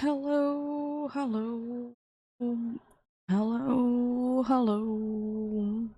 Hello, hello, hello, hello.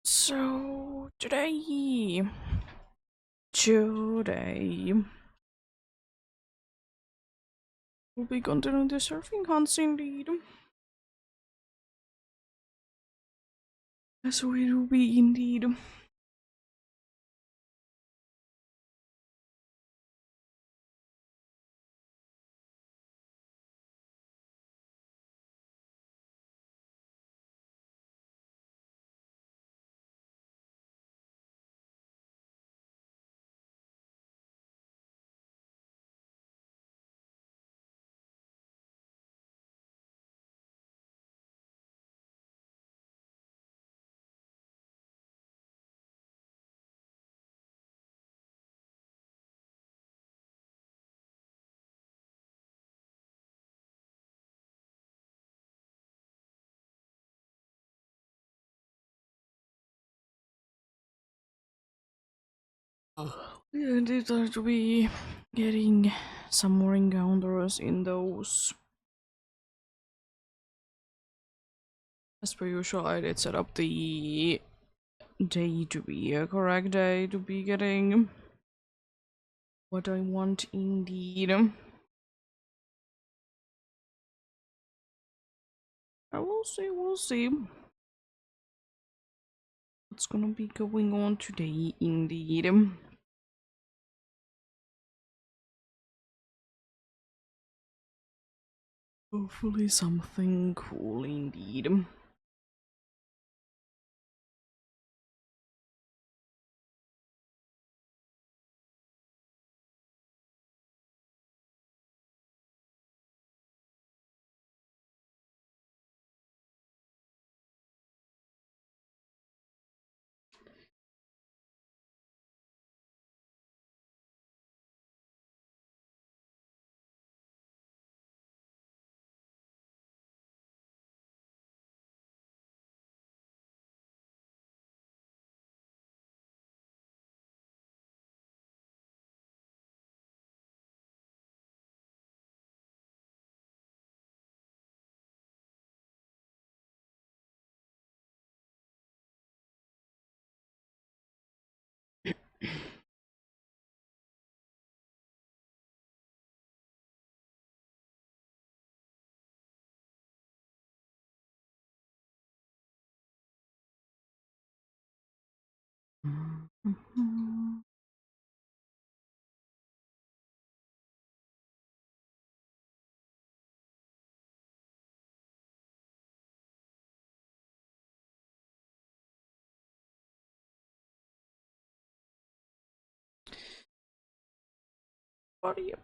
So today we'll be continuing the surfing hunts indeed. Yes, we will be indeed. Yeah, indeed, are to be getting some more encounters in those. As per usual, I did set up the day to be a correct day to be getting what I want indeed. I will see, we'll see what's gonna be going on today indeed. Hopefully something cool indeed. But yeah,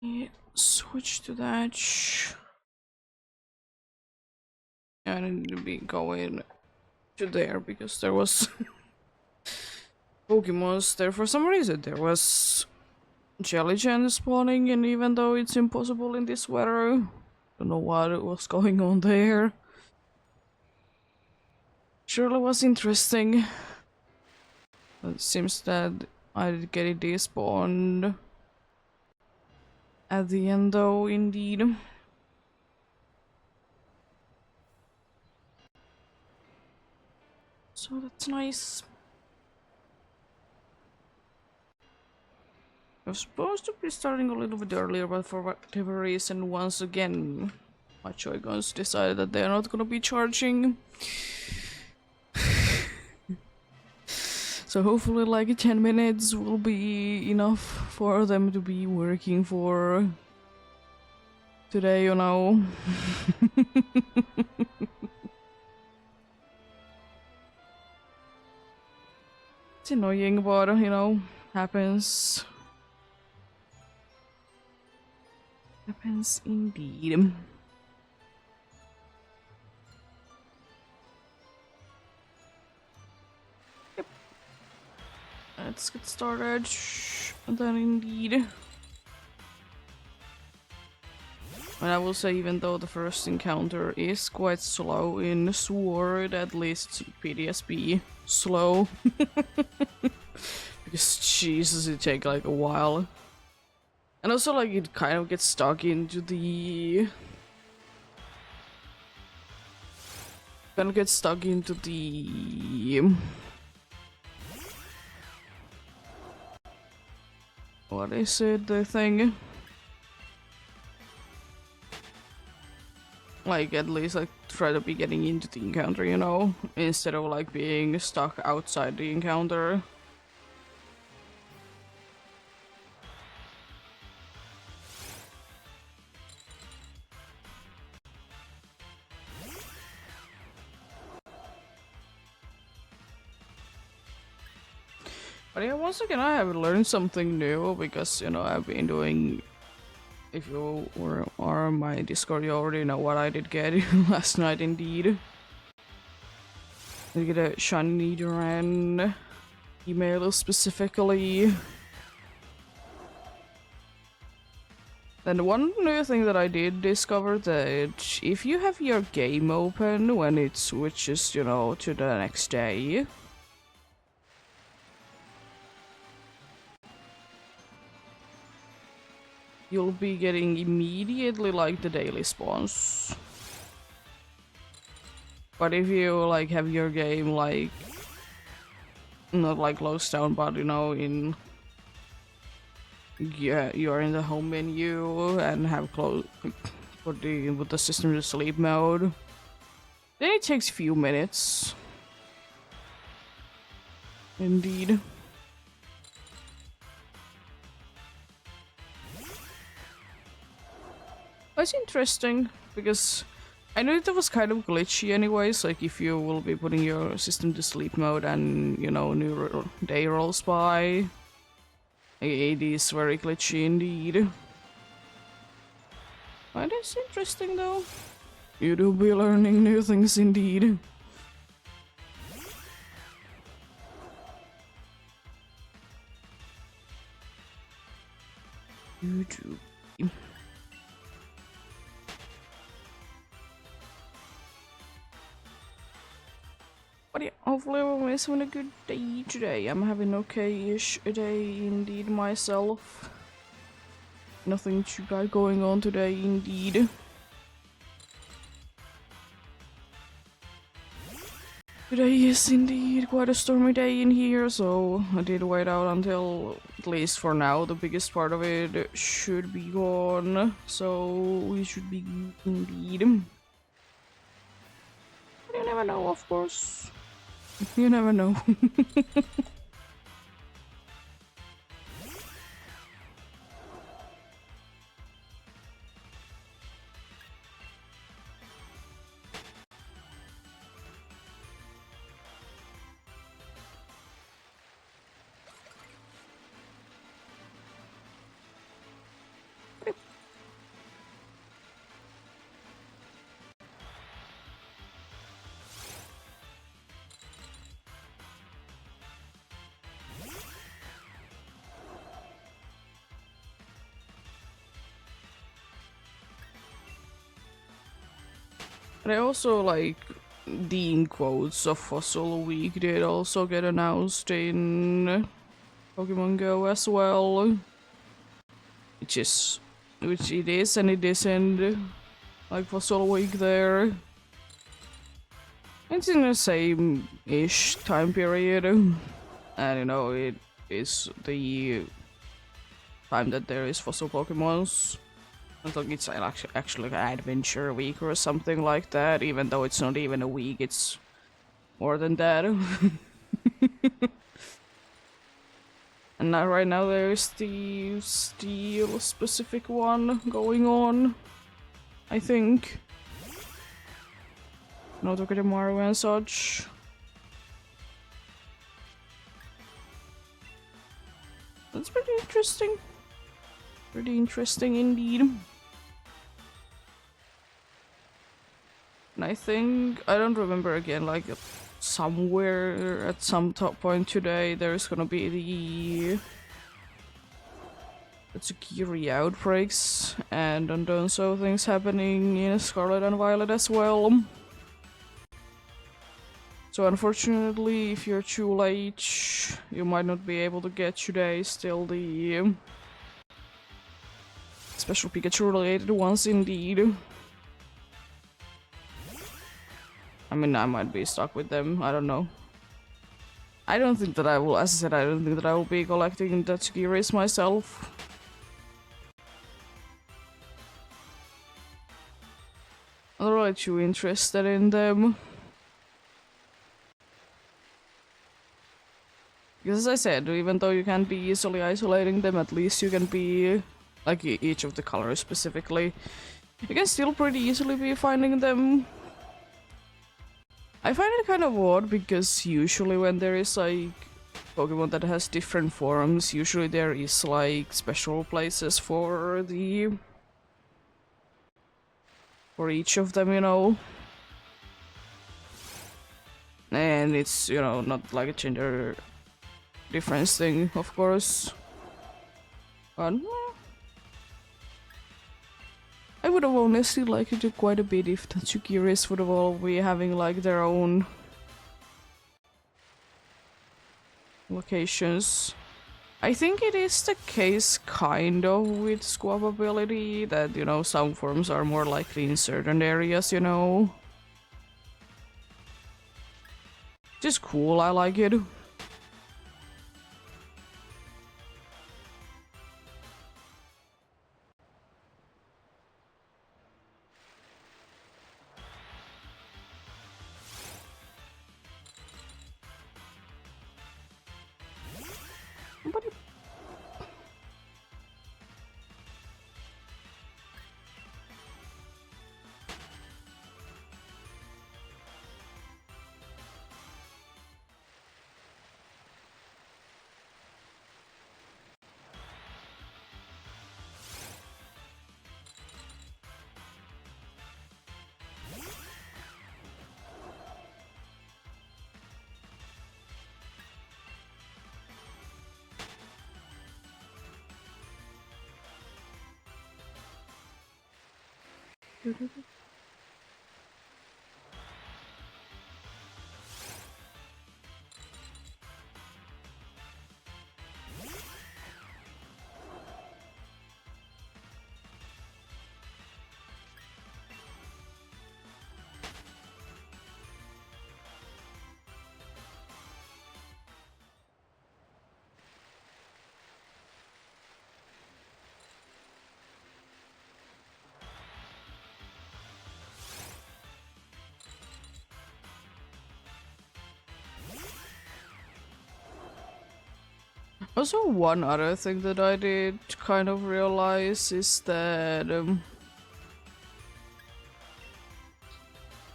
yeah, switch to that. I need to be going to there because there was Pokemon's there for some reason. There was Jellychen spawning, and even though it's impossible in this weather, don't know what was going on there. Surely was interesting. It seems that I did get it despawned at the end though, indeed. So that's nice. I was supposed to be starting a little bit earlier, but for whatever reason, once again, my Joy-Cons decided that they're not gonna be charging. So hopefully like 10 minutes will be enough for them to be working for today, you know. It's annoying, but you know, happens. Happens indeed. Yep. Let's get started. Then indeed. And I will say, even though the first encounter is quite slow in Sword, at least PDSP slow. Because Jesus, it takes like a while. And also like it kind of gets stuck into the... Kind of gets stuck into the... What is it, the thing? Like, at least, like, try to be getting into the encounter, you know? Instead of, like, being stuck outside the encounter. But yeah, once again, I have learned something new, because, you know, I've been doing... If you are on my Discord, you already know what I did get last night, indeed. I get a shiny Duran email specifically. Then one new thing that I did discover, that if you have your game open when it switches, you know, to the next day, you'll be getting immediately like the daily spawns. But if you like have your game like not like closed down, but you know, in you're in the home menu and have put the system to sleep mode, then it takes a few minutes. Indeed. That's interesting, because I know it was kind of glitchy anyways, like if you will be putting your system to sleep mode and, you know, new day rolls by, it is very glitchy indeed. But it's interesting though. You do be learning new things indeed. YouTube. But yeah, hopefully everyone's having a good day today. I'm having okay-ish a day indeed myself. Nothing too bad going on today indeed. Today is indeed quite a stormy day in here, so I did wait out until, at least for now, the biggest part of it should be gone. So we should be good indeed. But you never know, of course. You never know. And I also like the quotes of Fossil Week did also get announced in Pokemon Go as well. Which it is and it isn't. Like Fossil Week there. It's in the same-ish time period. And you know, it is the time that there is fossil Pokemons. I think it's actually like an adventure week or something like that, even though it's not even a week, it's more than that. And now, right now there's the steel specific one going on, I think. No Tokidamaru and such. That's pretty interesting. Pretty interesting indeed. And I think, I don't remember again, like somewhere at some top point today there's gonna be the Tsukiri outbreaks and Undonso things happening in Scarlet and Violet as well. So unfortunately, if you're too late, you might not be able to get today still the special Pikachu related ones indeed. I mean, I might be stuck with them, I don't know. I don't think that I will, as I said, I don't think that I will be collecting the Tsukiris myself. I'm not really too interested in them. Because as I said, even though you can't be easily isolating them, at least you can be, like each of the colors specifically, you can still pretty easily be finding them. I find it kind of odd because usually when there is like Pokemon that has different forms, usually there is like special places for each of them, you know. And it's, you know, not like a gender difference thing, of course. But I would have honestly liked it quite a bit if the Tsukiris would have all be having like their own locations. I think it is the case kind of with squabability that, you know, some forms are more likely in certain areas, you know. Just cool, I like it. Also, one other thing that I did kind of realize is that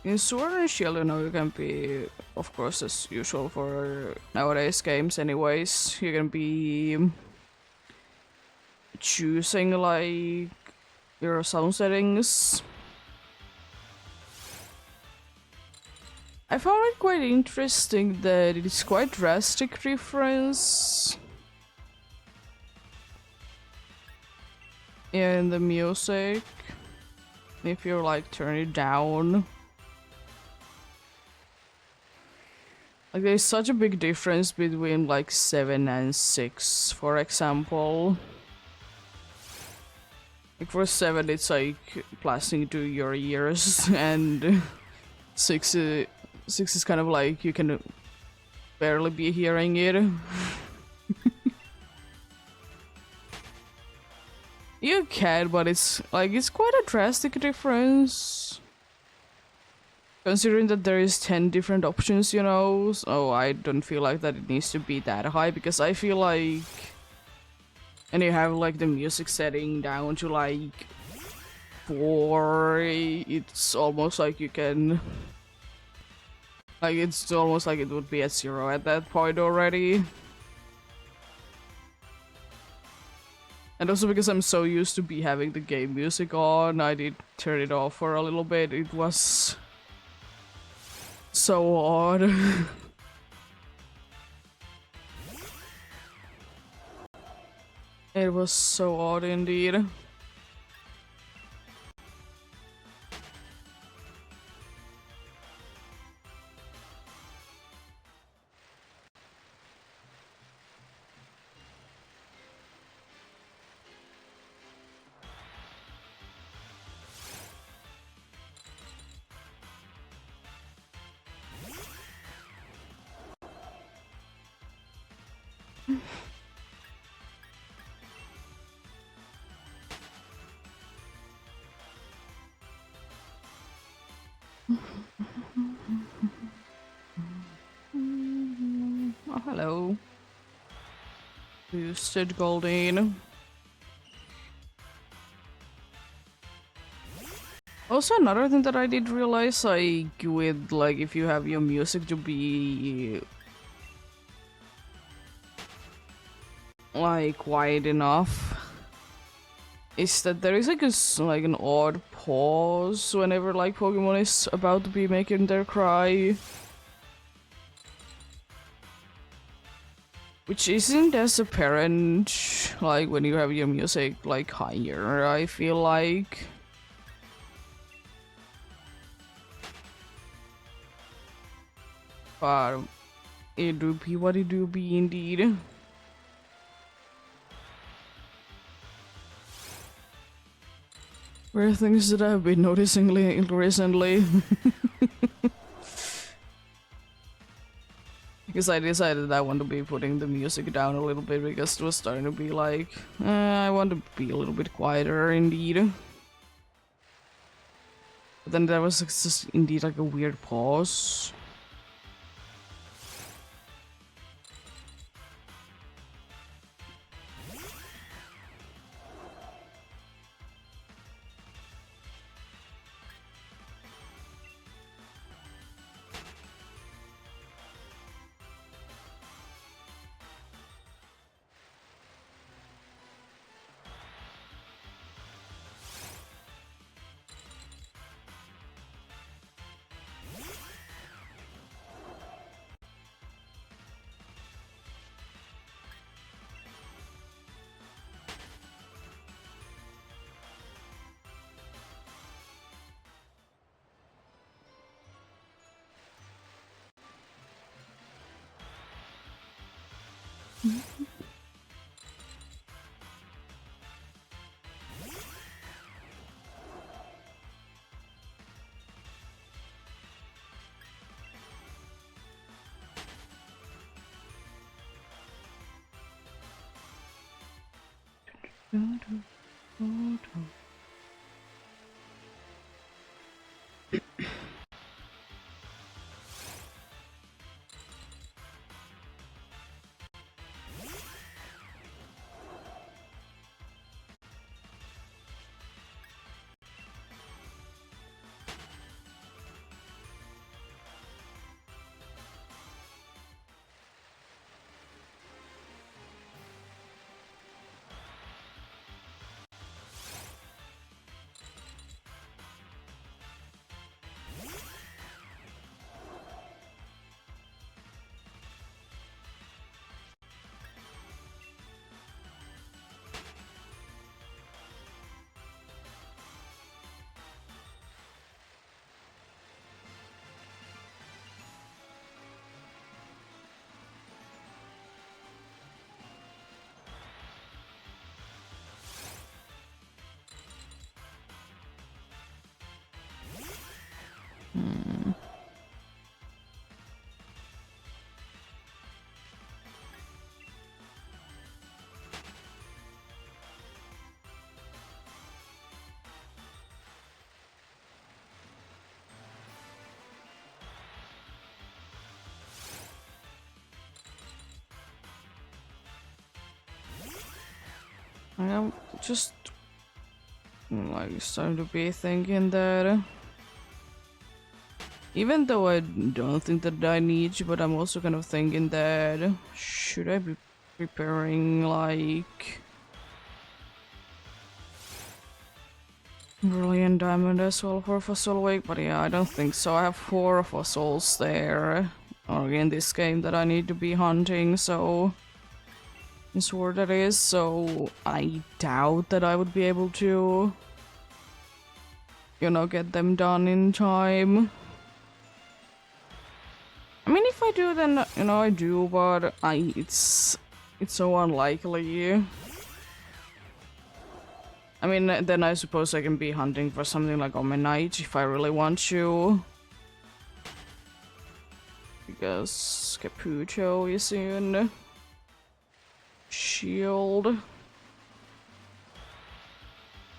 in Sword and Shield, you know, you can be, of course, as usual for nowadays games anyways, you can be choosing like your sound settings. I found it quite interesting that it's quite drastic difference in the music if you like turn it down. Like there's such a big difference between like 7 and 6, for example. Like for 7 it's like blasting to your ears, and 6, 6 is kind of like you can barely be hearing it. You can, but it's like it's quite a drastic difference. Considering that there is 10 different options, you know, so I don't feel like that it needs to be that high, because I feel like, and you have like the music setting down to like 4, it's almost like you can, like it's almost like it would be at 0 at that point already. And also because I'm so used to be having the game music on, I did turn it off for a little bit. It was so odd. It was so odd indeed. Oh, hello. Boosted Goldine. Also, another thing that I did realize, like, with, like, if you have your music to be, like, wide enough, is that there is, like, like, an odd pause whenever, like, Pokemon is about to be making their cry. Which isn't as apparent, like, when you have your music, like, higher, I feel like. But it do be what it do be indeed. Rare things that I've been noticing recently. Because I decided I want to be putting the music down a little bit, because it was starting to be like, I want to be a little bit quieter indeed. But then there was just indeed like a weird pause. I'm just like starting to be thinking that even though I don't think that I need you, but I'm also kind of thinking that should I be preparing like Brilliant Diamond as well for Fossil Week? But yeah, I don't think so. I have 4 fossils there, or in this game, that I need to be hunting, so it's where that is, so I doubt that I would be able to, you know, get them done in time. I mean, if I do, then, you know, I do, but it's so unlikely. I mean, then I suppose I can be hunting for something like on my night if I really want to. Because Capucho is in Shield.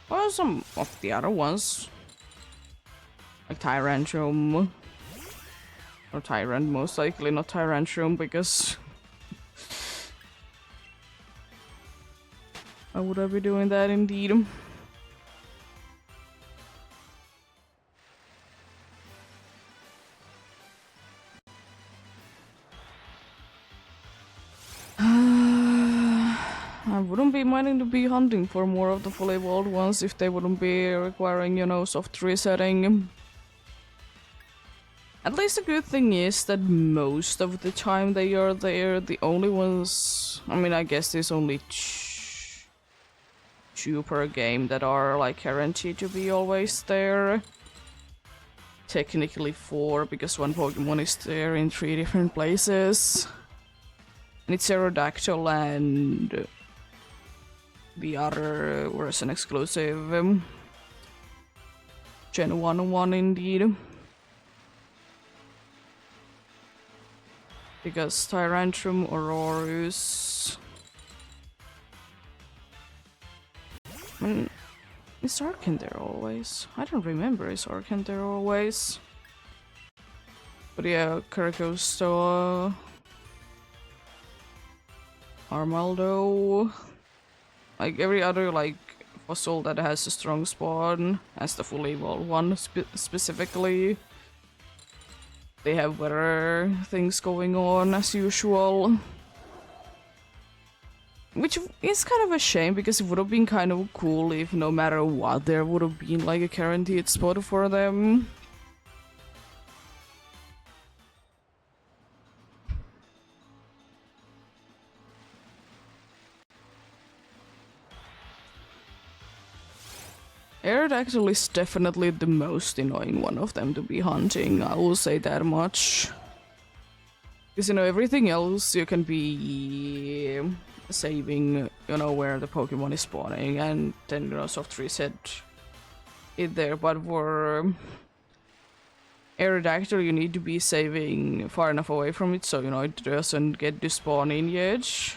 Well, some of the other ones. Like Tyrantrum. Or Tyrant, most likely, not Tyrantrum, because why would I be doing that indeed? I wouldn't be minding to be hunting for more of the fully evolved ones if they wouldn't be requiring, you know, soft resetting. At least the good thing is that most of the time they are there. The only ones, I mean, I guess there's only 2 per game that are like guaranteed to be always there. Technically 4, because one Pokemon is there in 3 different places. And it's Aerodactyl and the other was an exclusive Gen 1 indeed. Because Tyrantrum, Aurorus... I mean, is Arcan there always? I don't remember, is Arcan there always? But yeah, Carcosa... Armaldo... Like every other like fossil that has a strong spawn, has the fully evolved one specifically. They have better things going on as usual. Which is kind of a shame, because it would have been kind of cool if no matter what there would have been like a guaranteed spot for them. Aerodactyl is definitely the most annoying one of them to be hunting, I will say that much. Because, you know, everything else you can be saving, you know, where the Pokemon is spawning, and then, you know, soft reset it there, but for Aerodactyl you need to be saving far enough away from it so, you know, it doesn't get to spawn in yet.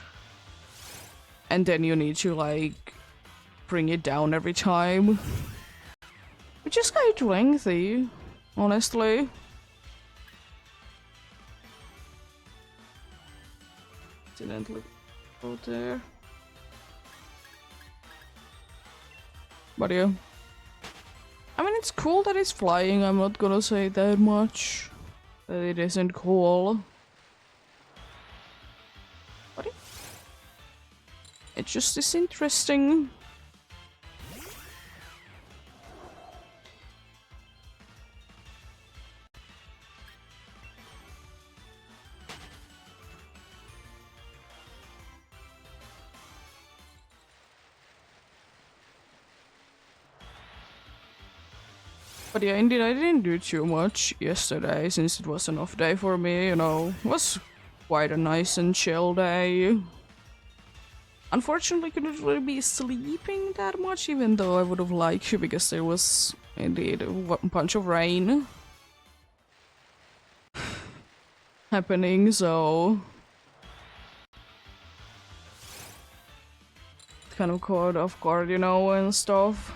And then you need to, like, bring it down every time. Which is kind of lengthy, honestly. Didn't look out there. But yeah. I mean, it's cool that it's flying, I'm not gonna say that much. That it isn't cool. But it just is interesting. But yeah, indeed, I didn't do too much yesterday, since it was an off day for me, you know. It was quite a nice and chill day. Unfortunately, couldn't really be sleeping that much, even though I would have liked to, because there was indeed a bunch of rain. happening, so kind of caught off guard, you know, and stuff.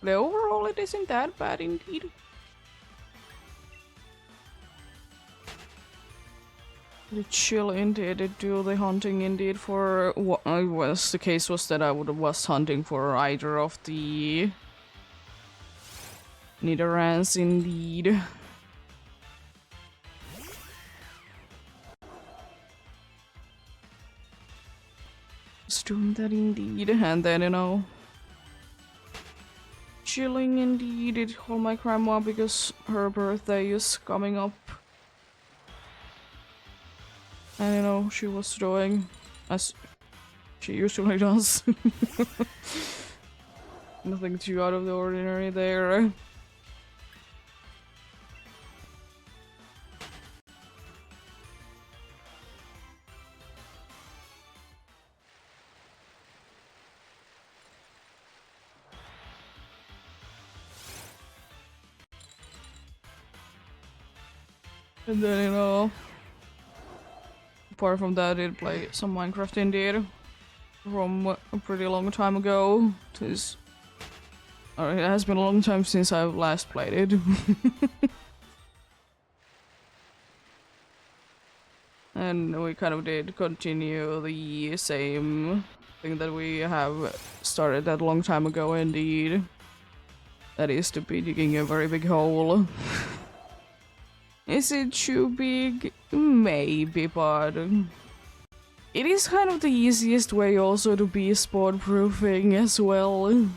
But overall, it isn't that bad indeed. The chill indeed, it do the hunting indeed for what I was. The case was that I was hunting for either of the Nidorans indeed. Was doing that indeed, and then you know, chilling indeed. It hold my grandma because her birthday is coming up. And you know, she was doing as she usually does. Nothing too out of the ordinary there. And then, you know, apart from that, I did play some Minecraft indeed. From a pretty long time ago. It has been a long time since I've last played it. And we kind of did continue the same thing that we have started that long time ago indeed. That is to be digging a very big hole. Is it too big? Maybe, but it is kind of the easiest way also to be spawn proofing as well.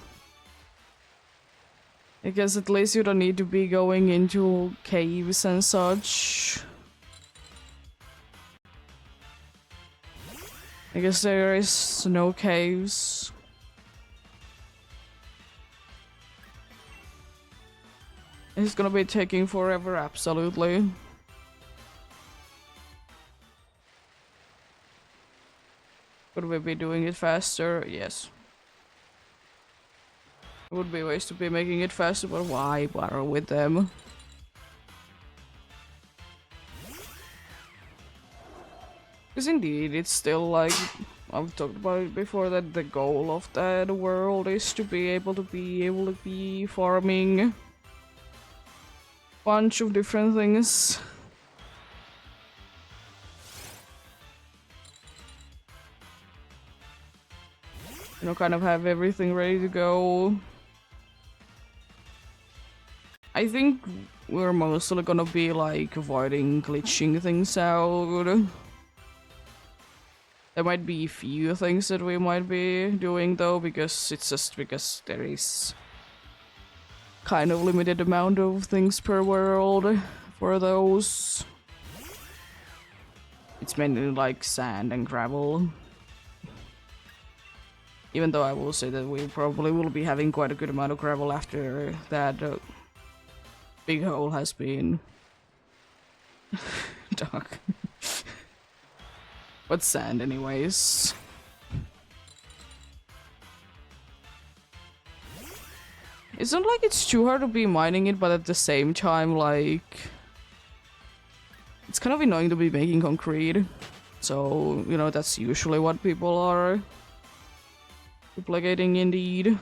Because at least you don't need to be going into caves and such. I guess there is no caves. It's gonna be taking forever, absolutely. Could we be doing it faster? Yes. There would be ways to be making it faster, but why bother with them? Because indeed, it's still like, I've talked about it before, that the goal of that world is to be able to be farming bunch of different things. You know, kind of have everything ready to go. I think we're mostly gonna be like avoiding glitching things out. There might be a few things that we might be doing though, because it's just because there is kind of limited amount of things per world for those. It's mainly like sand and gravel. Even though I will say that we probably will be having quite a good amount of gravel after that big hole has been dug. But sand anyways. It's not like it's too hard to be mining it, but at the same time, like, it's kind of annoying to be making concrete. So, you know, that's usually what people are duplicating indeed. I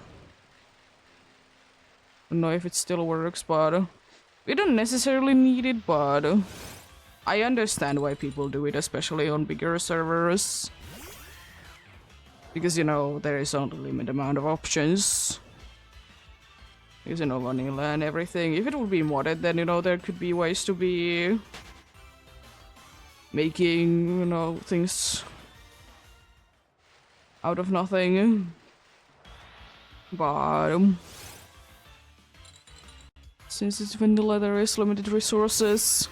don't know if it still works, but we don't necessarily need it, but I understand why people do it, especially on bigger servers. Because, you know, there is only a limited amount of options. Because, you know, vanilla and everything. If it would be modded, then, you know, there could be ways to be making, you know, things out of nothing. But since it's vanilla, there is limited resources.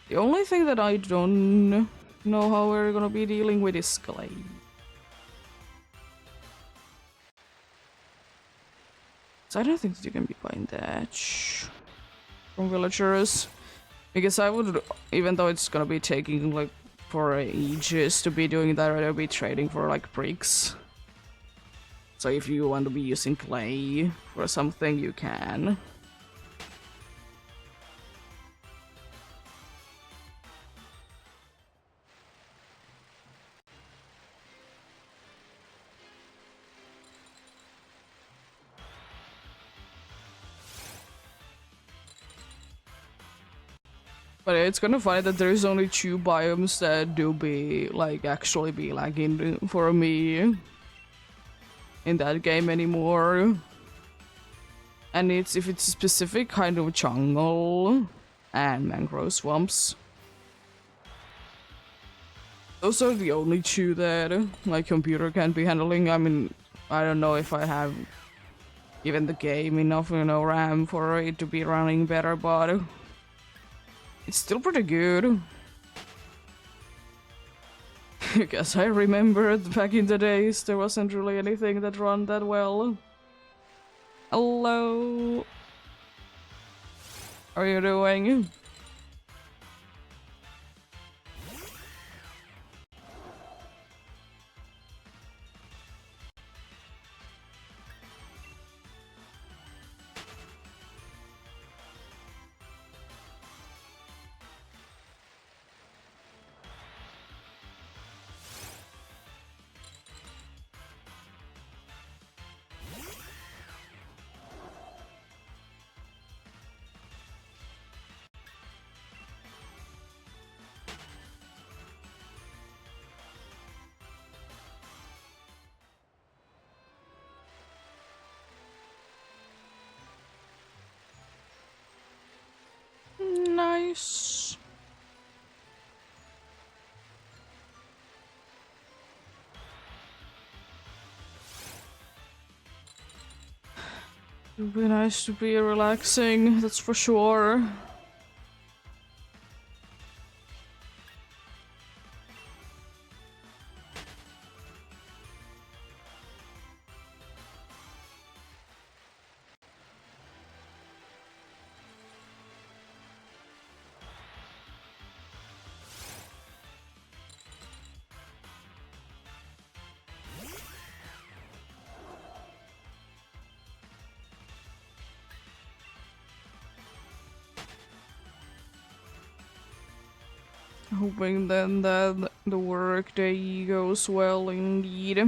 The only thing that I don't know how we're gonna be dealing with is clay. So I don't think that you can be buying that from villagers. Because I would, even though it's gonna be taking like for ages to be doing that, I'd be trading for like bricks. So if you want to be using clay for something, you can. But it's kind of funny that there's only 2 biomes that do be, like, actually be lagging for me in that game anymore. And it's if it's a specific kind of jungle and mangrove swamps. Those are the only 2 that my computer can be handling. I mean, I don't know if I have given the game enough, RAM for it to be running better, but it's still pretty good. Because I remember back in the days there wasn't really anything that ran that well. Hello. How are you doing? Nice. It would be nice to be relaxing, that's for sure. Hoping then that the work day goes well indeed.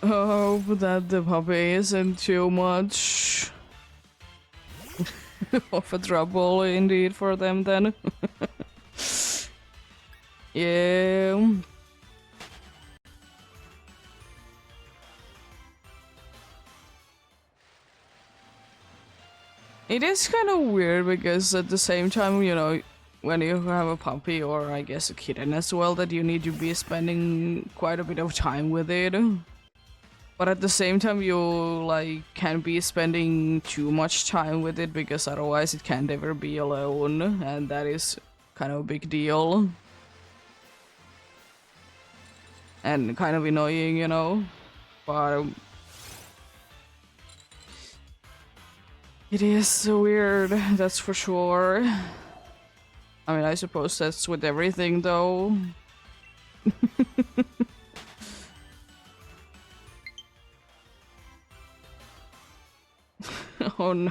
Hope that the puppy isn't too much of a trouble indeed for them then. Yeah. It is kind of weird because at the same time, you know, when you have a puppy or I guess a kitten as well, that you need to be spending quite a bit of time with it. But at the same time, you like can't be spending too much time with it because otherwise it can't ever be alone, and that is kind of a big deal. And kind of annoying, you know. But it is weird, that's for sure. I mean, I suppose that's with everything, though. Oh no.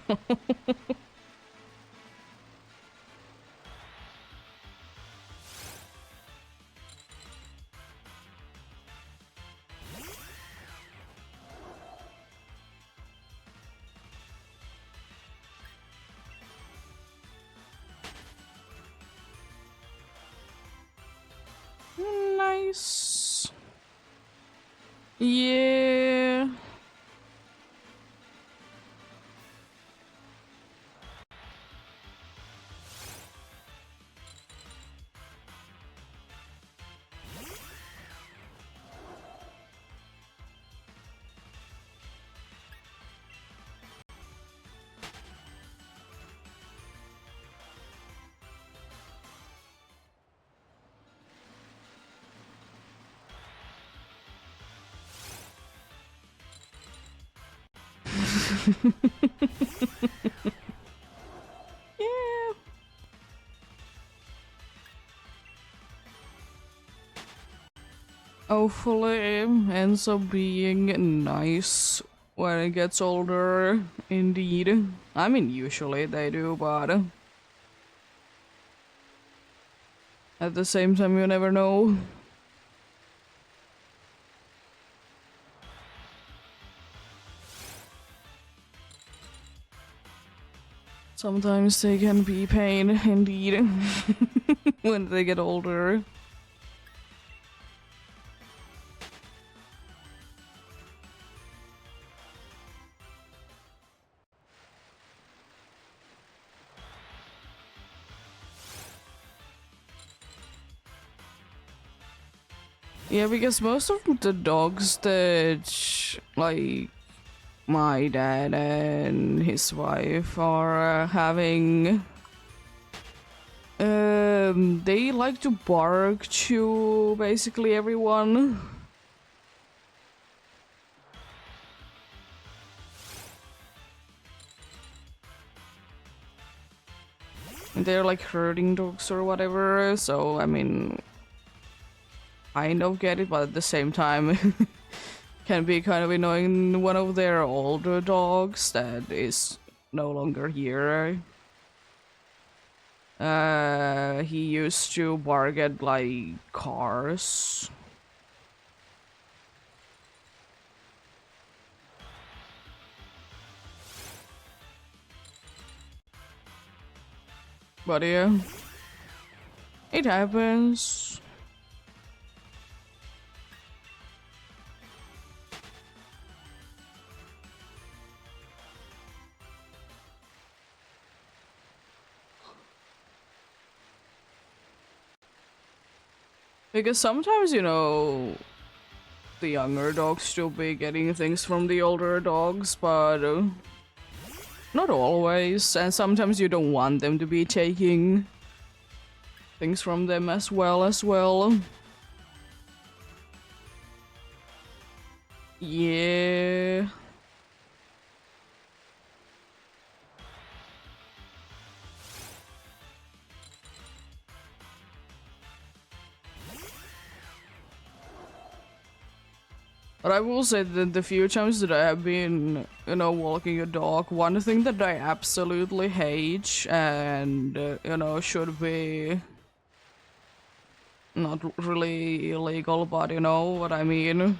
Nice. Yeah. Yeah. Hopefully it ends up being nice when it gets older, indeed. I mean, usually they do, but at the same time, you never know. Sometimes they can be pain, indeed, when they get older. Yeah, because most of the dogs that, like, my dad and his wife are having, they like to bark to basically everyone. They're like herding dogs or whatever, so I mean, kind of get it, but at the same time, can be kind of annoying. One of their older dogs that is no longer here. He used to bark at like cars. But yeah, it happens. Because sometimes, you know, the younger dogs still be getting things from the older dogs, but not always. And sometimes you don't want them to be taking things from them as well. Yeah. But I will say that the few times that I have been, you know, walking a dog, one thing that I absolutely hate and, you know, should be not really illegal, but you know what I mean,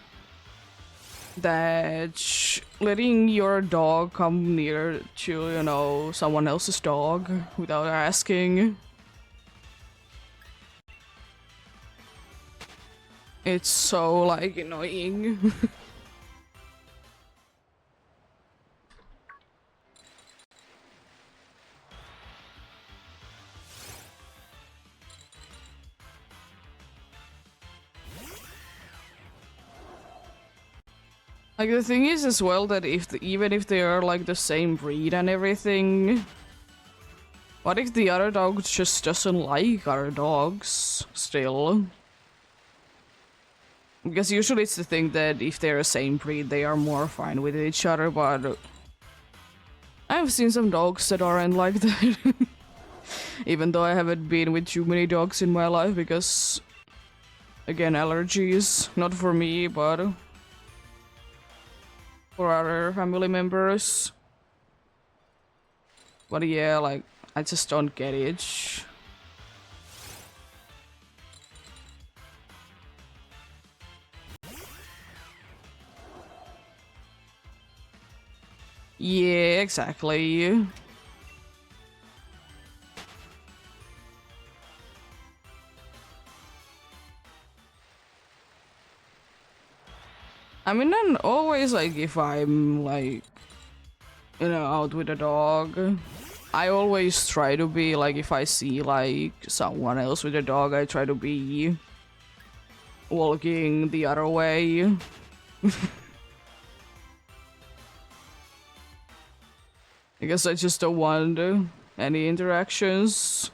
that letting your dog come near to, you know, someone else's dog without asking. It's so, like, annoying. Like, the thing is as well that even if they are like the same breed and everything, what if the other dog just doesn't like our dogs still? Because usually it's the thing that if they're the same breed, they are more fine with each other, but I've seen some dogs that aren't like that. Even though I haven't been with too many dogs in my life because, again, allergies. Not for me, but for other family members. But yeah, like, I just don't get it. Yeah, exactly. I mean, not always, like, if I'm, like, you know, out with a dog. I always try to be, like, if I see, like, someone else with a dog, I try to be walking the other way. Because I just don't want any interactions.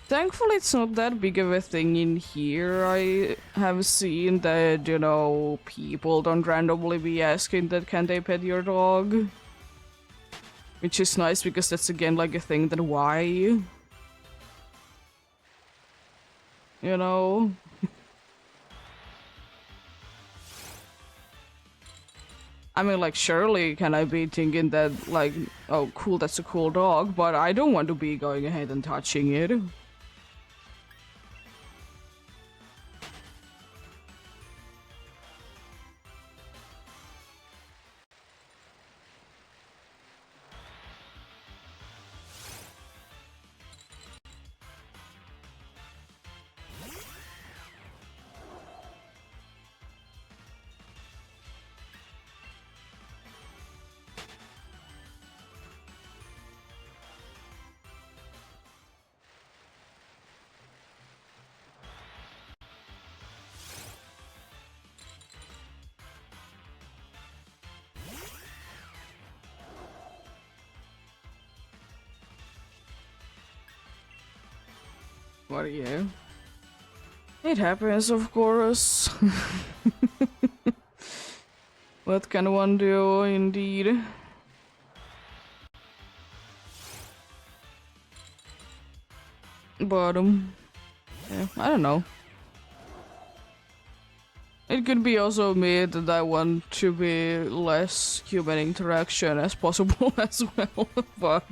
Thankfully, it's not that big of a thing in here. I have seen that, you know, people don't randomly be asking that can they pet your dog. Which is nice because that's again like a thing that why? You know? I mean, like, surely can I be thinking that, like, oh, cool, that's a cool dog, but I don't want to be going ahead and touching it. What are you? It happens, of course. What can one do, indeed? But, yeah, I don't know. It could be also me that I want to be less human interaction as possible as well, but...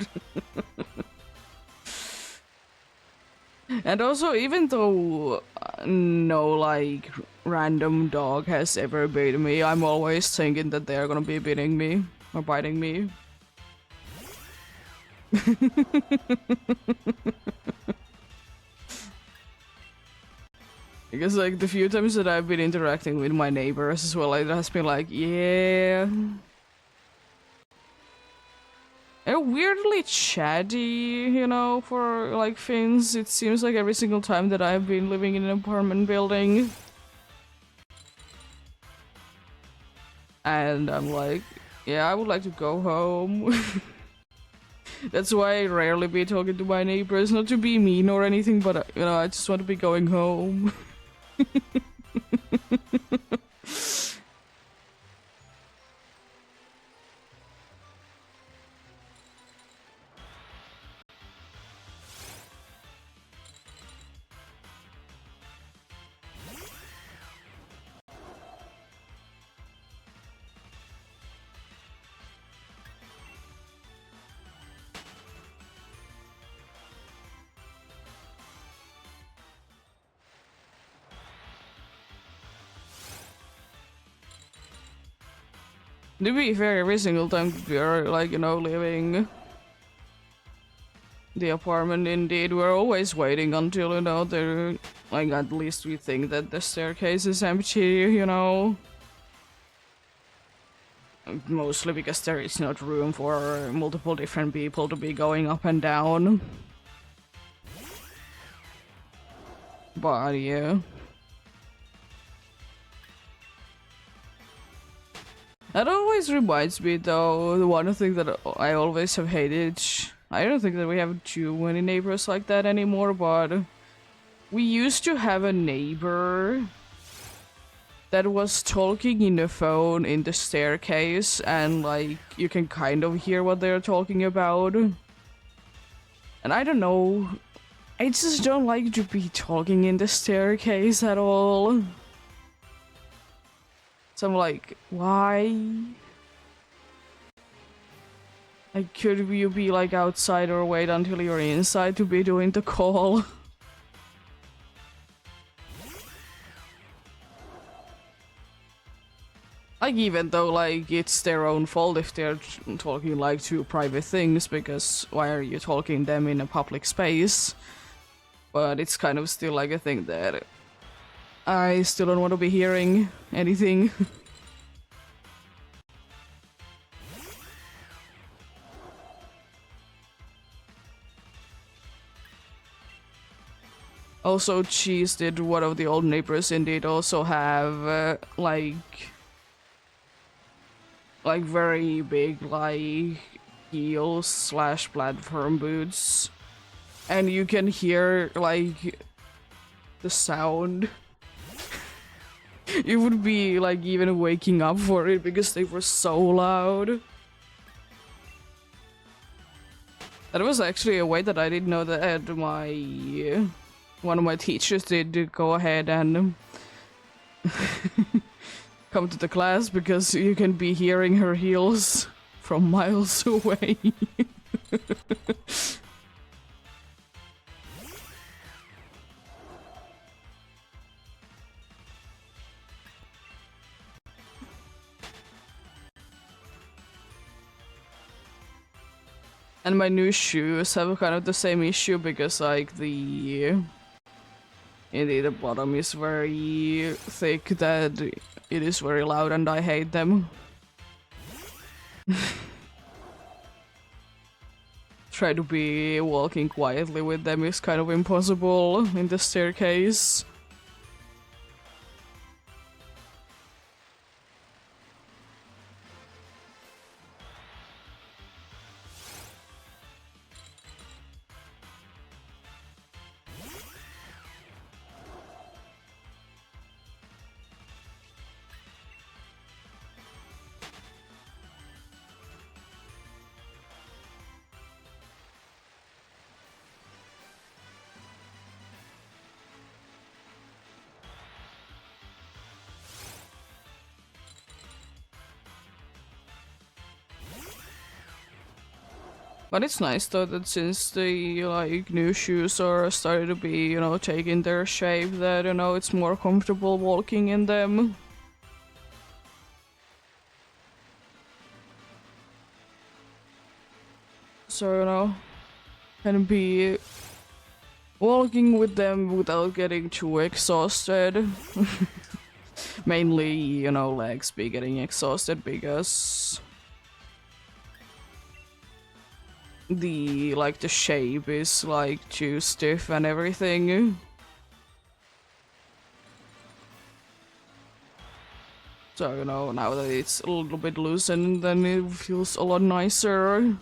And also, even though no, like, random dog has ever bit me, I'm always thinking that they're gonna be biting me, or biting me. Because, like, the few times that I've been interacting with my neighbors as well, it has been like, yeah... They're weirdly chatty, you know, for, like, Finns. It seems like every single time that I've been living in an apartment building. And I'm like, yeah, I would like to go home. That's why I rarely be talking to my neighbors, not to be mean or anything, but, you know, I just want to be going home. To be fair, every single time we are, like, you know, leaving the apartment, indeed, we're always waiting until, you know, they're, like, at least we think that the staircase is empty, you know. Mostly because there is not room for multiple different people to be going up and down. But yeah. That always reminds me, though, the one thing that I always have hated. I don't think that we have too many neighbors like that anymore, but we used to have a neighbor that was talking in the phone in the staircase, and like you can kind of hear what they're talking about. And I don't know, I just don't like to be talking in the staircase at all. So I'm like, why? Like, could you be like outside or wait until you're inside to be doing the call? Like, even though, like, it's their own fault if they're talking, like, two private things, because why are you talking them in a public space? But it's kind of still, like, a thing that I still don't want to be hearing anything. Also, Cheese did one of the old neighbors indeed also have, like very big, like, heels slash platform boots. And you can hear, like, the sound. You would be, like, even waking up for it because they were so loud. That was actually a way that I didn't know that one of my teachers did go ahead and come to the class, because you can be hearing her heels from miles away. And my new shoes have kind of the same issue, because like the bottom is very thick that it is very loud and I hate them. Try to be walking quietly with them is kind of impossible in the staircase. But it's nice though that since the like new shoes are starting to be, you know, taking their shape, that, you know, it's more comfortable walking in them. So, you know, can be walking with them without getting too exhausted. Mainly, you know, legs be getting exhausted because the shape is like too stiff and everything. So, you know, now that it's a little bit loosened, then it feels a lot nicer.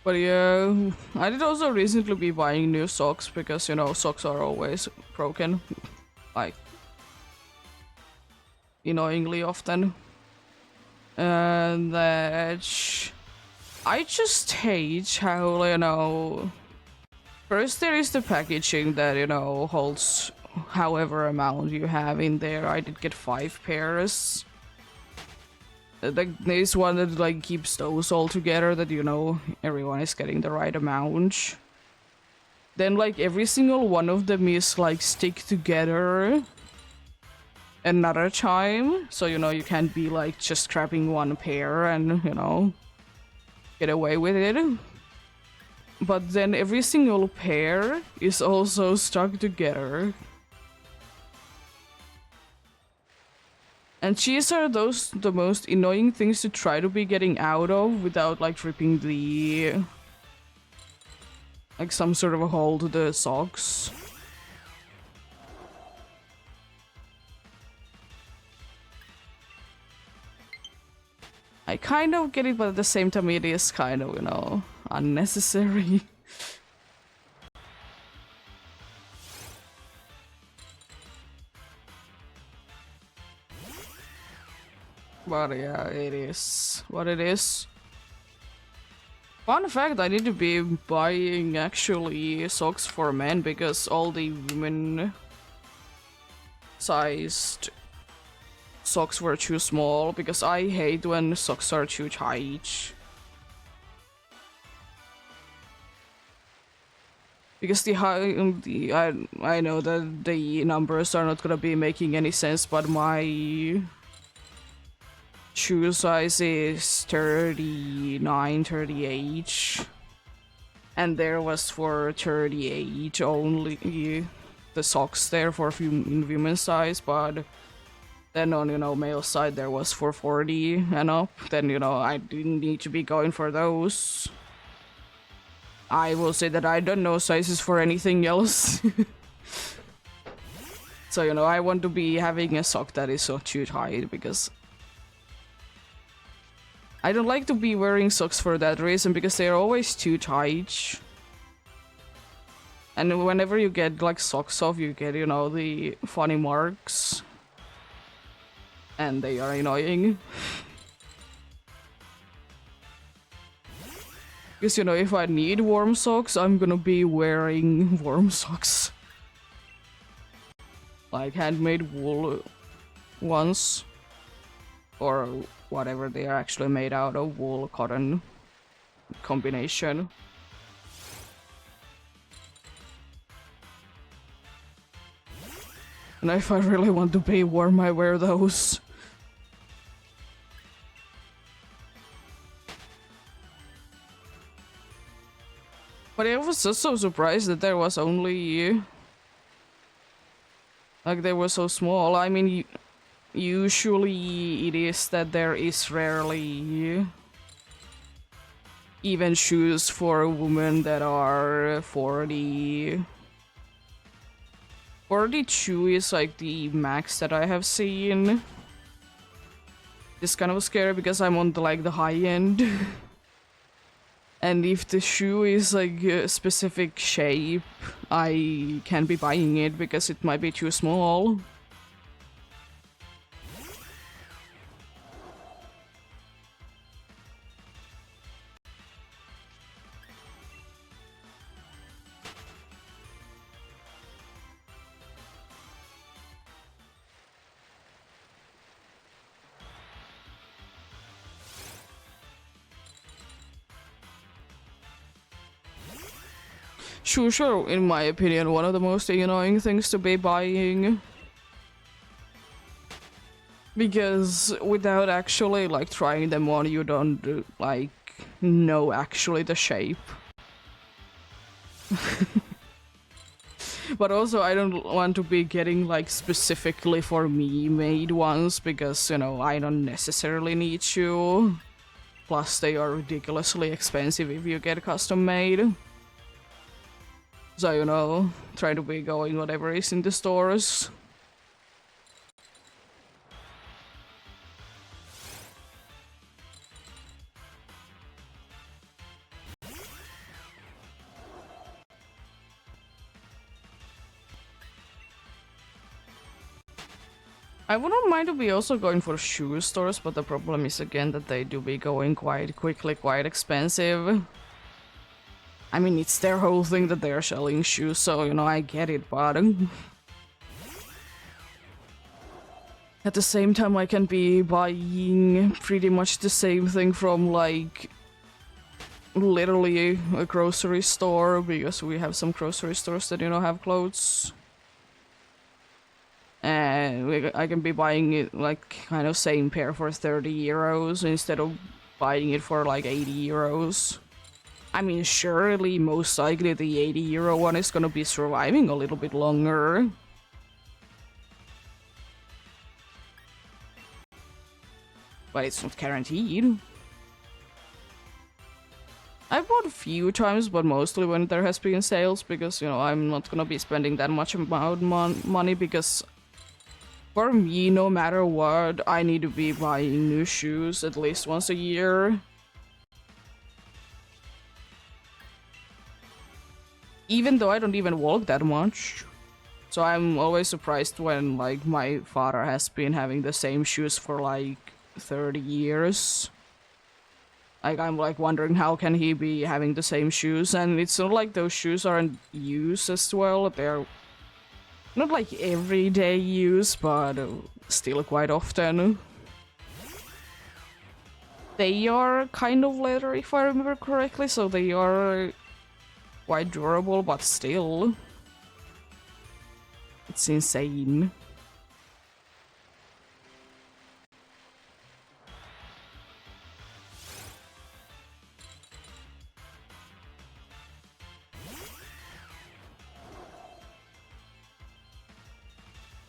But yeah, I did also recently be buying new socks because, you know, socks are always broken. Like, annoyingly often. And that I just hate how, you know, first there is the packaging that, you know, holds however amount you have in there. I did get 5 pairs. Like, there's one that like keeps those all together, that, you know, everyone is getting the right amount. Then like every single one of them is like stick together another time, so, you know, you can't be like just grabbing one pair and, you know, get away with it. But then every single pair is also stuck together. And these are the most annoying things to try to be getting out of without like ripping the like some sort of a hole to the socks. I kind of get it, but at the same time it is kind of, you know, unnecessary. But yeah, it is what it is. Fun fact, I need to be buying actually socks for men because all the women sized socks were too small, because I hate when socks are too tight. Because I know that the numbers are not gonna be making any sense, but my shoe size is 39, 38, and there was for 38 only the socks there for in women's size, but then on, you know, male side there was for 40 and up. Then, you know, I didn't need to be going for those. I will say that I don't know sizes for anything else. So, you know, I want to be having a sock that is not too tight, because I don't like to be wearing socks for that reason, because they're always too tight. And whenever you get like socks off, you get, you know, the funny marks. And they are annoying. Because, you know, if I need warm socks, I'm gonna be wearing warm socks. Like handmade wool ones. Or whatever they are actually made out of, wool, cotton combination. And if I really want to be warm, I wear those. But I was just so surprised that there was only... like, they were so small. I mean, usually it is that there is rarely even shoes for women that are 40. 42 is like the max that I have seen. It's kind of scary because I'm on the, like, the high end. And if the shoe is like a specific shape, I can't be buying it because it might be too small. Shoes are, in my opinion, one of the most annoying things to be buying. Because without actually, like, trying them on, you don't, like, know actually the shape. But also, I don't want to be getting, like, specifically for me made ones, because, you know, I don't necessarily need to. Plus, they are ridiculously expensive if you get custom made. So, you know, try to be going whatever is in the stores. I wouldn't mind to be also going for shoe stores, but the problem is again that they do be going quite quickly, quite expensive. I mean, it's their whole thing that they are selling shoes, so, you know, I get it, but... at the same time, I can be buying pretty much the same thing from, like, literally a grocery store, because we have some grocery stores that, you know, have clothes. And I can be buying it, like, kind of same pair for 30 euros instead of buying it for like 80 euros. I mean, surely, most likely, the 80 euro one is gonna be surviving a little bit longer. But it's not guaranteed. I've bought a few times, but mostly when there has been sales, because, you know, I'm not gonna be spending that much amount money, because for me, no matter what, I need to be buying new shoes at least once a year. Even though I don't even walk that much. So I'm always surprised when, like, my father has been having the same shoes for, like, 30 years. Like, I'm, like, wondering how can he be having the same shoes, and it's not like those shoes aren't used as well. They're not, like, everyday use, but still quite often. They are kind of leather, if I remember correctly, so they are quite durable, but still. It's insane.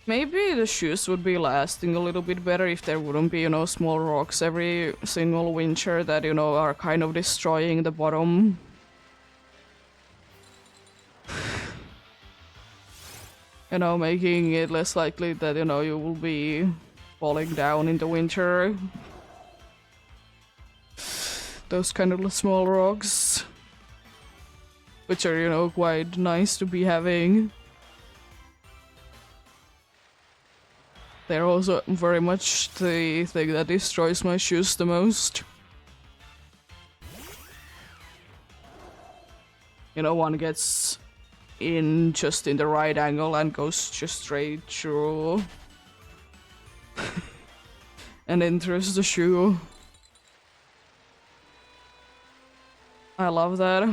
Maybe the shoes would be lasting a little bit better if there wouldn't be, you know, small rocks every single winter that, you know, are kind of destroying the bottom. You know, making it less likely that, you know, you will be falling down in the winter. Those kind of small rocks. Which are, you know, quite nice to be having. They're also very much the thing that destroys my shoes the most. You know, one gets in just in the right angle and goes just straight through. And enters the shoe. I love that.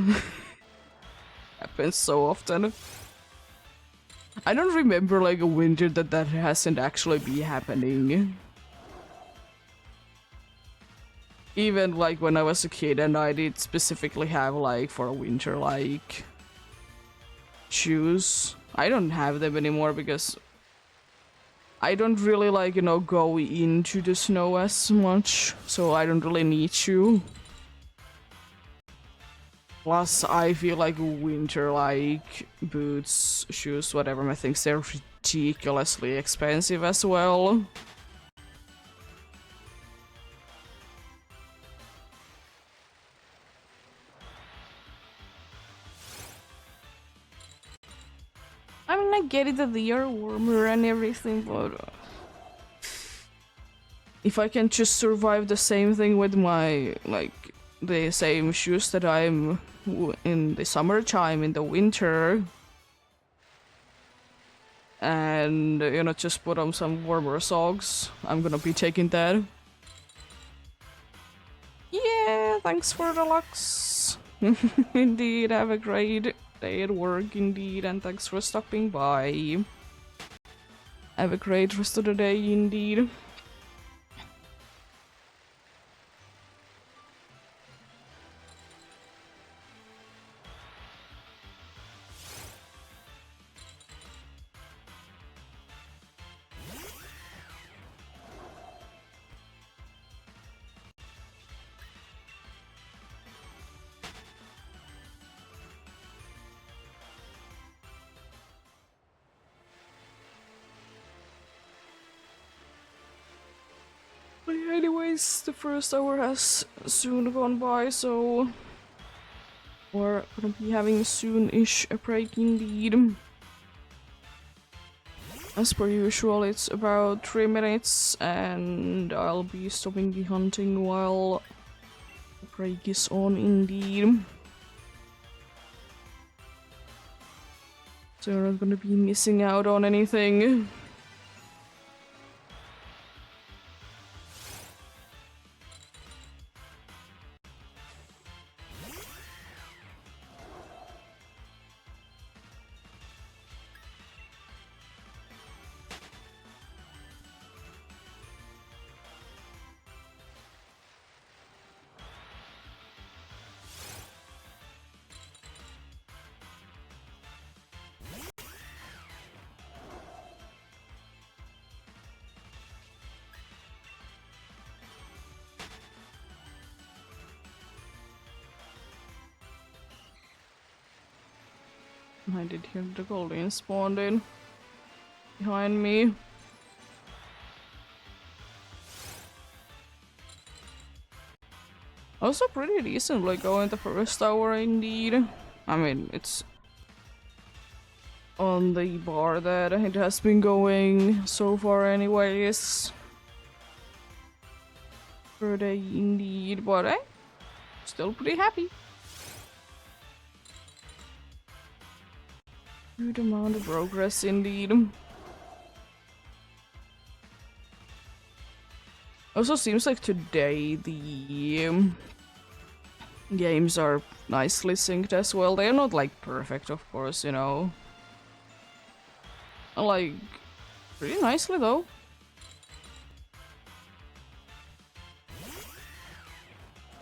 Happens so often. I don't remember like a winter that hasn't actually been happening. Even like when I was a kid and I did specifically have like for a winter like shoes. I don't have them anymore because I don't really like, you know, go into the snow as much, so I don't really need to. Plus, I feel like winter, like, boots, shoes, whatever, I think they're ridiculously expensive as well. I mean, I get it that they are warmer and everything, but if I can just survive the same thing with my, like, the same shoes that I'm in the summertime, in the winter, and, you know, just put on some warmer socks, I'm gonna be taking that. Yeah, thanks for the lux. Indeed, have a great day at work, indeed, and thanks for stopping by. Have a great rest of the day, indeed. But yeah, anyways, the first hour has soon gone by, so we're gonna be having soon-ish a break indeed. As per usual, it's about 3 minutes, and I'll be stopping the hunting while the break is on indeed. So you're not gonna be missing out on anything. I did hear the golden spawned in behind me. Also pretty decent, like going the first tower indeed. I mean, it's on the bar that it has been going so far anyways. Per day indeed, but still pretty happy. Good amount of progress indeed. Also seems like today the games are nicely synced as well. They're not like perfect, of course, you know. Like, pretty nicely though.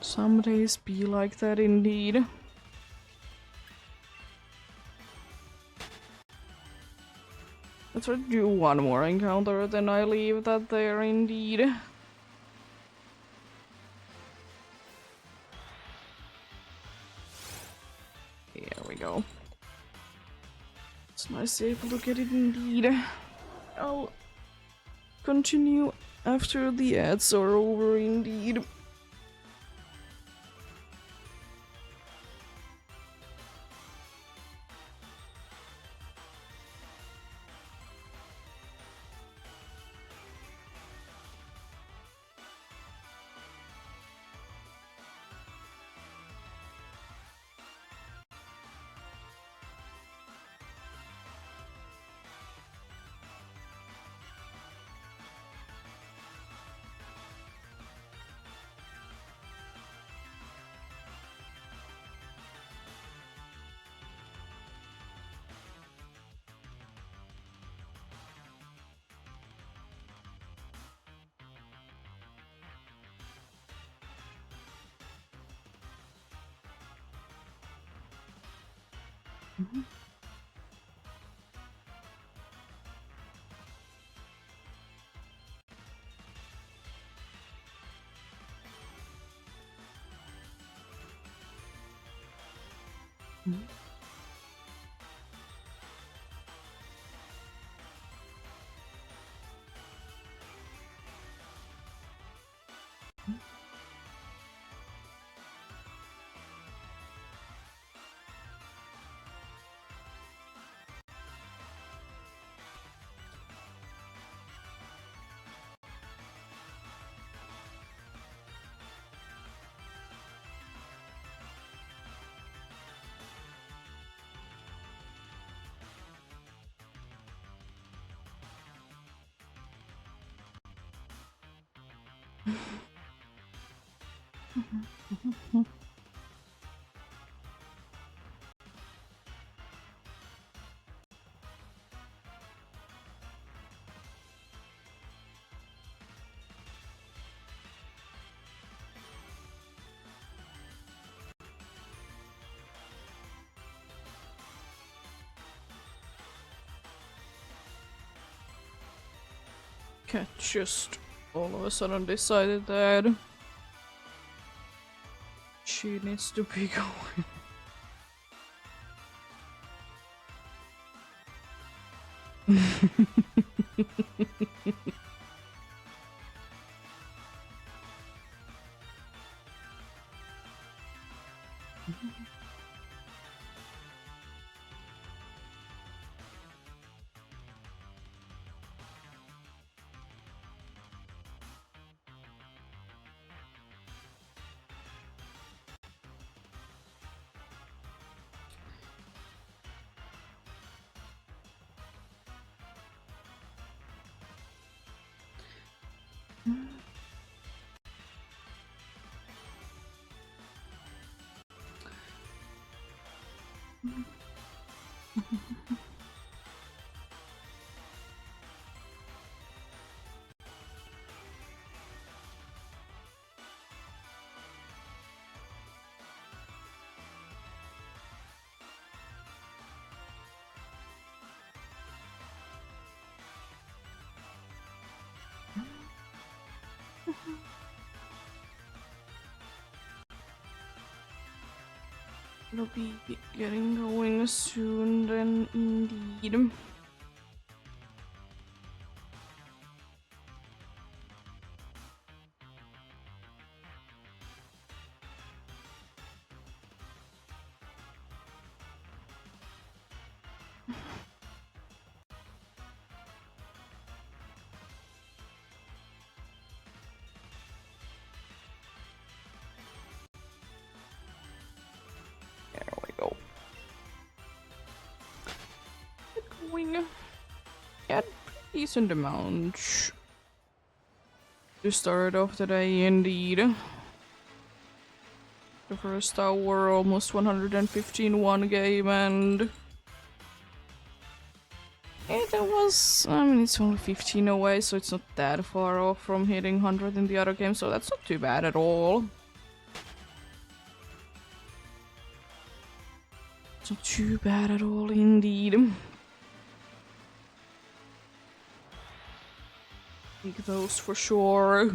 Some days be like that indeed. Let's try to do one more encounter, then I leave that there indeed. Here we go. It's nice to be able to get it indeed. I'll continue after the ads are over indeed. Cat just all of a sudden decided that she needs to be going. It'll be getting going soon then, indeed. There we go. Going. Yeah, decent amount to start off today, indeed. The first hour, almost 115 one game, and it was, I mean, it's only 15 away, so it's not that far off from hitting 100 in the other game, so that's not too bad at all. It's not too bad at all, indeed. Take those for sure.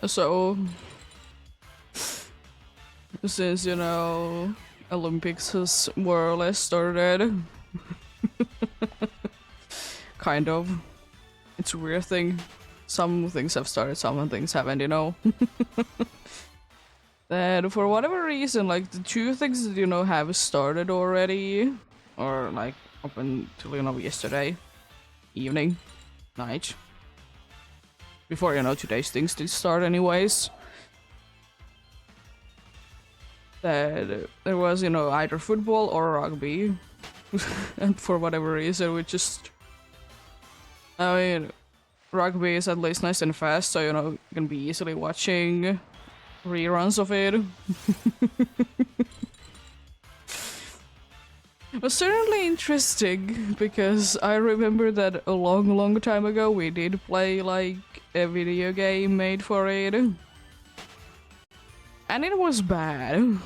So, since, you know, Olympics has more or less started, kind of. It's a weird thing. Some things have started, some things haven't, you know. That for whatever reason, like, the two things that, you know, have started already, or like up until, you know, yesterday evening, night, before, you know, today's things did start anyways. That there was, you know, either football or rugby. And for whatever reason, we just... I mean, rugby is at least nice and fast, so, you know, you can be easily watching reruns of it. It was certainly interesting, because I remember that a long, long time ago we did play, like, a video game made for it. And it was bad.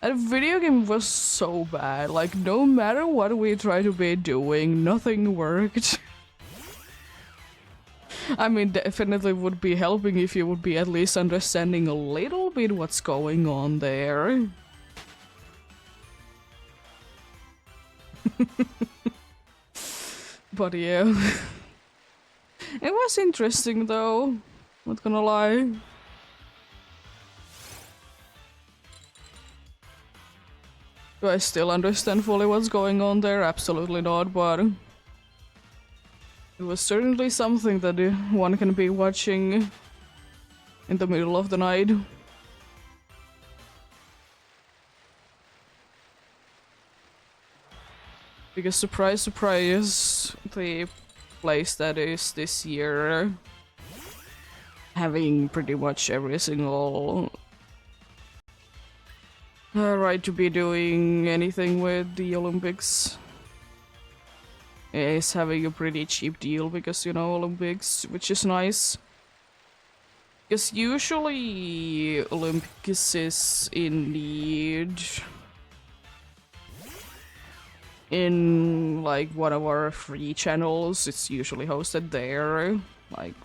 That video game was so bad, like, no matter what we tried to be doing, nothing worked. I mean, definitely would be helping if you would be at least understanding a little bit what's going on there. But yeah. It was interesting though, not gonna lie. Do I still understand fully what's going on there? Absolutely not, but it was certainly something that one can be watching in the middle of the night. Because surprise, surprise, the place that is this year having pretty much every single right to be doing anything with the Olympics is having a pretty cheap deal because, you know, Olympics, which is nice. Because usually Olympics is indeed in like one of our free channels. It's usually hosted there. Like,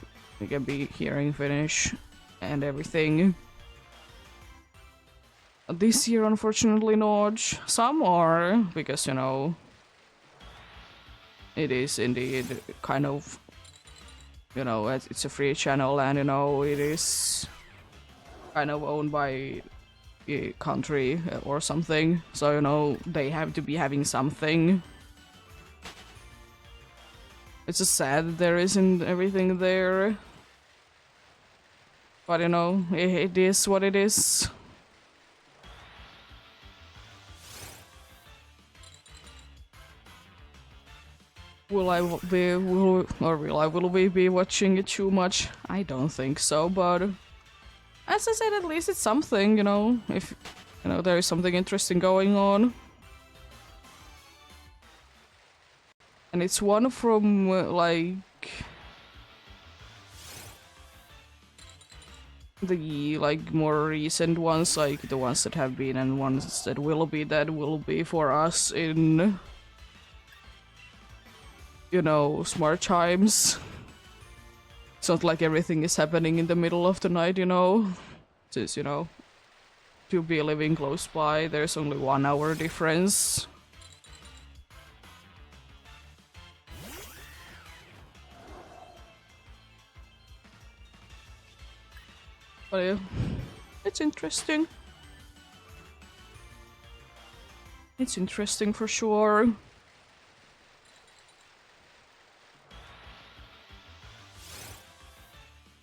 you can be hearing Finnish and everything. This year, unfortunately, not. Some are, because, you know, it is indeed kind of, you know, it's a free channel, and, you know, it is kind of owned by a country or something. So, you know, they have to be having something. It's just sad that there isn't everything there. But, you know, it is what it is. Will I be watching it too much? I don't think so, but as I said, at least it's something, you know, if, you know, there is something interesting going on. And it's one from like the like more recent ones, like the ones that have been and ones that will be for us in, you know, smart chimes. It's not like everything is happening in the middle of the night, you know. Since, you know, to be living close by, there's only 1 hour difference. But yeah, it's interesting. It's interesting for sure.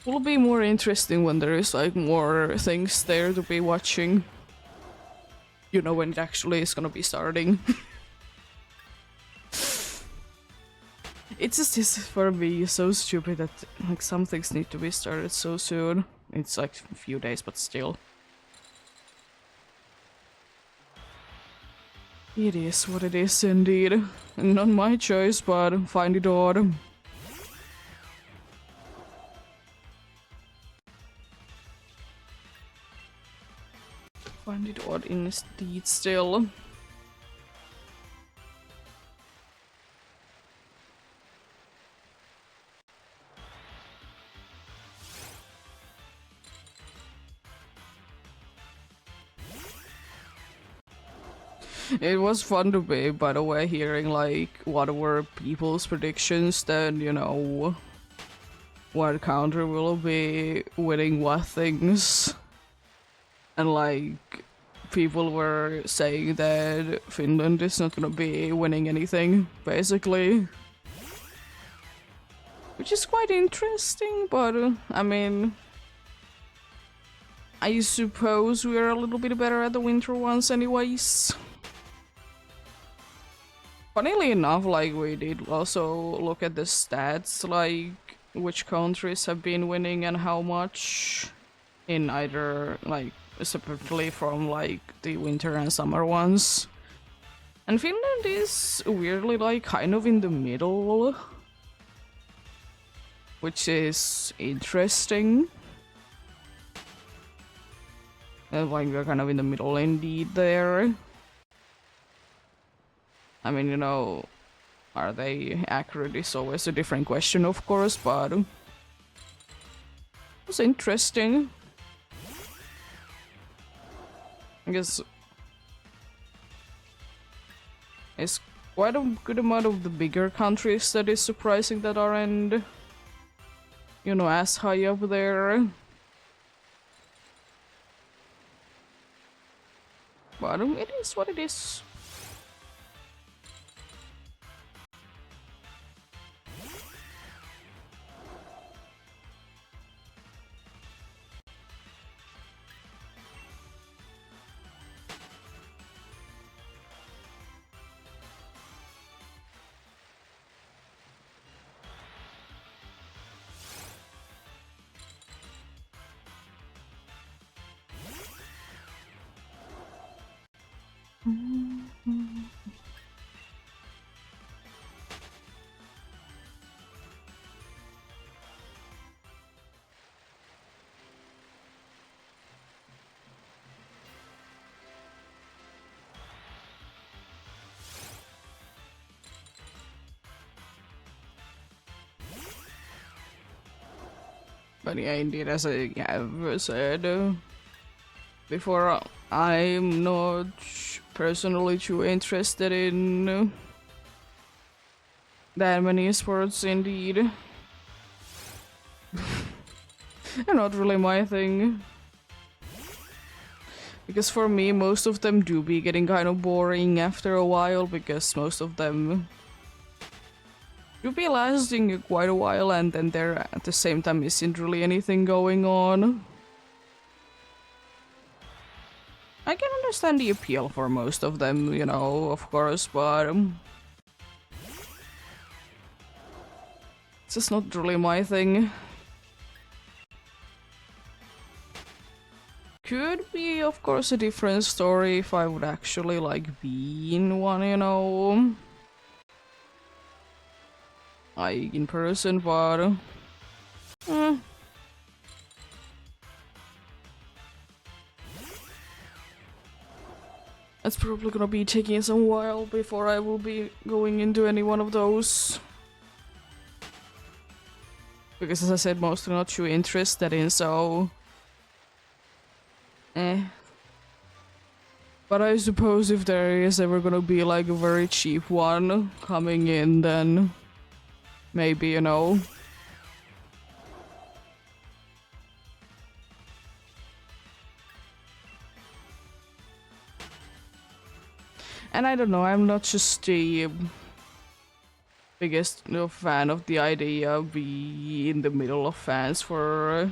Will be more interesting when there is like more things there to be watching. You know, when it actually is gonna be starting. It's just this for me so stupid that like some things need to be started so soon. It's like a few days, but still. It is what it is indeed. Not my choice, but find it odd. Find it odd indeed still. It was fun to be, by the way, hearing like what were people's predictions, then, you know, what country will be winning what things. And like, people were saying that Finland is not gonna be winning anything, basically. Which is quite interesting, but I mean, I suppose we're a little bit better at the winter ones anyways. Funnily enough, like, we did also look at the stats, like, which countries have been winning and how much in either, like, separately from, like, the winter and summer ones. And Finland is weirdly, like, kind of in the middle, which is interesting. And, like, we're kind of in the middle indeed there. I mean, you know, are they accurate is always a different question, of course, but it was interesting. I guess it's quite a good amount of the bigger countries that is surprising that aren't, you know, as high up there. But it is what it is. But yeah, indeed, as I have said before, I'm not personally too interested in that many sports, indeed. They're not really my thing. Because for me, most of them do be getting kind of boring after a while, because most of them do be lasting quite a while, and then there at the same time isn't really anything going on. I can understand the appeal for most of them, you know, of course, but it's just not really my thing. Could be, of course, a different story if I would actually, like, be in one, you know. like in person, but eh, it's probably gonna be taking some while before I will be going into any one of those. Because as I said, mostly not too interested in, so eh. But I suppose if there is ever gonna be like a very cheap one coming in, then maybe, you know. And I don't know, I'm not just the biggest fan of the idea of being in the middle of fans for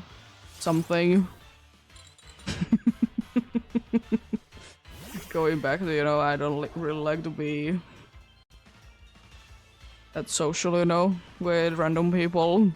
something. Going back to, you know, I don't really like to be that social, you know, with random people.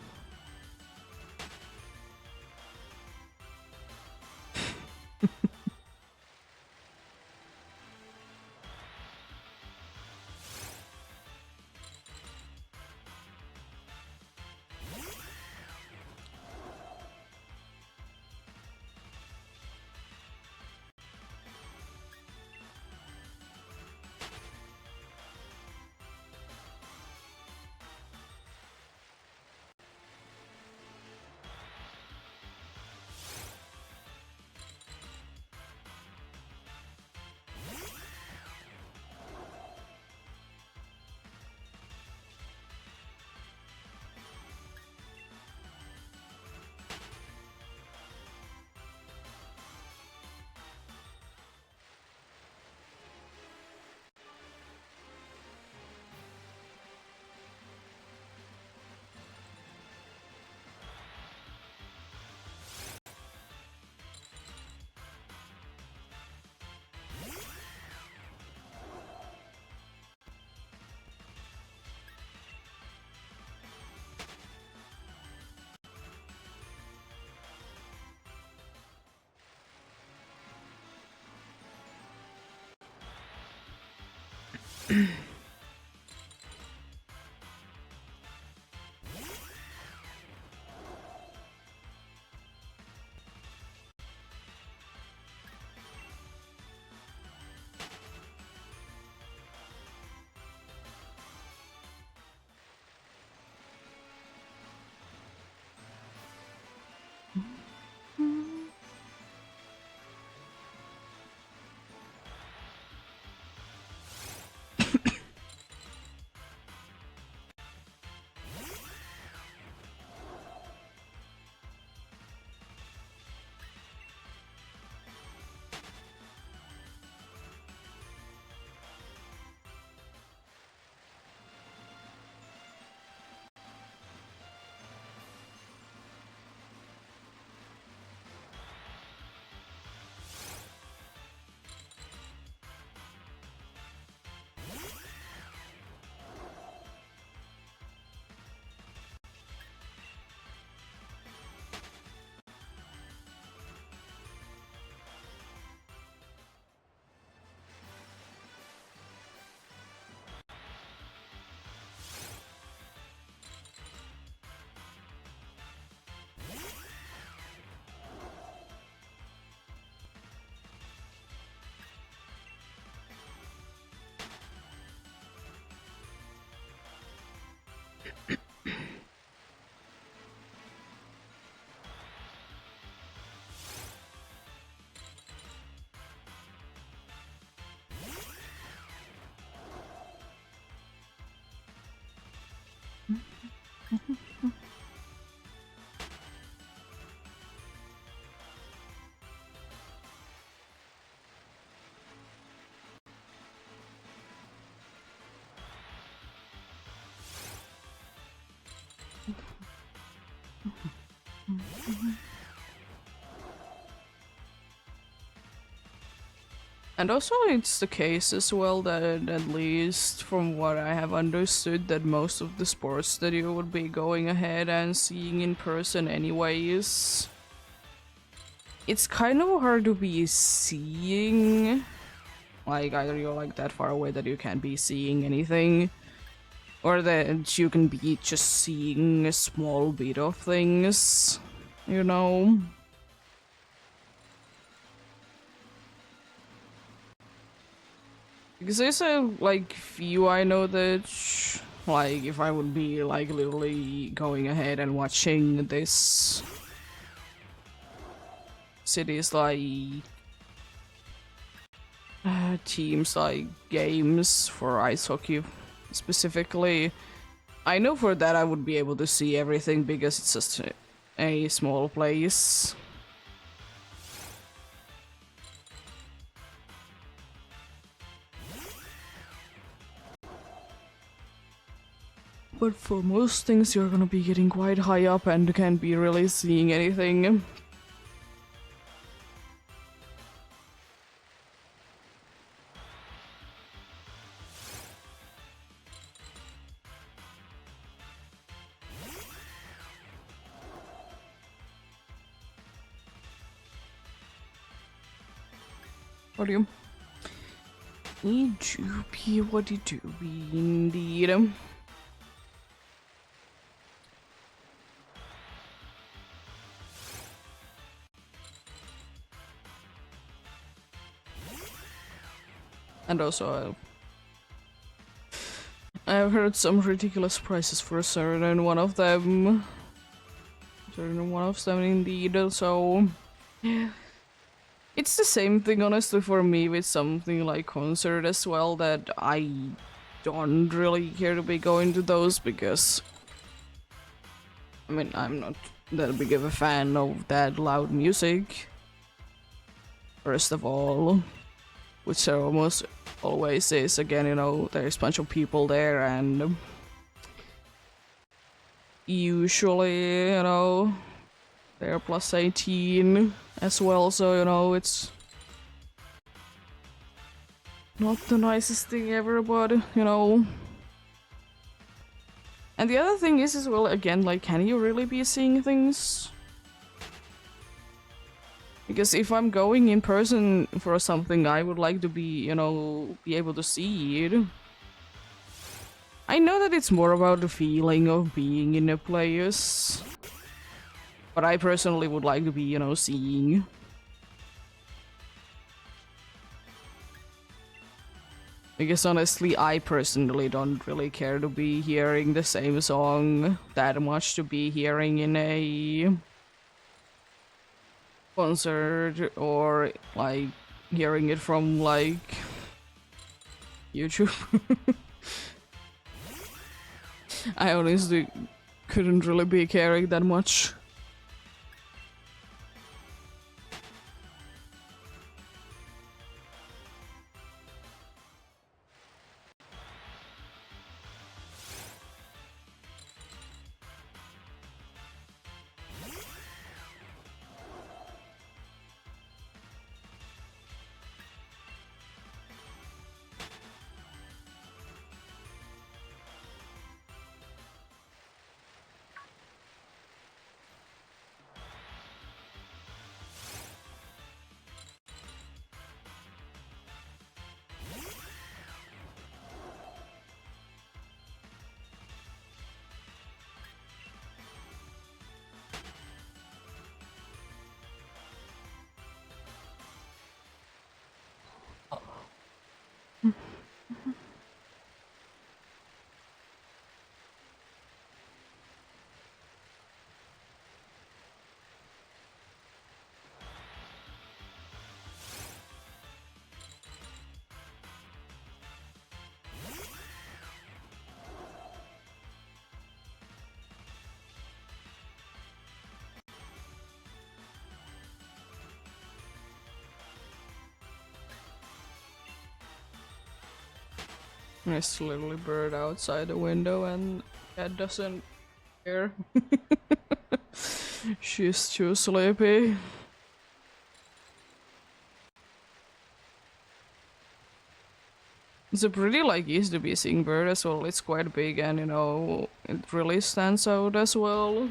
And also it's the case as well that at least from what I have understood that most of the sports that you would be going ahead and seeing in person anyways, it's kind of hard to be seeing, like either you're like that far away that you can't be seeing anything, Or that you can be just seeing a small bit of things, you know? Because there's a, like, few I know that, like, if I would be, like, literally going ahead and watching this cities, like, teams, like, games for ice hockey specifically, I know for that I would be able to see everything because it's just a small place. But for most things you're gonna be getting quite high up and can't be really seeing anything. What do you? What do you do? Indeed. And also, I've heard some ridiculous prices for a certain one of them. Indeed, so... It's the same thing, honestly, for me with something like concert as well, that I don't really care to be going to those because... I mean, I'm not that big of a fan of that loud music. First of all. Which there almost always is. Again, you know, there's a bunch of people there and... Usually, you know... They're plus 18 as well, so, you know, it's... Not the nicest thing ever, but, you know... And the other thing is as well, again, like, can you really be seeing things? Because if I'm going in person for something, I would like to be, you know, be able to see it. I know that it's more about the feeling of being in a place. But I personally would like to be, you know, seeing. Because honestly, I personally don't really care to be hearing the same song that much to be hearing in a concert or like hearing it from like YouTube. I honestly couldn't really be caring that much. There's literally bird outside the window and cat doesn't care. She's too sleepy. It's a pretty like easy to be seeing bird as well. It's quite big and you know it really stands out as well.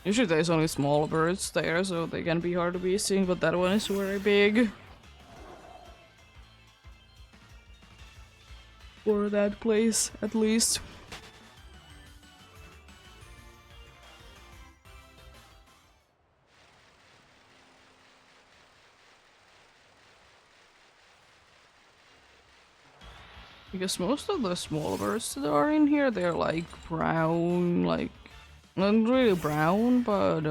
Usually there's only small birds there, so they can be hard to be seen, but that one is very big. for that place, at least. Because most of the small birds that are in here, they're like brown, like not really brown, but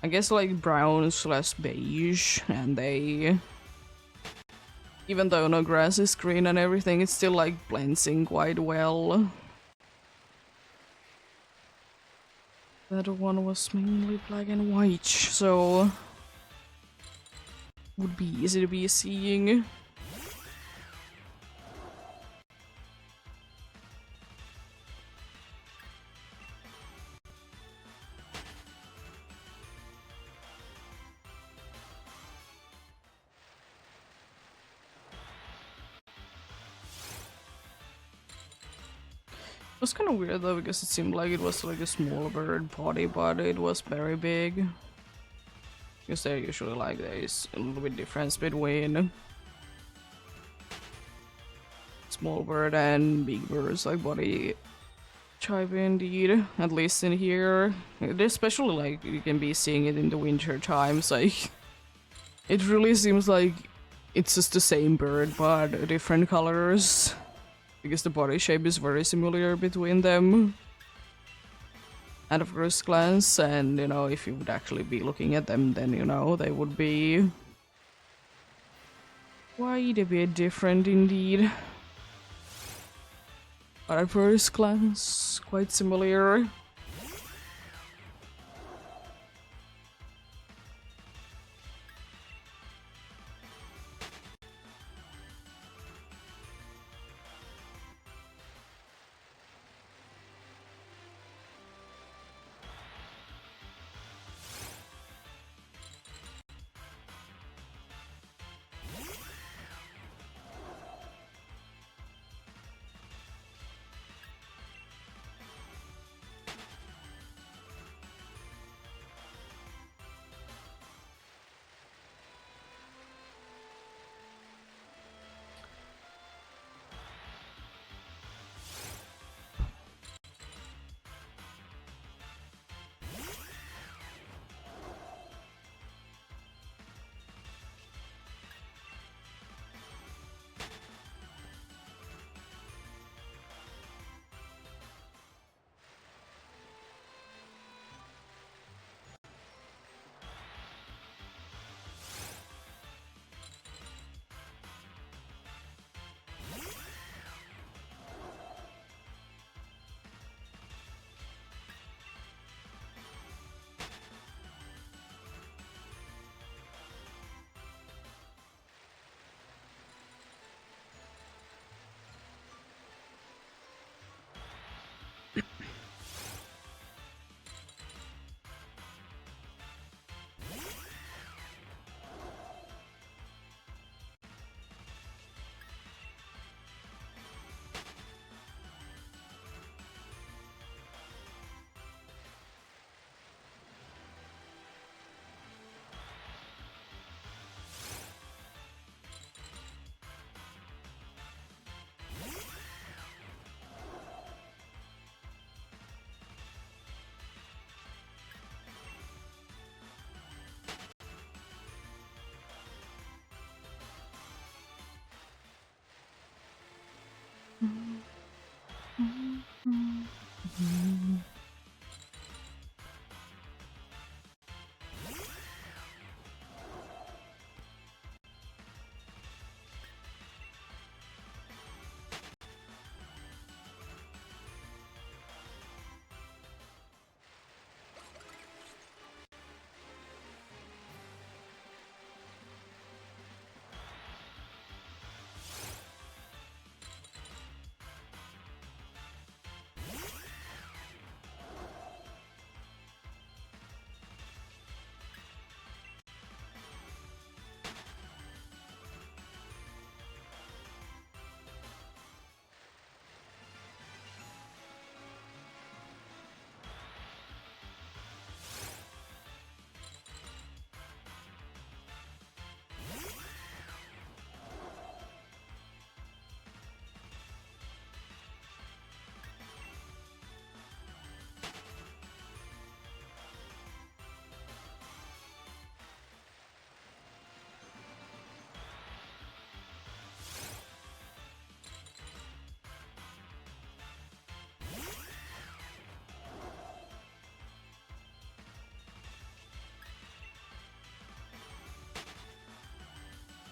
I guess like brown slash beige, and they, even though no grass is green and everything, it still like blends in quite well. That one was mainly black and white, so would be easy to be seeing. It was kind of weird though, because it seemed like it was like a small bird body, but it was very big. Because they're usually like, there is a little bit difference between small bird and big birds, like body type indeed. At least in here. Especially like you can be seeing it in the winter times, like it really seems like it's just the same bird but different colors. Because the body shape is very similar between them at first glance, and you know, if you would actually be looking at them, then you know, they would be quite a bit different indeed. But at first glance, quite similar.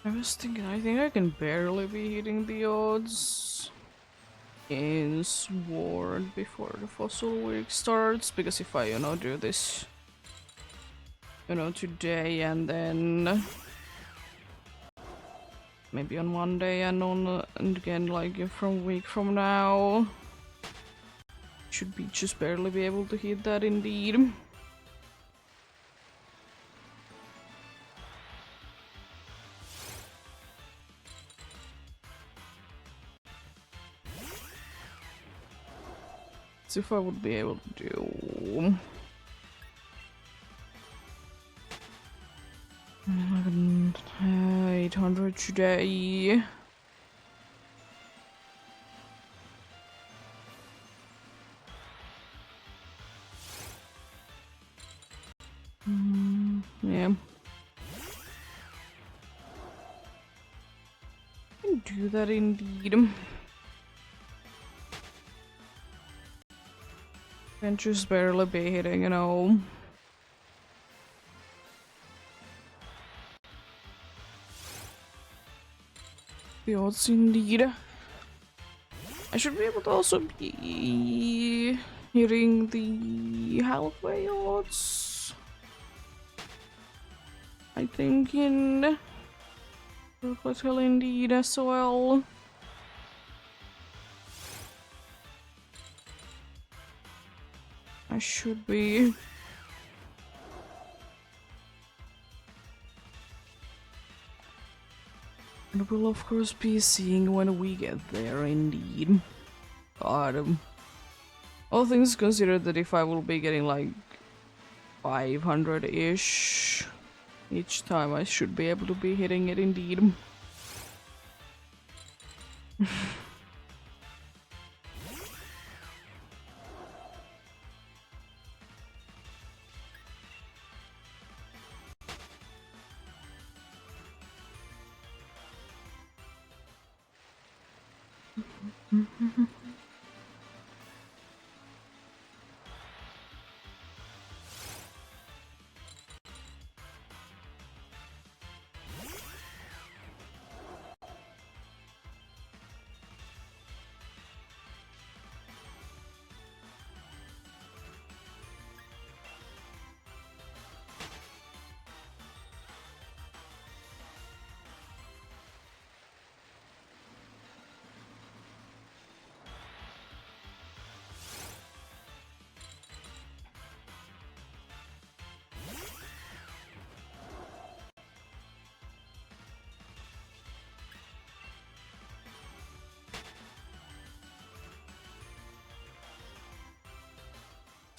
I was thinking, I think I can barely be hitting the odds in Sword before the fossil week starts, because if I, do this, today and then maybe on Monday and and again like from a week from now, should be just barely be able to hit that indeed. See if I would be able to do 800 today. Yeah. I can do that indeed. Can just barely be hitting, the odds indeed. I should be able to also be hitting the halfway odds, I think, in Little indeed as well. I should be. And we'll of course be seeing when we get there indeed. But all things considered, that if I will be getting like 500-ish each time, I should be able to be hitting it indeed.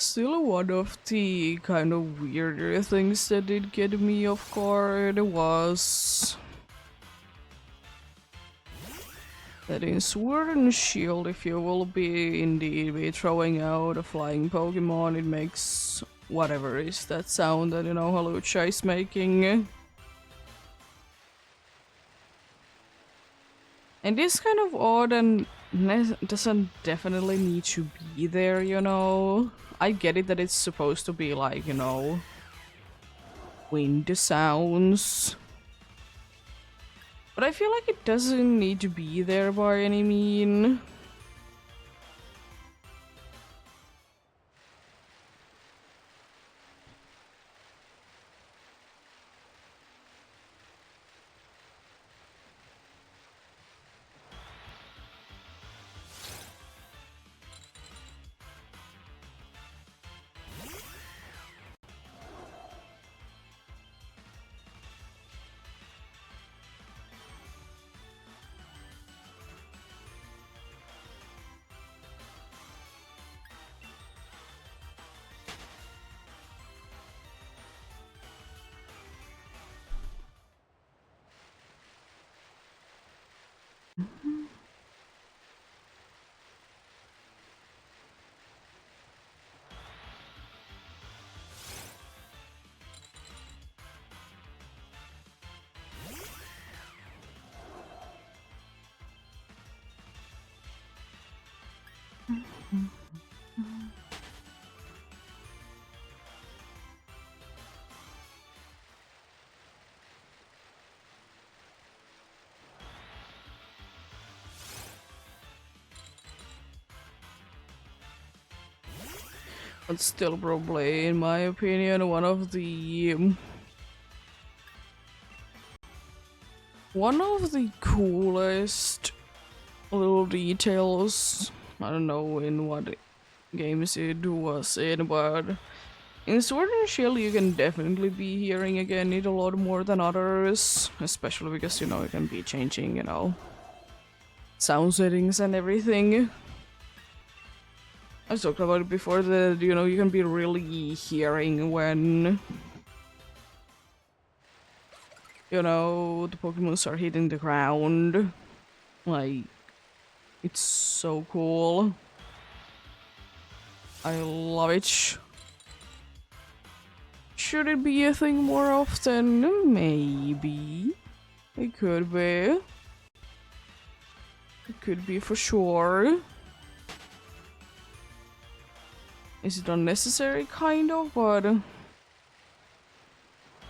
Still, one of the kind of weirder things that did get me off guard was that in Sword and Shield, if you will be indeed be throwing out a flying Pokemon, it makes whatever is that sound that Halucha is making. And this kind of odd and doesn't definitely need to be there, I get it that it's supposed to be like, wind sounds. But I feel like it doesn't need to be there by any mean. But still probably, in my opinion, one of the coolest little details. I don't know in what games it was in, but in Sword and Shield you can definitely be hearing again it a lot more than others, especially because, you know, you can be changing, you know, sound settings and everything. I was talking about it before that, you know, you can be really hearing when, you know, the Pokemon are hitting the ground. Like, it's so cool. I love it. Should it be a thing more often? Maybe. It could be. It could be for sure. Is it unnecessary? Kind of, but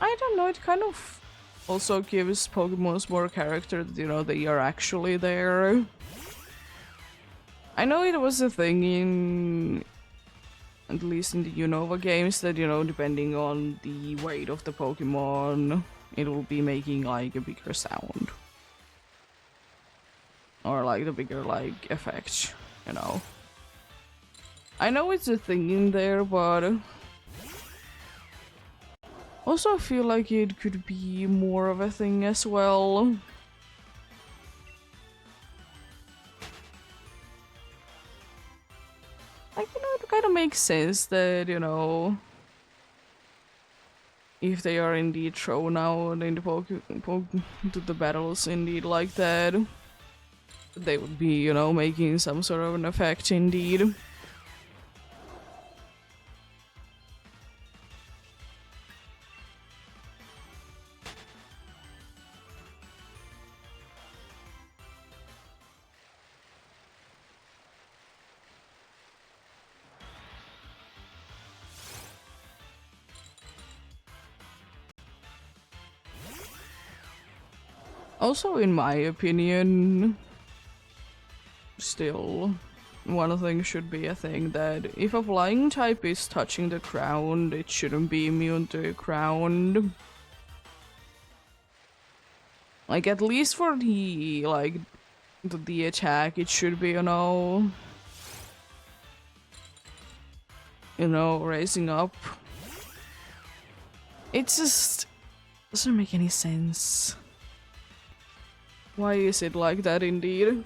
I don't know, it kind of also gives Pokemons more character that, you know, they are actually there. I know it was a thing in, at least in the Unova games, that, you know, depending on the weight of the Pokemon, it will be making like a bigger sound. Or like the bigger like effect, you know. I know it's a thing in there, but also I feel like it could be more of a thing as well. Like, you know, it kind of makes sense that, you know, if they are indeed thrown out in to the battles indeed like that, they would be, you know, making some sort of an effect indeed. Also, in my opinion, still, one thing should be a thing that if a flying type is touching the ground, it shouldn't be immune to the ground. Like, at least for the, like, the attack, it should be, you know, raising up. It just doesn't make any sense. Why is it like that indeed?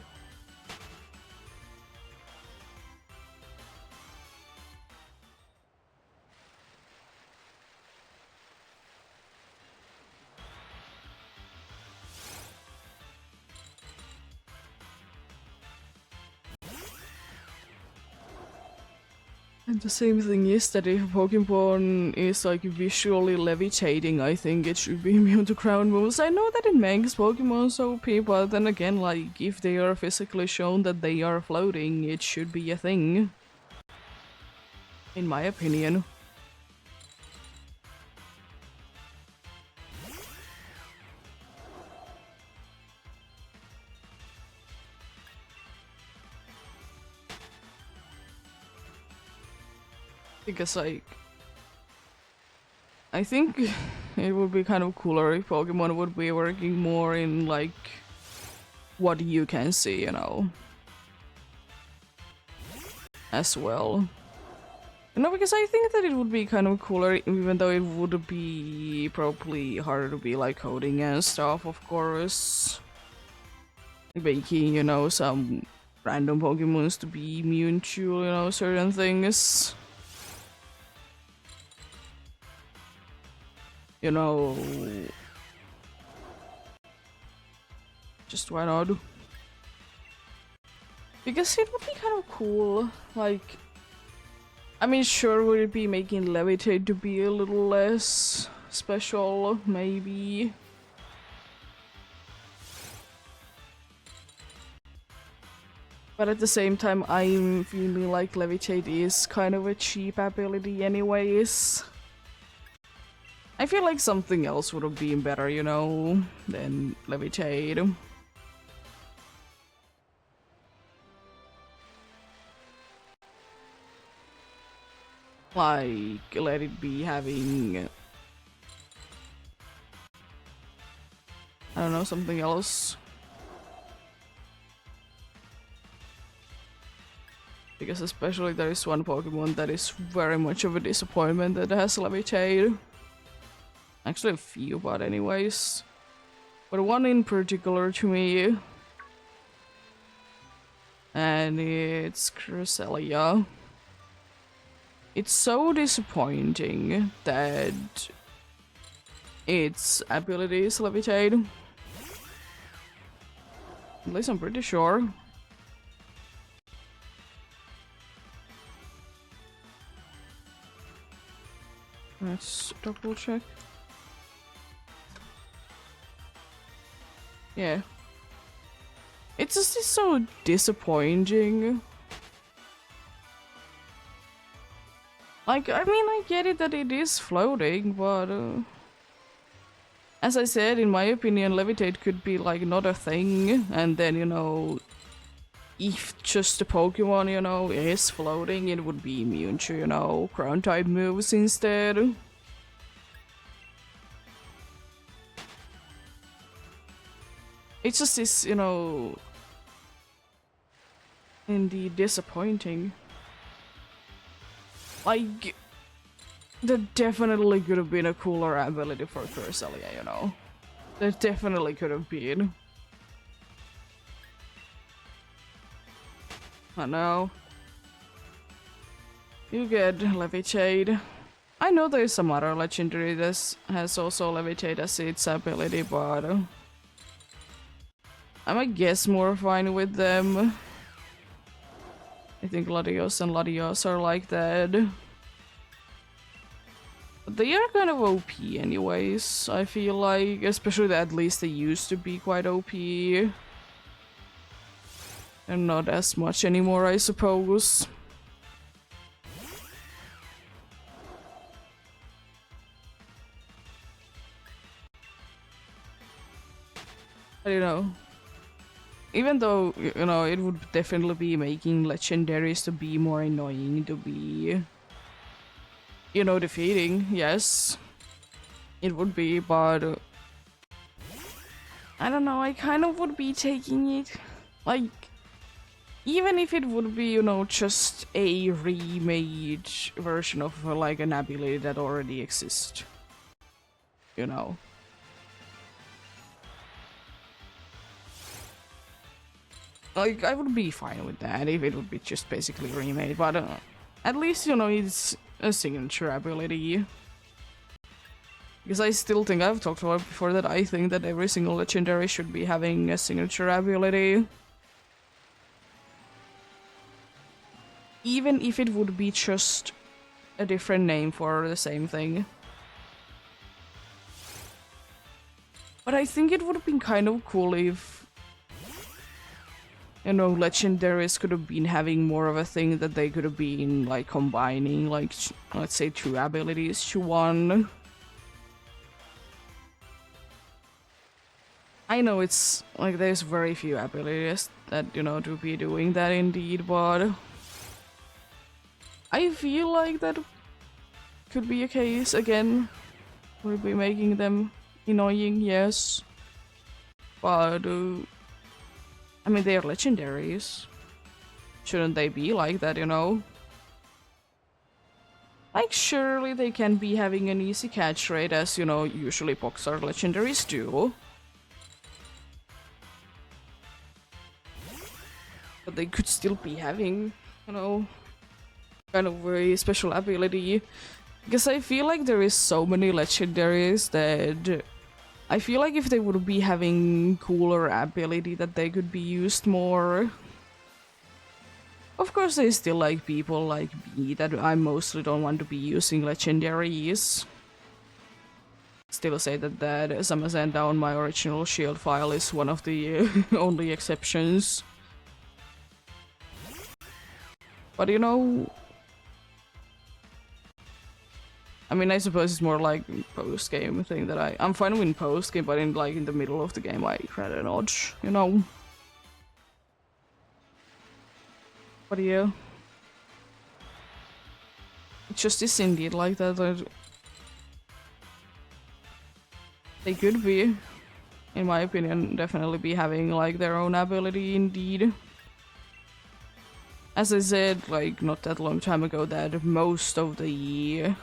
And the same thing is that if a Pokemon is like visually levitating, I think it should be immune to ground moves. I know that it makes Pokemon so OP, but then again, like, if they are physically shown that they are floating, it should be a thing. In my opinion. Because, like, I think it would be kind of cooler if Pokemon would be working more in, like, what you can see, you know. As well. You know, because I think that it would be kind of cooler, even though it would be probably harder to be, like, coding and stuff, of course. Making, you know, some random Pokemons to be immune to, you know, certain things. You know, just why not? Because it would be kind of cool, like, I mean, sure, would it be making Levitate to be a little less special, maybe? But at the same time, I'm feeling like Levitate is kind of a cheap ability anyways. I feel like something else would have been better, you know, than Levitate. Like, let it be having, I don't know, something else. Because especially there is one Pokemon that is very much of a disappointment that has Levitate. Actually a few, but anyways. But one in particular to me. And it's Cresselia. It's so disappointing that its ability is Levitate. At least I'm pretty sure. Let's double check. Yeah. It's just so disappointing. Like, I mean, I get it that it is floating, but as I said, in my opinion, Levitate could be like not a thing, and then, you know, if just the Pokemon, you know, is floating, it would be immune to, you know, ground type moves instead. It's just this, you know, indeed disappointing. Like, there definitely could have been a cooler ability for Cresselia, you know. There definitely could have been. I know. You get Levitate. I know there's some other legendary that has also Levitate as its ability, but I'm I guess more fine with them. I think Latios and Latios are like that. But they are kind of OP anyways, I feel like. Especially that at least they used to be quite OP. And not as much anymore, I suppose. I don't know. Even though, you know, it would definitely be making legendaries to be more annoying to be, you know, defeating, yes. It would be, but I don't know, I kind of would be taking it. Like, even if it would be, you know, just a remade version of like an ability that already exists. You know. Like, I would be fine with that if it would be just basically remade, but at least, you know, it's a signature ability. Because I still think, I've talked about before, that I think that every single legendary should be having a signature ability. Even if it would be just a different name for the same thing. But I think it would have been kind of cool if, you know, legendaries could have been having more of a thing that they could have been, like, combining, like, let's say 2 abilities to 1. I know it's, like, there's very few abilities that, you know, do be doing that indeed, but I feel like that could be a case again. Would be making them annoying, yes. But, I mean, they are legendaries. Shouldn't they be like that, you know? Like, surely they can be having an easy catch rate, as, you know, usually Boxar legendaries do. But they could still be having, you know, kind of very special ability. Because I feel like there is so many legendaries that I feel like if they would be having cooler ability that they could be used more. Of course there's still like people like me that I mostly don't want to be using legendaries. Still say that Samazenta on my original shield file is one of the only exceptions. But you know, I mean, I suppose it's more like post-game thing that I'm fine with post-game, but in like in the middle of the game I rather not, you know. But yeah. It just is indeed like that. They could be, in my opinion, definitely be having like their own ability indeed. As I said, like not that long time ago, that most of the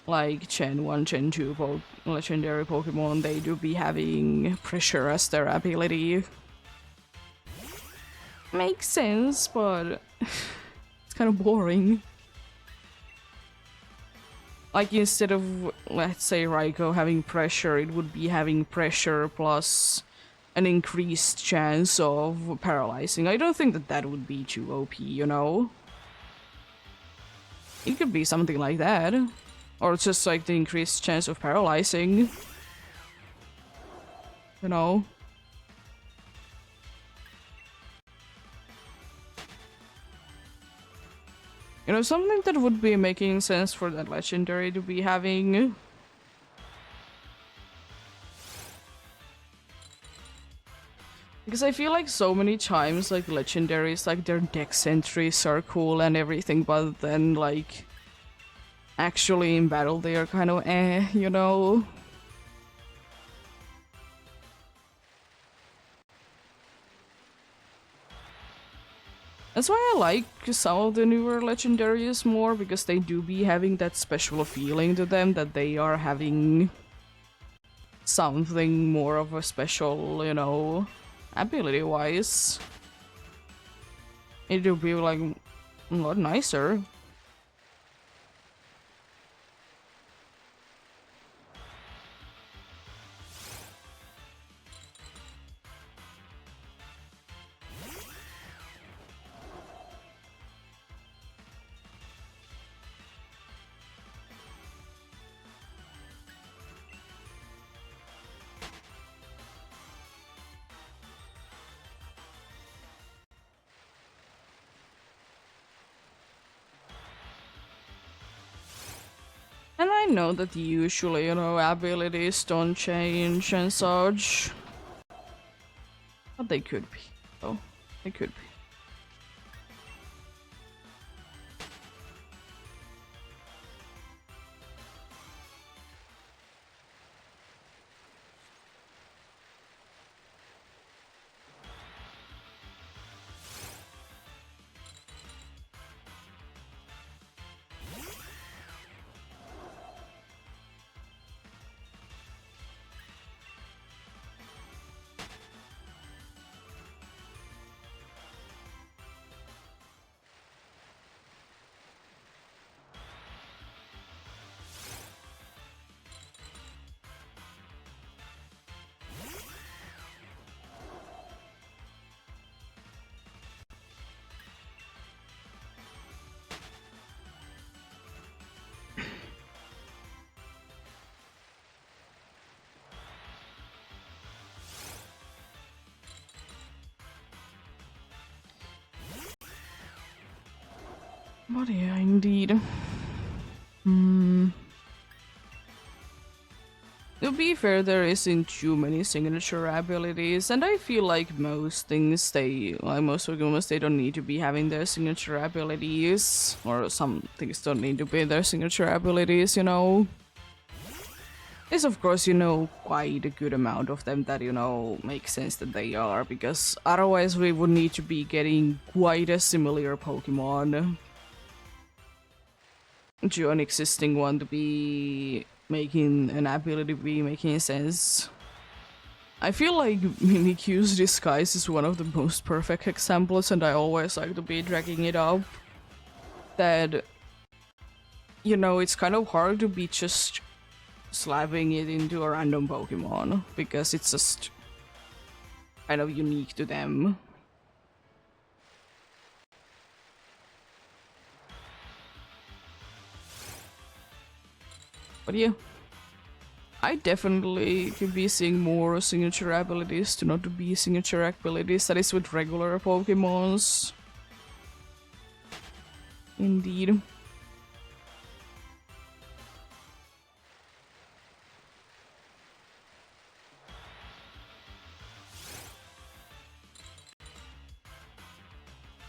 like Gen 1, Gen 2 legendary Pokemon, they do be having pressure as their ability. Makes sense, but it's kind of boring. Like instead of, let's say, Raikou having pressure, it would be having pressure plus an increased chance of paralyzing. I don't think that that would be too OP, you know? It could be something like that. Or just like the increased chance of paralyzing. You know? You know, something that would be making sense for that legendary to be having. Because I feel like so many times, like, legendaries, like, their dex entries are cool and everything, but then, like, actually in battle they are kind of you know? That's why I like some of the newer legendaries more, because they do be having that special feeling to them that they are having something more of a special, you know, ability-wise. It would be like a lot nicer. And I know that usually, you know, abilities don't change and such. But they could be. Oh, they could be. But yeah, indeed. To be fair, there isn't too many signature abilities, and I feel like most things like most Pokemon, they don't need to be having their signature abilities, or some things don't need to be their signature abilities, you know. There's of course, you know, quite a good amount of them that, you know, make sense that they are, because otherwise we would need to be getting quite a similar Pokemon to an existing one to be making an ability be making sense. I feel like Mimikyu's disguise is one of the most perfect examples, and I always like to be dragging it up. That, you know, it's kind of hard to be just slapping it into a random Pokemon, because it's just kind of unique to them. But yeah, I definitely could be seeing more signature abilities to not to be signature abilities, that is with regular Pokemons. Indeed.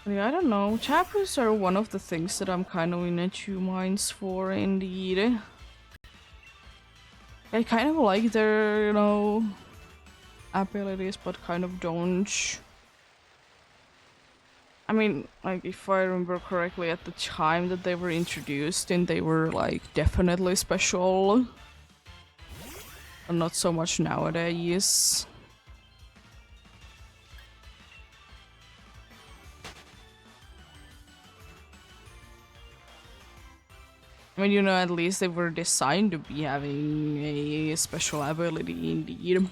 Yeah, I don't know. Chapters are one of the things that I'm kind of in a two minds for, indeed. I kind of like their, abilities, but kind of don't. I mean, like, if I remember correctly, at the time that they were introduced, and they were, like, definitely special. And not so much nowadays. I mean, at least they were designed to be having a special ability indeed.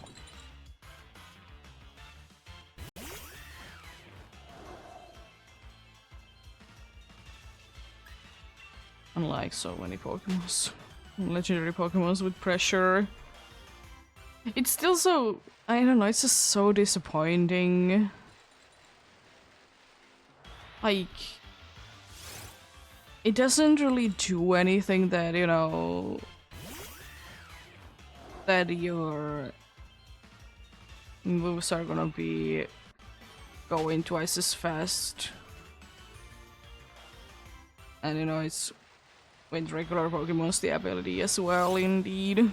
Unlike so many Pokemons. Legendary Pokemons with pressure. It's still so... I don't know, it's just so disappointing. Like... It doesn't really do anything that, that your moves are gonna be going twice as fast. And it's with regular Pokemons the ability as well, indeed.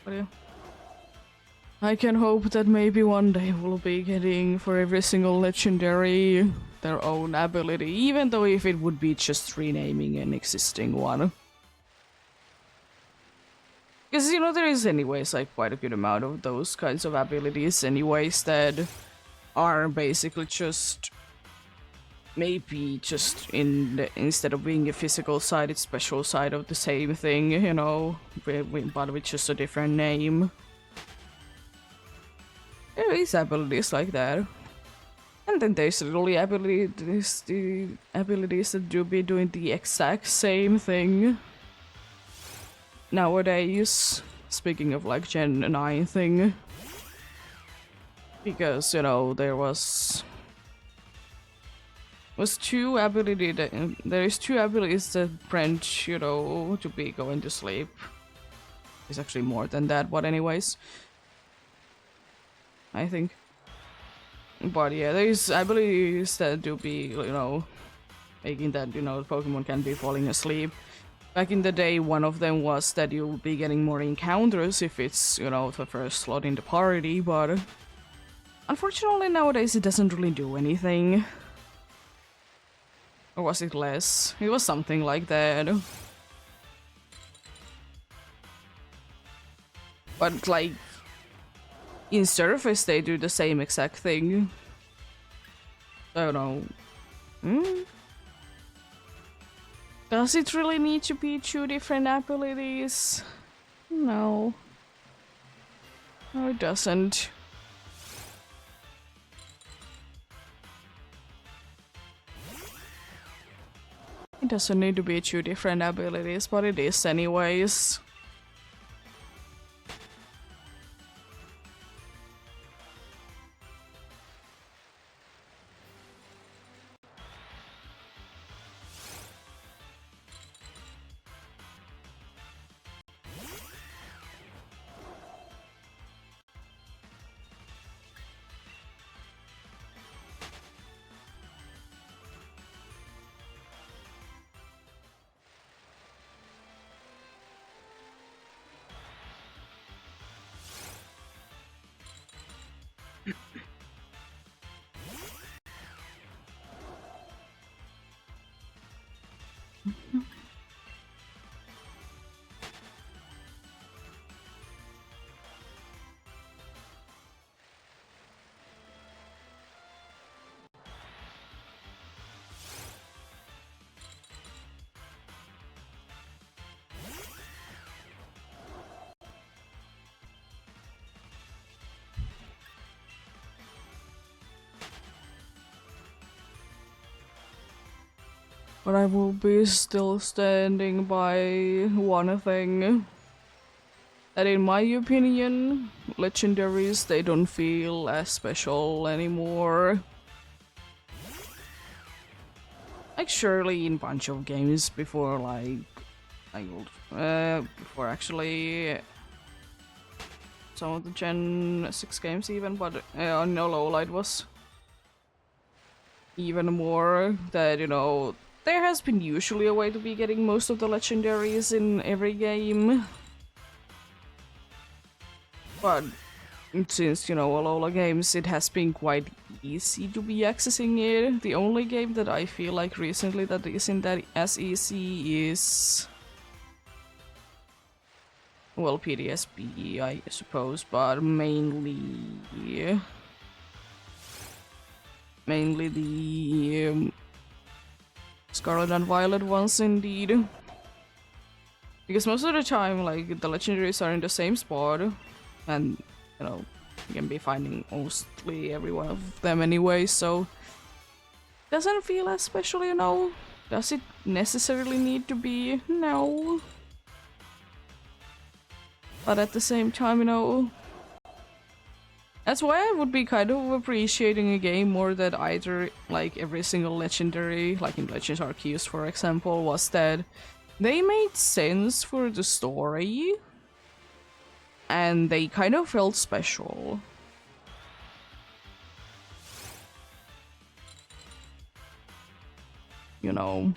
But yeah. I can hope that maybe one day we'll be getting for every single legendary their own ability, even though if it would be just renaming an existing one. Because, there is anyways like quite a good amount of those kinds of abilities anyways that are basically just maybe just instead of being a physical side, it's special side of the same thing, but with just a different name. There is abilities like that. And then there's literally the abilities that do be doing the exact same thing. Nowadays, speaking of like Gen 9 thing. Because, there was two abilities that Brent, to be going to sleep. It's actually more than that, but anyways. I think. But yeah, there's abilities that do be, making that, Pokemon can be falling asleep. Back in the day, one of them was that you'll be getting more encounters if it's, the first slot in the party, but unfortunately nowadays it doesn't really do anything. Or was it less? It was something like that. But like, in Surface they do the same exact thing. I don't know. Does it really need to be two different abilities? No. No, it doesn't. It doesn't need to be two different abilities, but it is anyways. But I will be still standing by one thing. That in my opinion, legendaries, they don't feel as special anymore. Like surely in bunch of games before before actually some of the Gen 6 games even, but on Alola it was even more that, you know, there has been usually a way to be getting most of the legendaries in every game. But since, you know, Alola games, it has been quite easy to be accessing it. The only game that I feel like recently that isn't that as easy is... well, PTSD, I suppose, but mainly... mainly the Scarlet and Violet ones, indeed. Because most of the time, like, the legendaries are in the same spot, and, you know, you can be finding mostly every one of them anyway, so... doesn't feel as special, you know? Does it necessarily need to be? No. But at the same time, you know... that's why I would be kind of appreciating a game more that either, like, every single legendary, like in Legends Arceus for example, was that they made sense for the story and they kind of felt special. You know.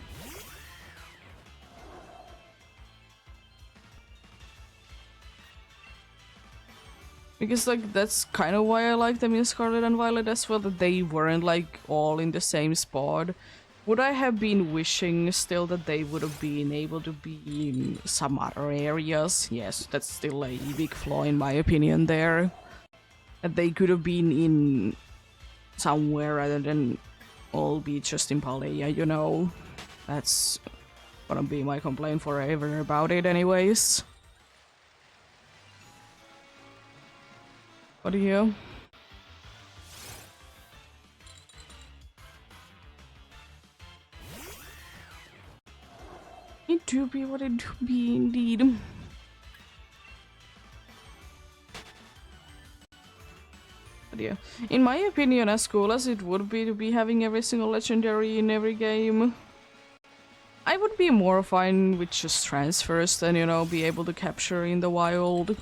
Because, like, that's kind of why I like them in Scarlet and Violet as well, that they weren't, like, all in the same spot. Would I have been wishing still that they would have been able to be in some other areas? Yes, that's still a big flaw in my opinion there. That they could have been in somewhere rather than all be just in Paldea, you know? That's gonna be my complaint forever about it anyways. What do you? It do be what it do be, indeed. But yeah, in my opinion, as cool as it would be to be having every single legendary in every game, I would be more fine with just transfers than, you know, be able to capture in the wild.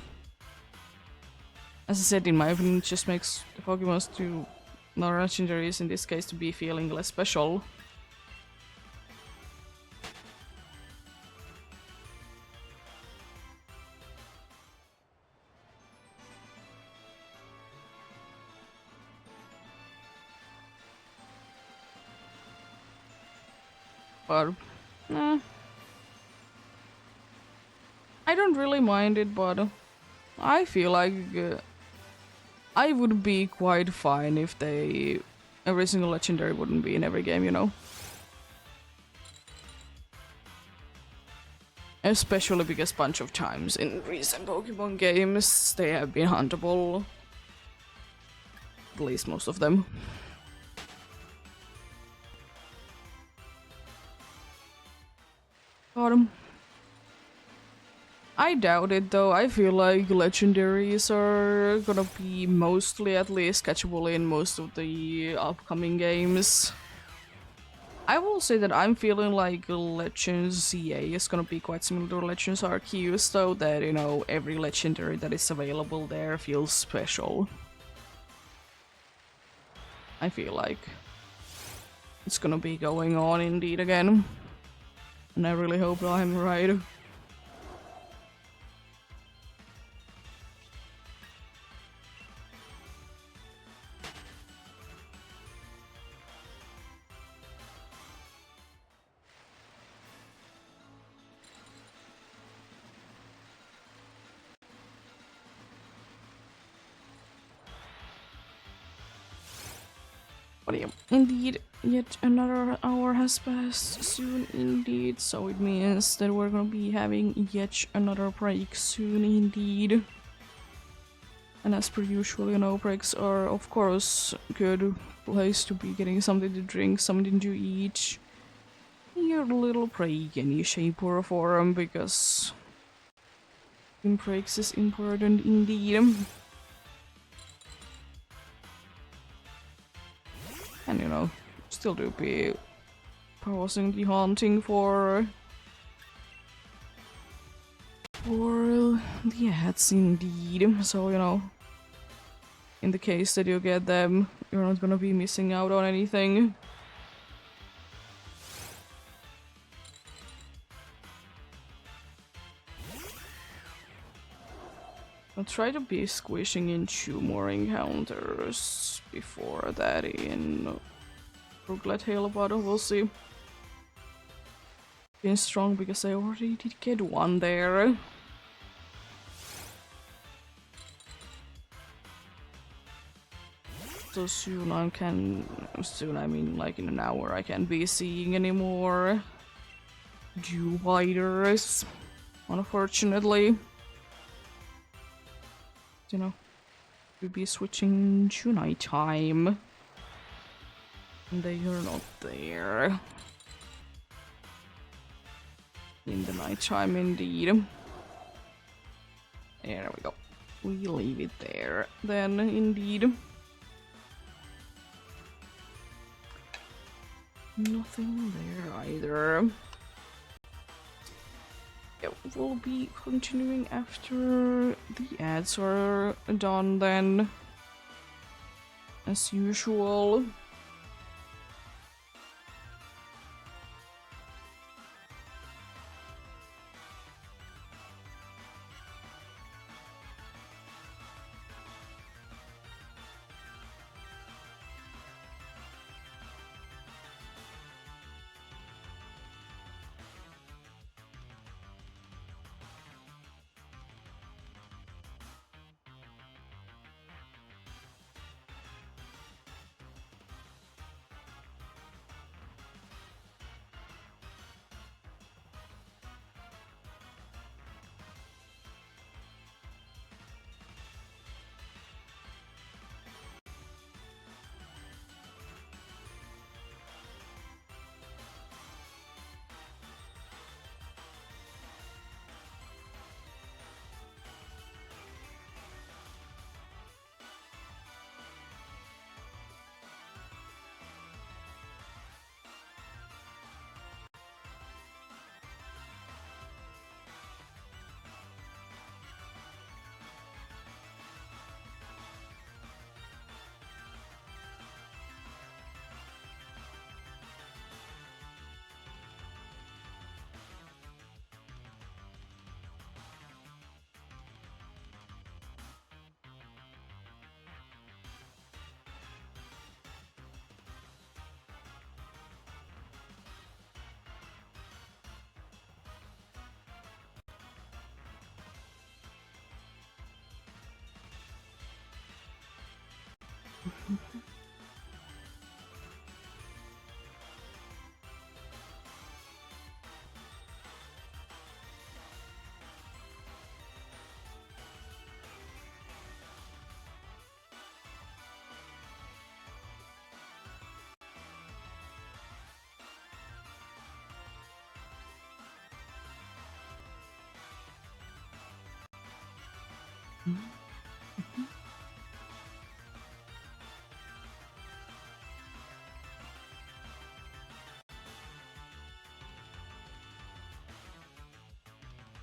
As I said, in my opinion, it just makes the Pokemons to non-legendaries in this case to be feeling less special. But, I don't really mind it, but I feel like I would be quite fine if every single legendary wouldn't be in every game, you know? Especially because a bunch of times in recent Pokemon games they have been huntable. At least most of them. Got 'em. I doubt it though. I feel like legendaries are gonna be mostly at least catchable in most of the upcoming games. I will say that I'm feeling like Legends ZA is gonna be quite similar to Legends Arceus though, that, you know, every legendary that is available there feels special. I feel like it's gonna be going on indeed again. And I really hope I'm right. But yeah, indeed, yet another hour has passed soon indeed, so it means that we're gonna be having yet another break soon indeed. And as per usual, you know, breaks are of course a good place to be getting something to drink, something to eat. Your little break any shape or form, because breaks is important indeed. And, you know, still do be pausing the hunting for the ads indeed. So, you know, in the case that you get them, you're not gonna be missing out on anything. I'll try to be squishing in 2 more encounters before that in Rooklet Hail Bottle, we'll see. Being strong because I already did get one there. So soon I mean like in an hour I can't be seeing anymore dew widers, unfortunately. You know, we'll be switching to nighttime. And they are not there. In the nighttime indeed. There we go. We leave it there then indeed. Nothing there either. Yeah, we'll be continuing after the ads are done then. As usual.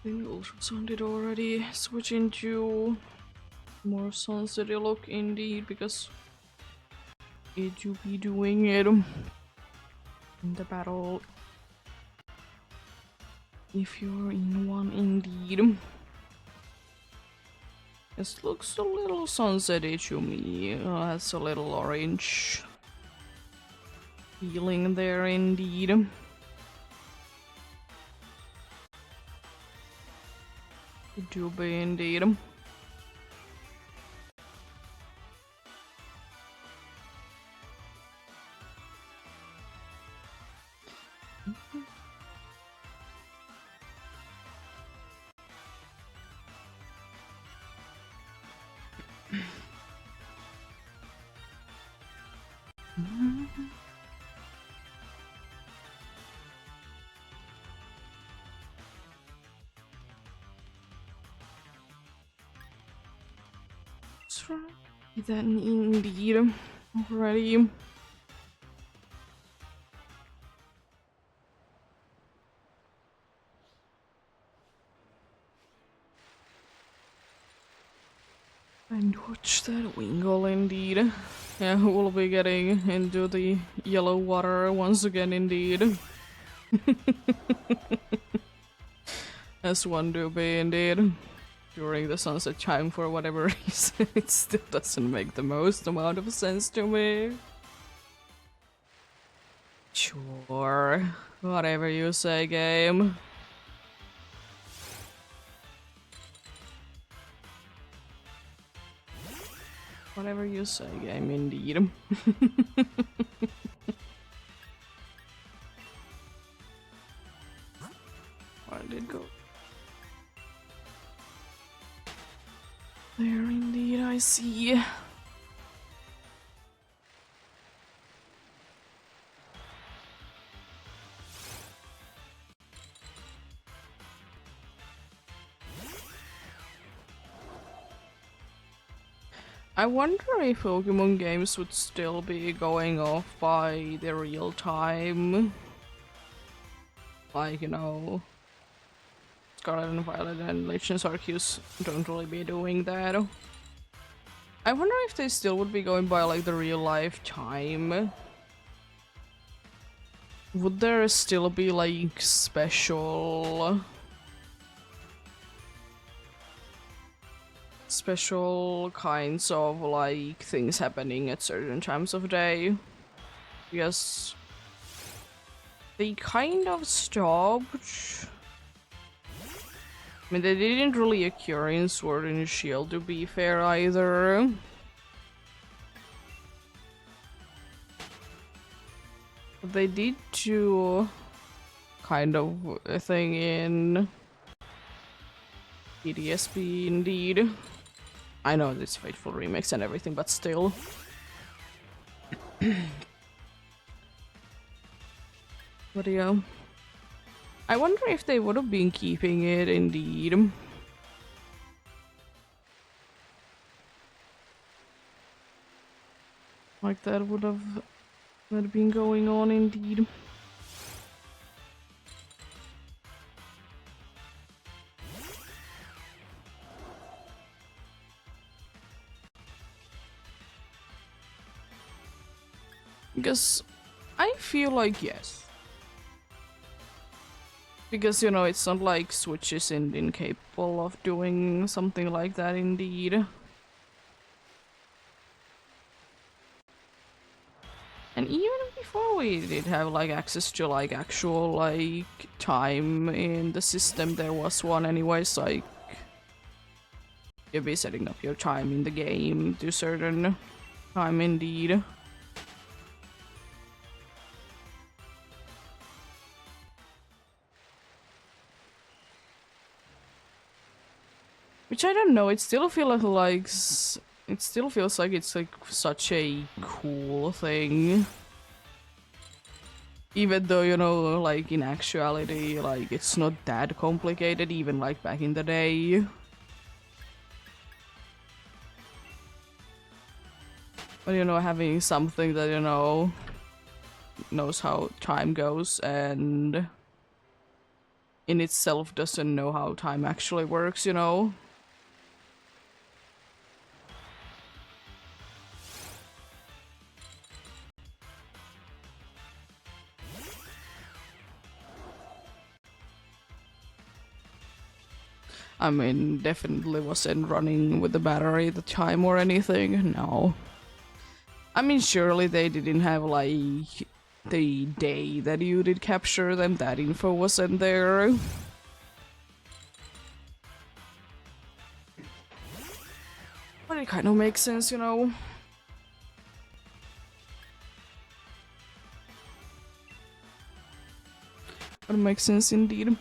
I think Ultrasound did already switch into more sunsetty look indeed, because it do be doing it in the battle if you're in one indeed. This looks a little sunsetty to me. Has a little orange feeling there indeed. It do be indeed. Then indeed already. Watch that Wingull indeed. Yeah, we'll be getting into the yellow water once again indeed. As one do be indeed. During the sunset chime for whatever reason, it still doesn't make the most amount of sense to me. Sure, whatever you say, game. Whatever you say, game, indeed. Where did it go? There, indeed, I see. I wonder if Pokemon games would still be going off by the real time. Like, you know, Scarlet and Violet and Legends Arceus don't really be doing that. I wonder if they still would be going by like the real life time. Would there still be like special kinds of like things happening at certain times of day? Because they kind of stopped. I mean, they didn't really occur in Sword and Shield, to be fair, either. But they did do kind of a thing in EDSP, indeed. I know this Fateful Remix and everything, but still. But yeah. I wonder if they would have been keeping it, indeed. Like that would have been going on, indeed. Because I feel like yes. Because, you know, it's not like Switch is incapable of doing something like that, indeed. And even before we did have like access to like actual like time in the system, there was one anyways, like you'll be setting up your time in the game to certain time, indeed. Which I don't know, it still feels like it's like such a cool thing. Even though, you know, like in actuality, like it's not that complicated, even like back in the day. But, you know, having something that, you know, knows how time goes and in itself doesn't know how time actually works, you know? I mean, definitely wasn't running with the battery at the time or anything, no. I mean, surely they didn't have, like, the day that you did capture them, that info wasn't there. But it kind of makes sense, you know? But it makes sense indeed.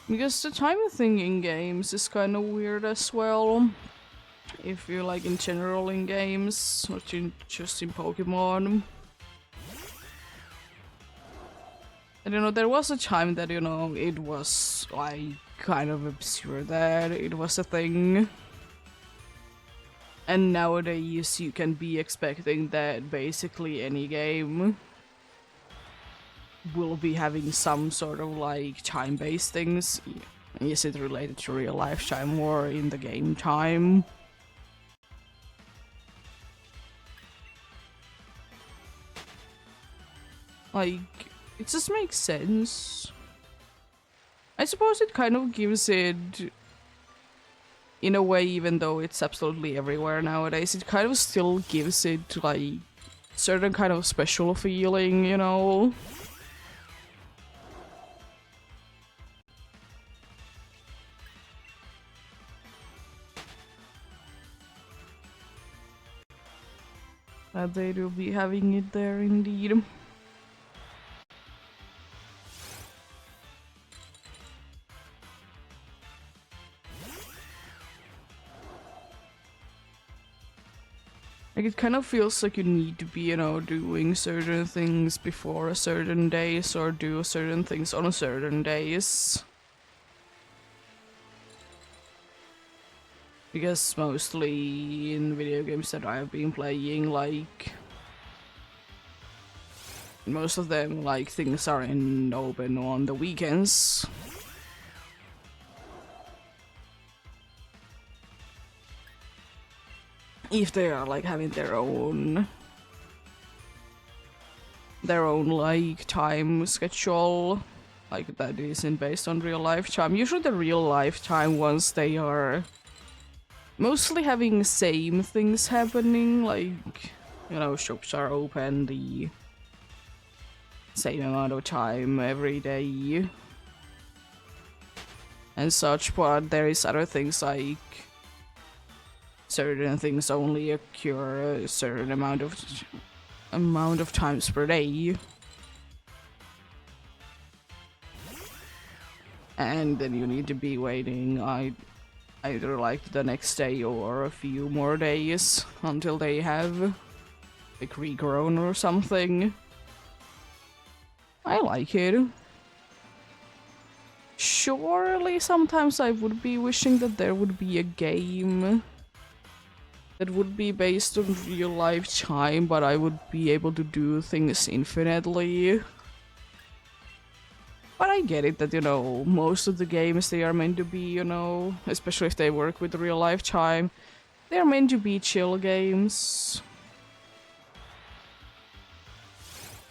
Because the time thing in games is kind of weird as well. If you like in general in games, not just in Pokemon. And you know, there was a time that, you know, it was like kind of absurd that it was a thing. And nowadays you can be expecting that basically any game will be having some sort of like time-based things. Is it related to real life time or in the game time? Like, it just makes sense. I suppose it kind of gives it, in a way, even though it's absolutely everywhere nowadays, it kind of still gives it like certain kind of special feeling, you know? That they do be having it there indeed. Like, it kind of feels like you need to be, you know, doing certain things before a certain days or do certain things on certain days. Because mostly in video games that I have been playing, like, most of them, like, things are in open on the weekends. If they are like having their own like time schedule, like that isn't based on real life time. Usually the real life time ones, they are mostly having same things happening, like, you know, shops are open the same amount of time every day and such, but there is other things like certain things only occur a certain amount of times per day. And then you need to be waiting either like the next day or a few more days until they have like regrown or something. I like it. Surely sometimes I would be wishing that there would be a game that would be based on real life time, but I would be able to do things infinitely. But I get it that, you know, most of the games, they are meant to be, you know, especially if they work with real life time, they are meant to be chill games.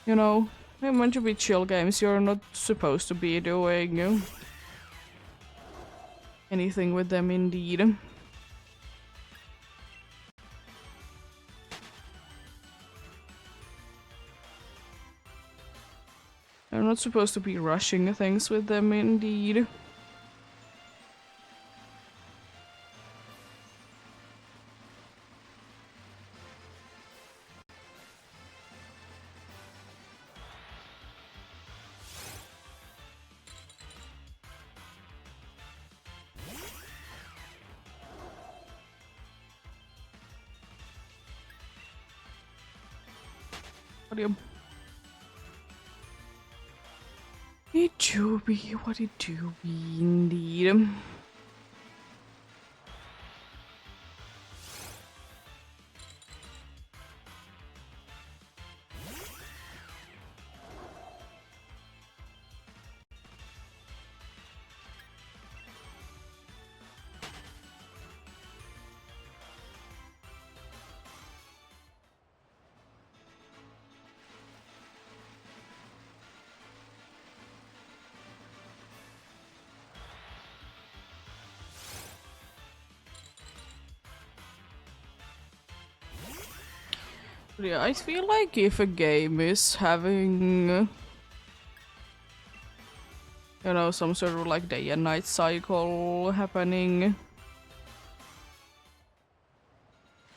You know, they're meant to be chill games. You're not supposed to be doing anything with them indeed. You're not supposed to be rushing things with them indeed. What do you... It do be what it do be indeed. Yeah, I feel like if a game is having, you know, some sort of like day and night cycle happening,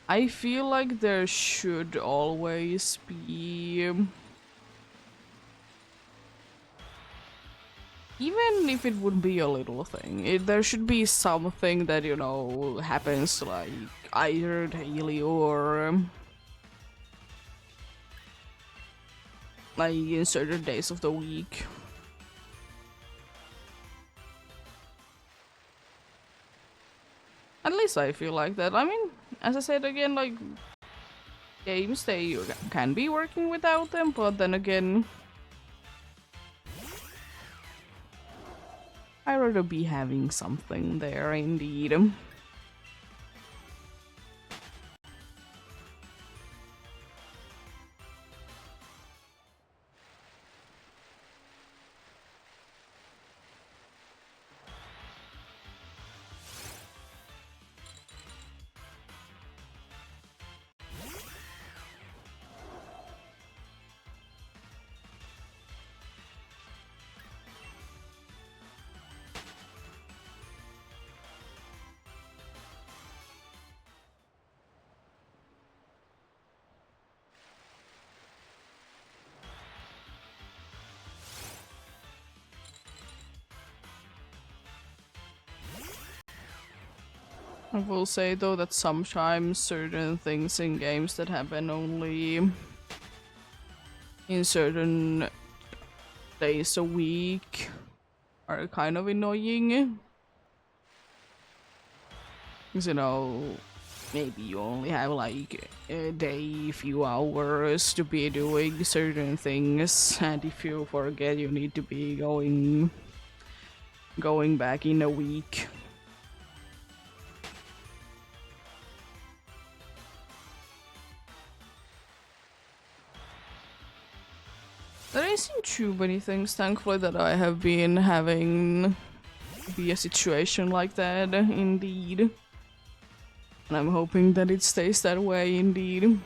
I feel like there should always be even if it would be a little thing, there should be something that, you know, happens like either daily or like in certain days of the week. At least I feel like that. I mean, as I said again, like games, they can be working without them, but then again, I'd rather be having something there indeed. I will say though that sometimes certain things in games that happen only in certain days a week are kind of annoying. Because, you know, maybe you only have like a day, few hours to be doing certain things, and if you forget, you need to be going back in a week. There isn't too many things, thankfully, that I have been having be a situation like that, indeed. And I'm hoping that it stays that way, indeed.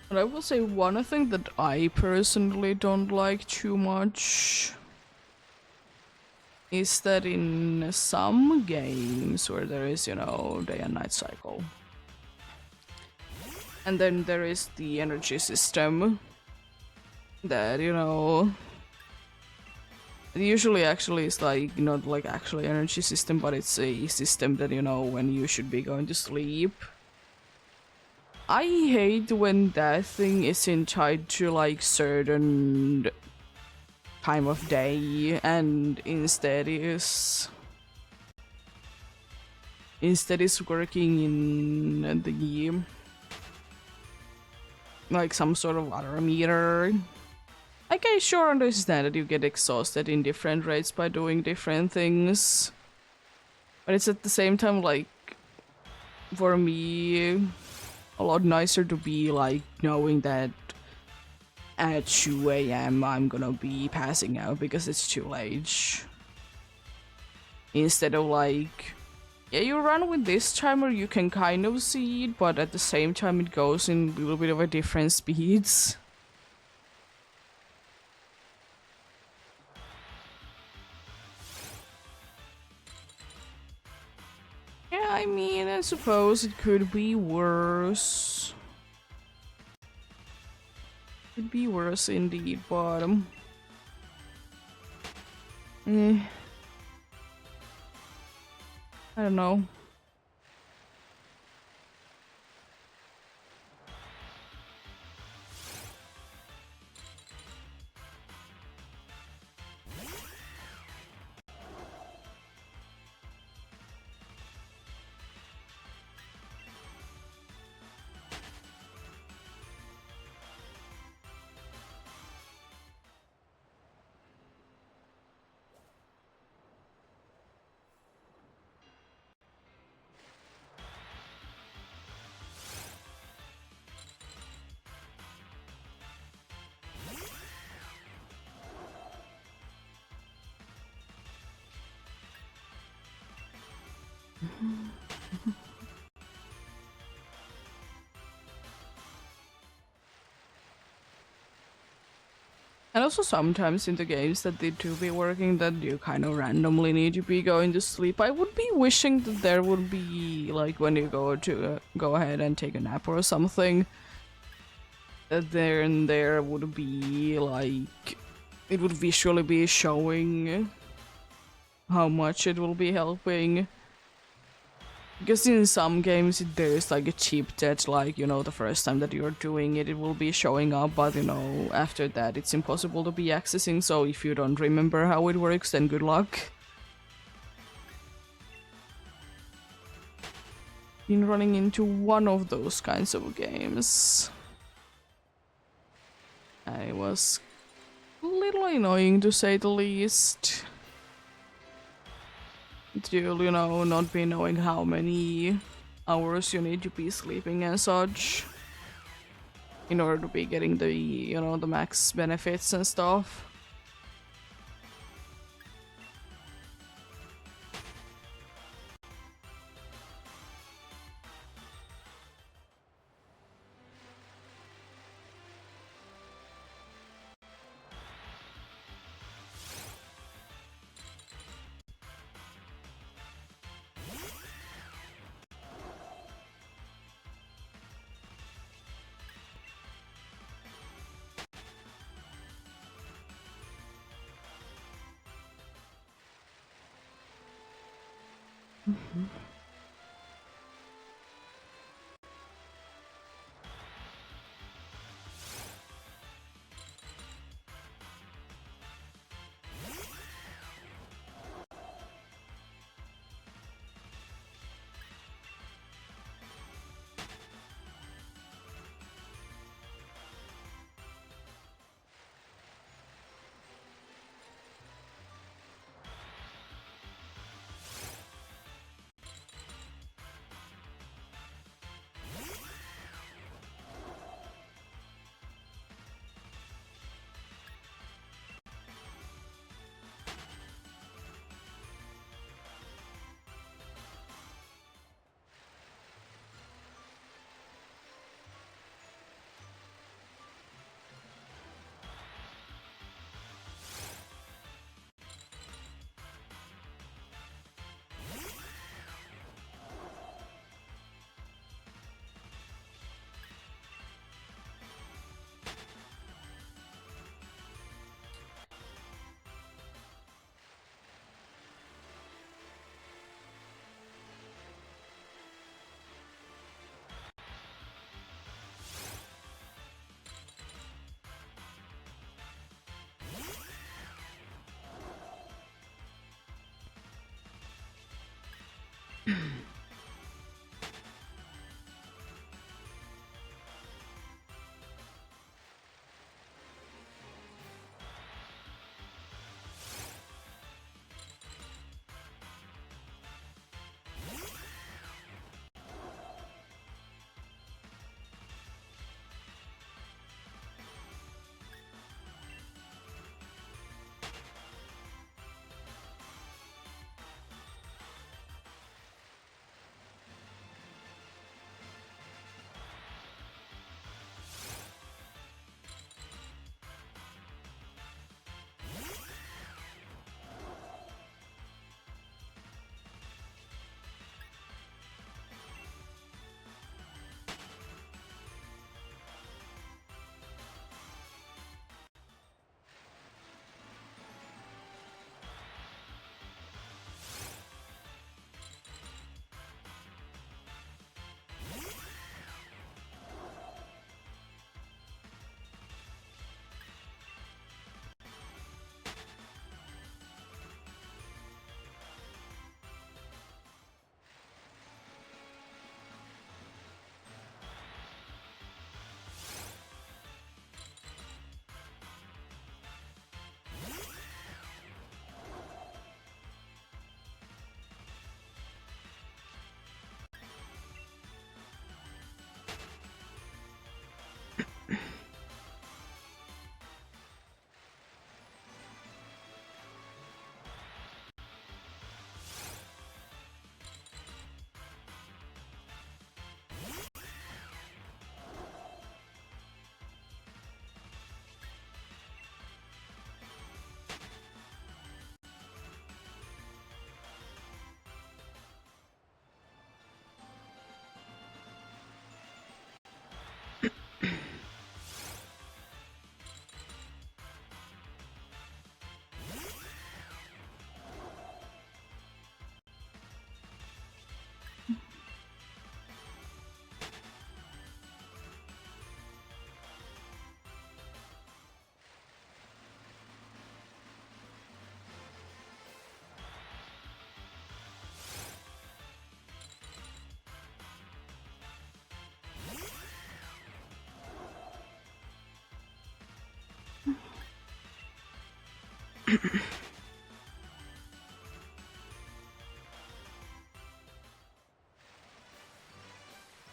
But I will say one thing that I personally don't like too much is that in some games where there is, you know, day and night cycle, and then there is the energy system that, you know, usually actually is like not like actually energy system, but it's a system that, you know, when you should be going to sleep. I hate when that thing isn't tied to like certain time of day and instead is working in the like some sort of water meter. Like I sure understand that you get exhausted in different rates by doing different things, but it's at the same time like for me a lot nicer to be like knowing that at 2 a.m. I'm gonna be passing out because it's too late. Instead of like, yeah, you run with this timer, you can kind of see it, but at the same time it goes in a little bit of a different speeds. Yeah, I mean, I suppose it could be worse. Could be worse indeed, but eh, I don't know. And also sometimes in the games that need to be working that you kind of randomly need to be going to sleep. I would be wishing that there would be like when you go ahead and take a nap or something, that there would be like it would visually be showing how much it will be helping. Because in some games there's like a chip that like, you know, the first time that you're doing it, it will be showing up, but you know, after that it's impossible to be accessing, so if you don't remember how it works, then good luck. Been running into one of those kinds of games. And it was a little annoying to say the least. To, you know, not be knowing how many hours you need to be sleeping and such in order to be getting the, you know, the max benefits and stuff.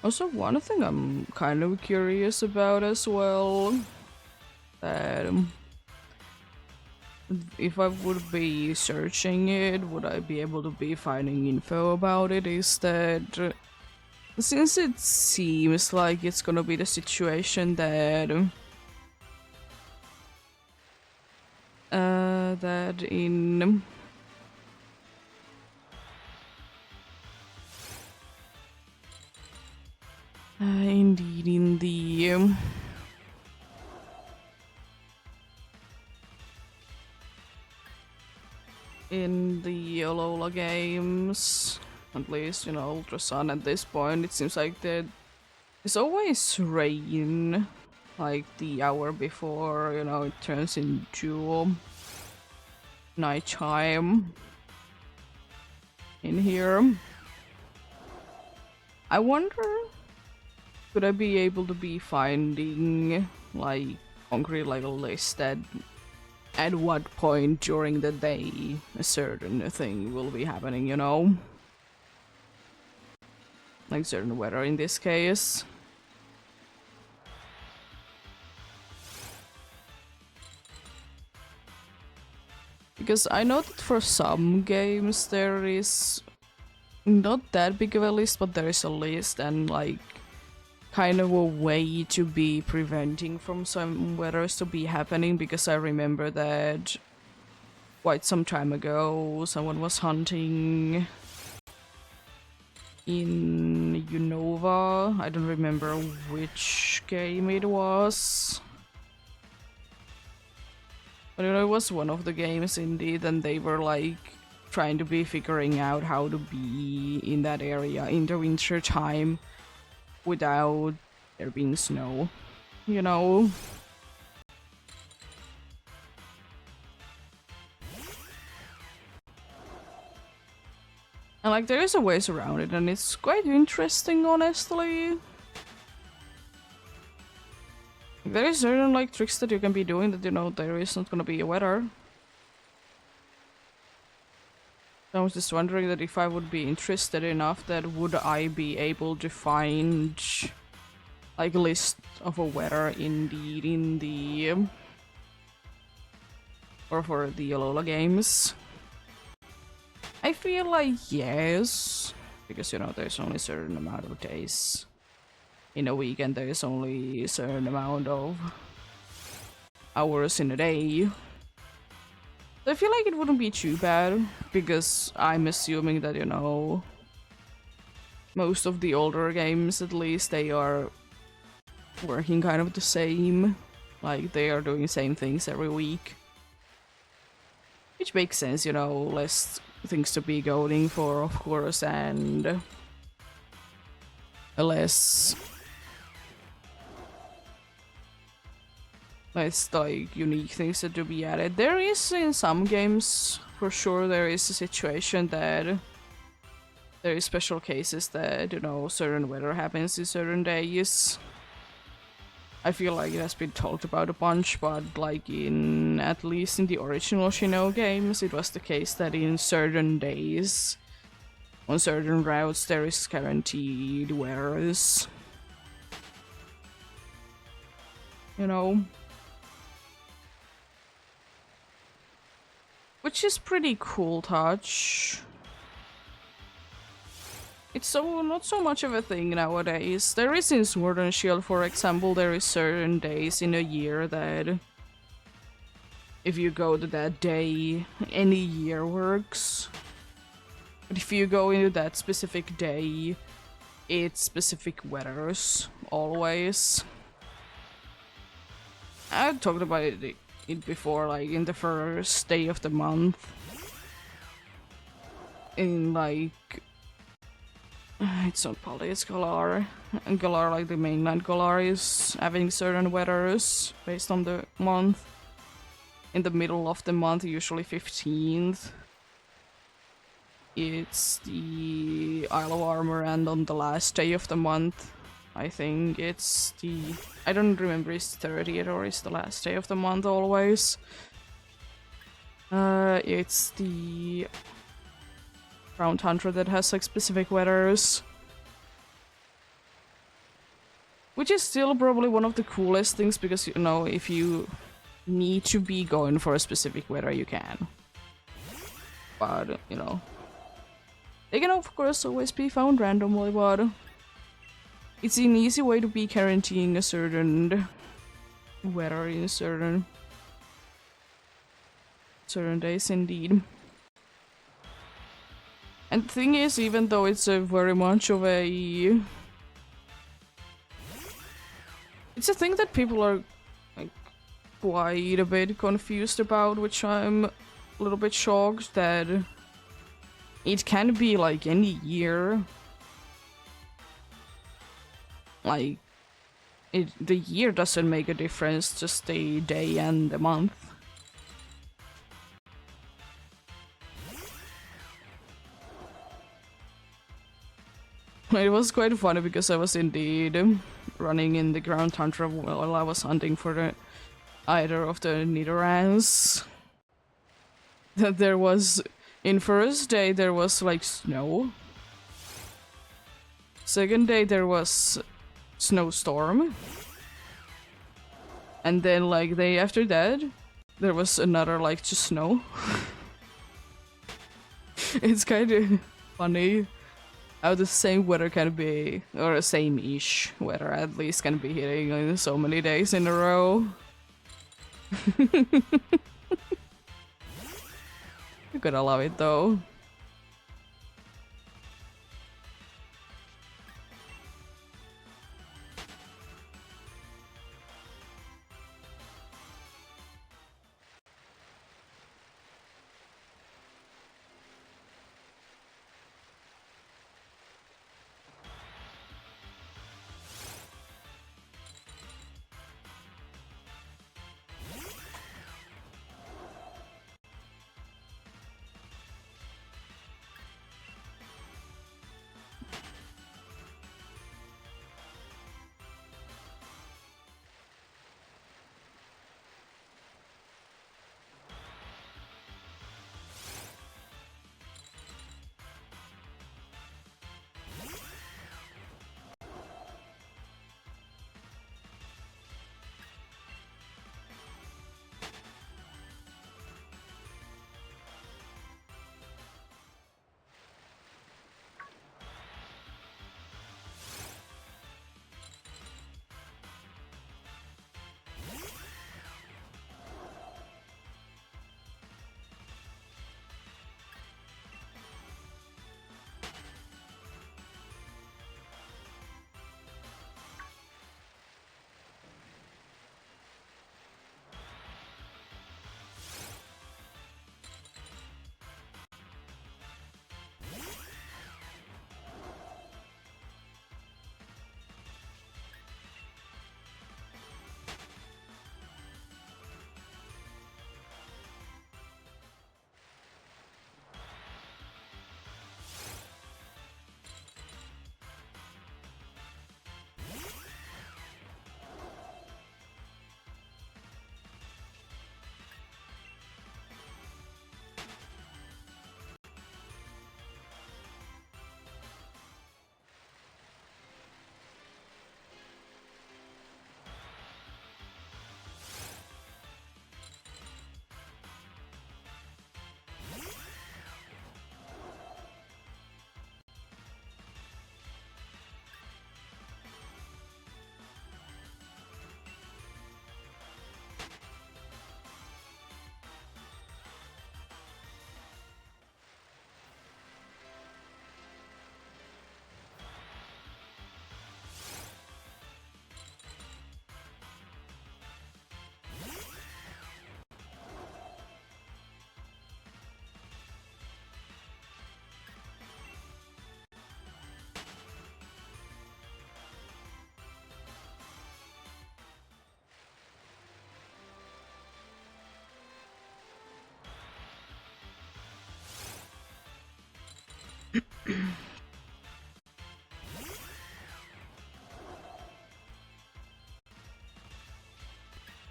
Also, one thing I'm kind of curious about as well, that if I would be searching it, would I be able to be finding info about it, is that since it seems like it's gonna be the situation that that in indeed in the Alola games, at least, you know, Ultra Sun at this point, it seems like that it's always rain, like the hour before, you know, it turns into nighttime in here. I wonder, could I be able to be finding, like, concrete, like a list that at what point during the day a certain thing will be happening, you know? Like certain weather in this case. Because I know that for some games there is not that big of a list, but there is a list and like kind of a way to be preventing from some weathers to be happening, because I remember that quite some time ago someone was hunting in Unova. I don't remember which game it was, but you know, it was one of the games indeed, and they were like trying to be figuring out how to be in that area in the winter time without there being snow, you know? And like there is a ways around it, and it's quite interesting, honestly. There is certain like tricks that you can be doing that, you know, there is not gonna be a weather. I was just wondering that if I would be interested enough, that would I be able to find like a list of a weather indeed in the or for the Alola games. I feel like yes, because you know there's only a certain amount of days in a week and there's only a certain amount of hours in a day. I feel like it wouldn't be too bad, because I'm assuming that, you know, most of the older games, at least, they are working kind of the same. Like, they are doing the same things every week. Which makes sense, you know, less things to be going for, of course, and less like unique things that to be added. There is in some games, for sure, there is a situation that there is special cases that, you know, certain weather happens in certain days. I feel like it has been talked about a bunch, but like in, at least in the original Shino games, it was the case that in certain days, on certain routes, there is guaranteed weathers. You know? Which is pretty cool touch. It's so not so much of a thing nowadays. There is in Sword and Shield, for example, there is certain days in a year that if you go to that day, any year works. But if you go into that specific day, it's specific weathers, always. I talked about it before, like in the first day of the month. In like... It's not Poly, it's Galar. And Galar, like the mainland Galar, is having certain weathers based on the month. In the middle of the month, usually 15th. It's the Isle of Armor, and on the last day of the month, I think it's the... I don't remember, it's 30th or it's the last day of the month always. It's the Ground Tundra that has like specific weathers. Which is still probably one of the coolest things because, you know, if you need to be going for a specific weather, you can. But, you know, they can of course always be found randomly, but it's an easy way to be guaranteeing a certain weather in certain days indeed. And the thing is, even though it's a very much of a... It's a thing that people are like quite a bit confused about, which I'm a little bit shocked that it can be like any year. Like, the year doesn't make a difference, just the day and the month. It was quite funny because I was indeed running in the Ground Tundra while I was hunting for the either of the Nidorans. That there was, in first day there was like snow. Second day there was snowstorm. And then like day after that there was another like just snow. It's kind of funny how the same weather can be, or the same-ish weather at least, can be hitting in so many days in a row. You're gonna love it though.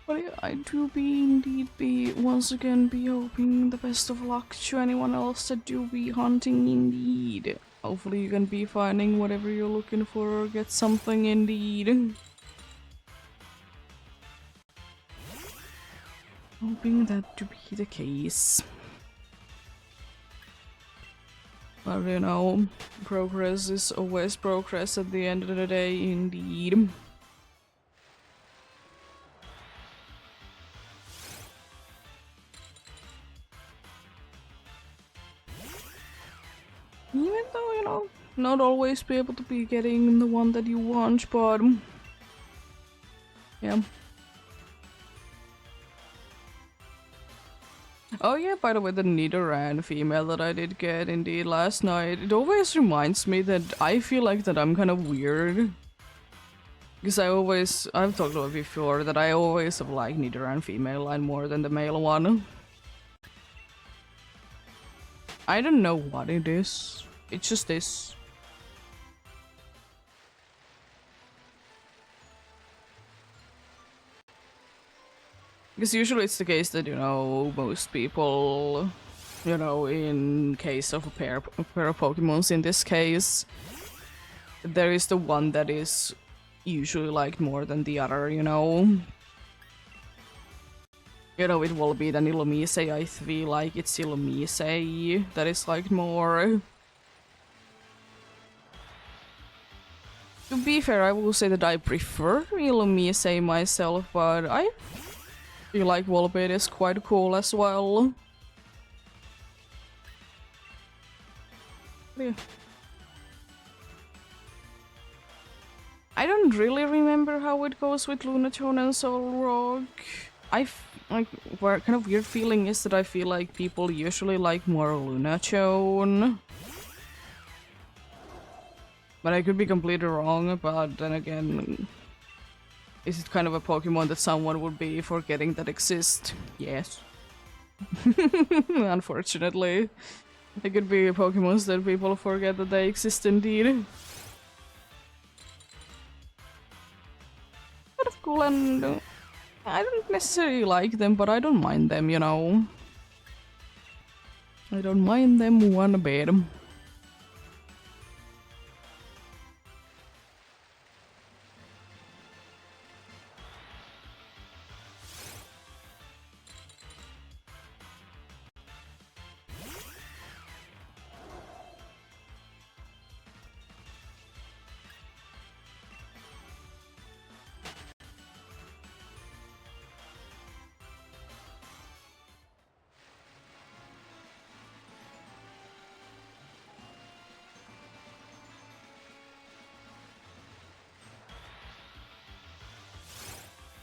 But yeah, I do indeed once again be hoping the best of luck to anyone else that do be hunting indeed. Hopefully you can be finding whatever you're looking for or get something indeed. Hoping that to be the case. But you know, progress is always progress at the end of the day indeed. Even though, you know, not always be able to be getting the one that you want, but yeah. Oh yeah, by the way, the Nidoran female that I did get indeed last night, it always reminds me that I feel like that I'm kind of weird. Because I've talked about before that I always have liked Nidoran female line more than the male one. I don't know what it is. It's just this. Because usually it's the case that, you know, most people, you know, in case of a pair of Pokemons in this case, there is the one that is usually liked more than the other, you know? You know, it will be the Illumise, I feel like it's Illumise that is liked more. To be fair, I will say that I prefer Illumise myself, but I feel like Volbeat is quite cool as well. Yeah. I don't really remember how it goes with Lunatone and Solrock. Like, where kind of weird feeling is that I feel like people usually like more Lunatone. But I could be completely wrong, but then again, is it kind of a Pokemon that someone would be forgetting that exists? Yes. Unfortunately. It could be Pokemons that people forget that they exist indeed. Kind of cool, and I don't necessarily like them, but I don't mind them, you know. I don't mind them one bit.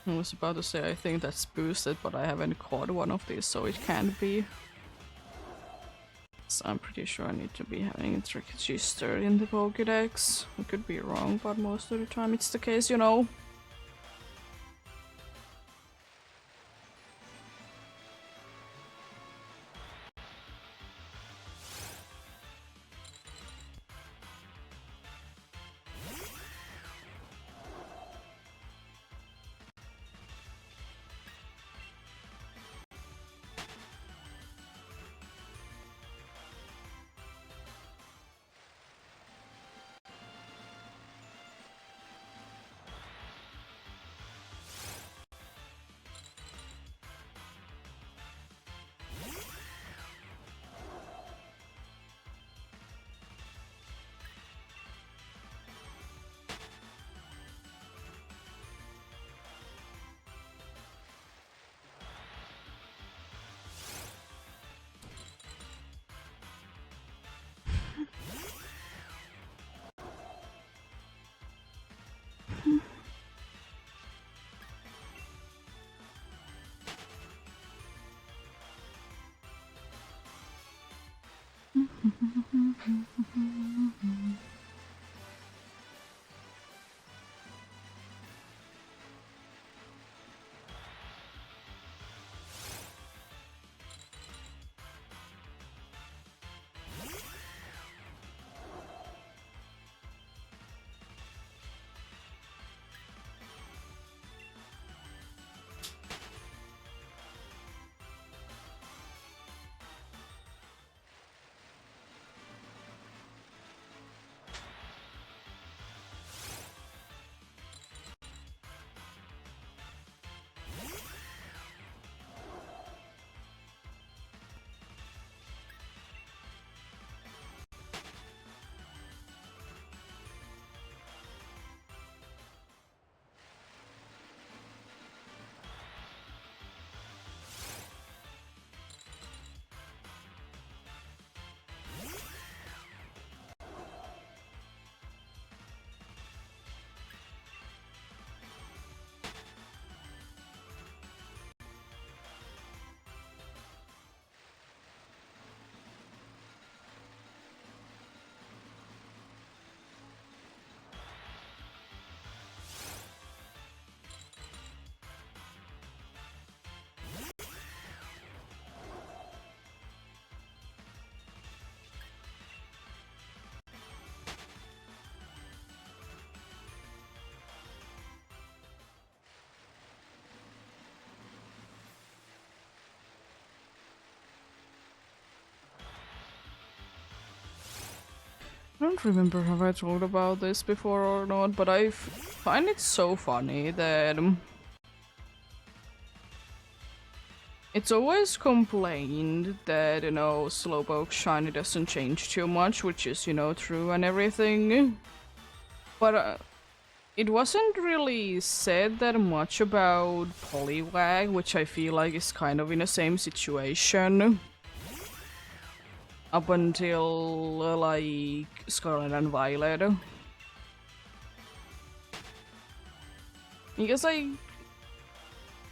I was about to say I think that's boosted, but I haven't caught one of these, so it can't be. So I'm pretty sure I need to be having a register in the Pokédex. I could be wrong, but most of the time it's the case, you know. don't remember have I talked about this before or not, but I find it so funny that it's always complained that, you know, Slowpoke shiny doesn't change too much, which is, you know, true and everything. But it wasn't really said that much about Poliwag, which I feel like is kind of in the same situation. Up until, like, Scarlet and Violet. Because I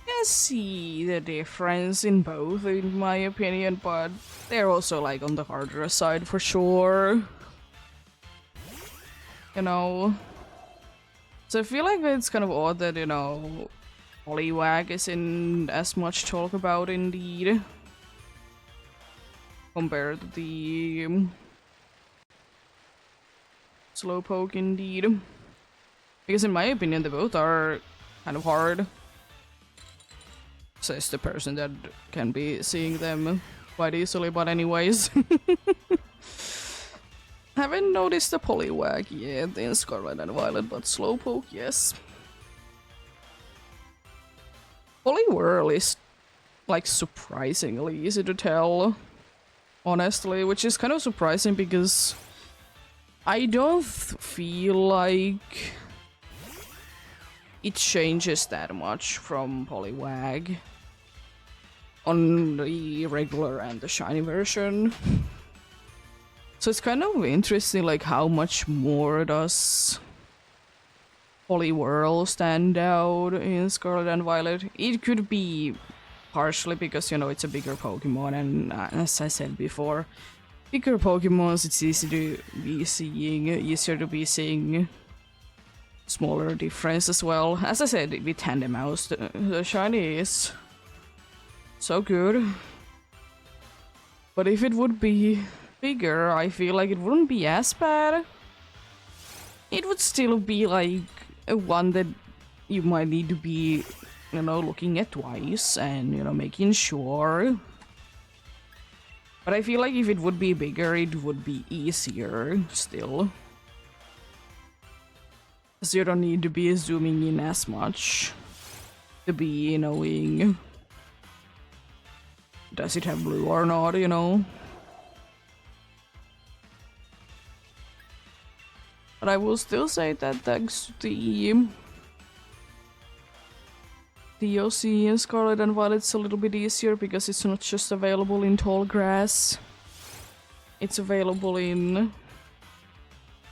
can see the difference in both, in my opinion, but they're also, like, on the harder side for sure. You know? So I feel like it's kind of odd that, you know, Poliwag isn't as much talk about indeed. Compared to the Slowpoke indeed. Because in my opinion they both are kind of hard. Says the person that can be seeing them quite easily, but anyways. Haven't noticed the Poliwag yet in Scarlet and Violet, but Slowpoke, yes. Poliwhirl is like surprisingly easy to tell. Honestly, which is kind of surprising because I don't feel like it changes that much from Poliwag on the regular and the shiny version. So it's kind of interesting, like, how much more does Poliwhirl stand out in Scarlet and Violet. It could be partially because, you know, it's a bigger Pokemon, and as I said before, bigger Pokemons, it's easy to be seeing, easier to be seeing smaller difference as well. As I said, with Tandemaus, the shiny is so good. But if it would be bigger, I feel like it wouldn't be as bad. It would still be like a one that you might need to be, you know, looking at twice and, you know, making sure. But I feel like if it would be bigger, it would be easier still. So you don't need to be zooming in as much to be knowing, does it have blue or not, you know? But I will still say that thanks to the DOC in Scarlet and Violet, it's a little bit easier because it's not just available in tall grass. It's available in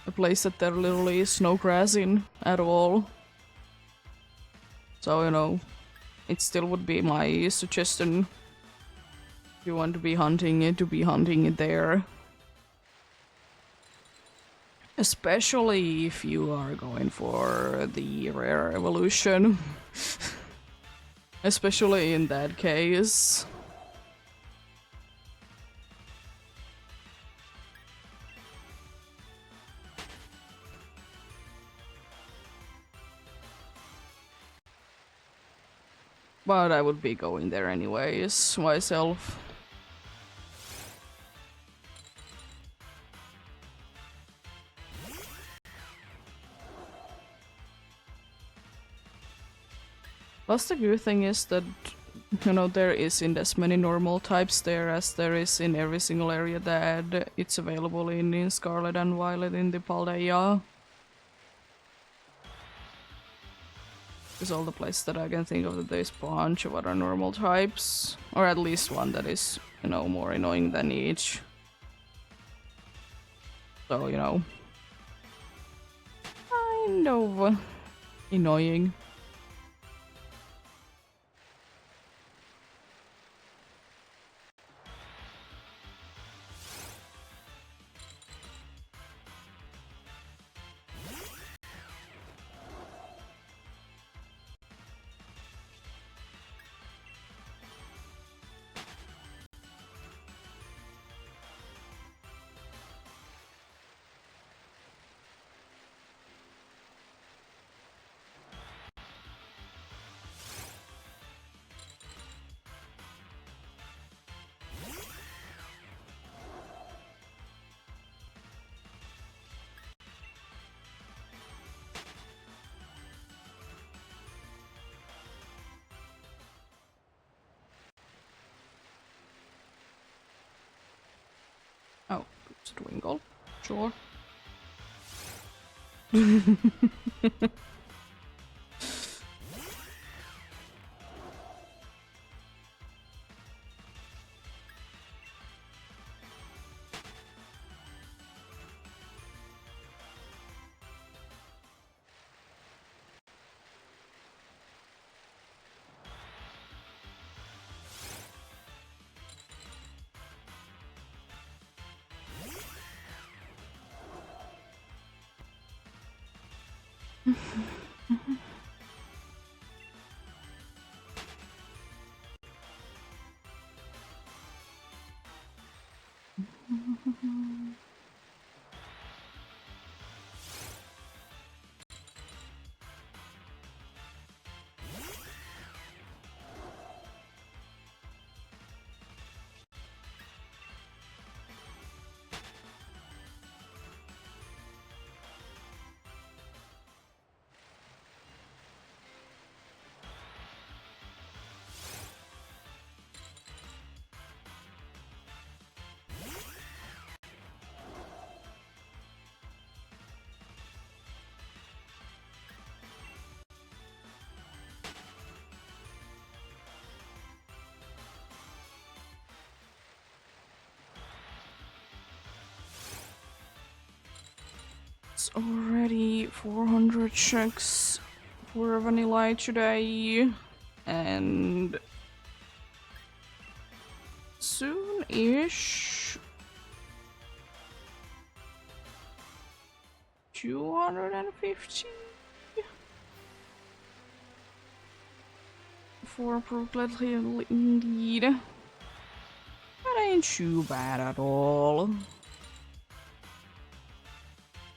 a place that there literally is no grass in at all. So, you know, it still would be my suggestion if you want to be hunting it there. Especially if you are going for the rare evolution. Especially in that case. But I would be going there anyways, myself. Plus the good thing is that, you know, there isn't as many normal types there as there is in every single area that it's available in Scarlet and Violet in the Paldea. Is all the places that I can think of that there's a bunch of other normal types. Or at least one that is, you know, more annoying than each. So, you know, kind of annoying. Twinkle. Sure. It's already 400 checks for vanilla today, and soon-ish 250 for approved indeed. That ain't too bad at all.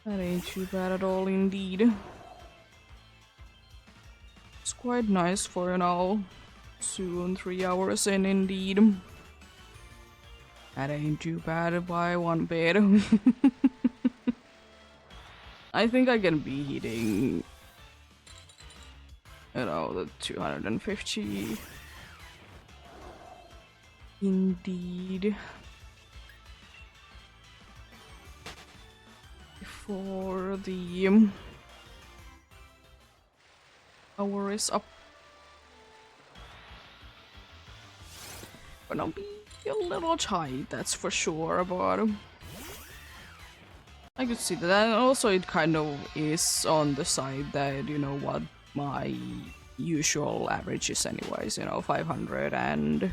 That ain't too bad at all indeed. It's quite nice for, you know, soon 3 hours in indeed. That ain't too bad by one bit. I think I can be hitting, you know, the 250. Indeed. Before the hour is up. But I'll be a little tight, that's for sure, but I could see that. And also it kind of is on the side that, you know, what my usual average is anyways, you know, 500 and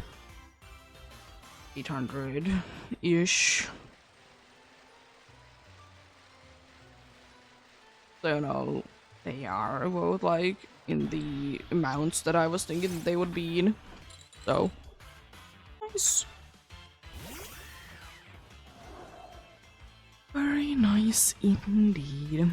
800-ish. So, you know, they are both like in the amounts that I was thinking they would be in. So, nice. Very nice indeed.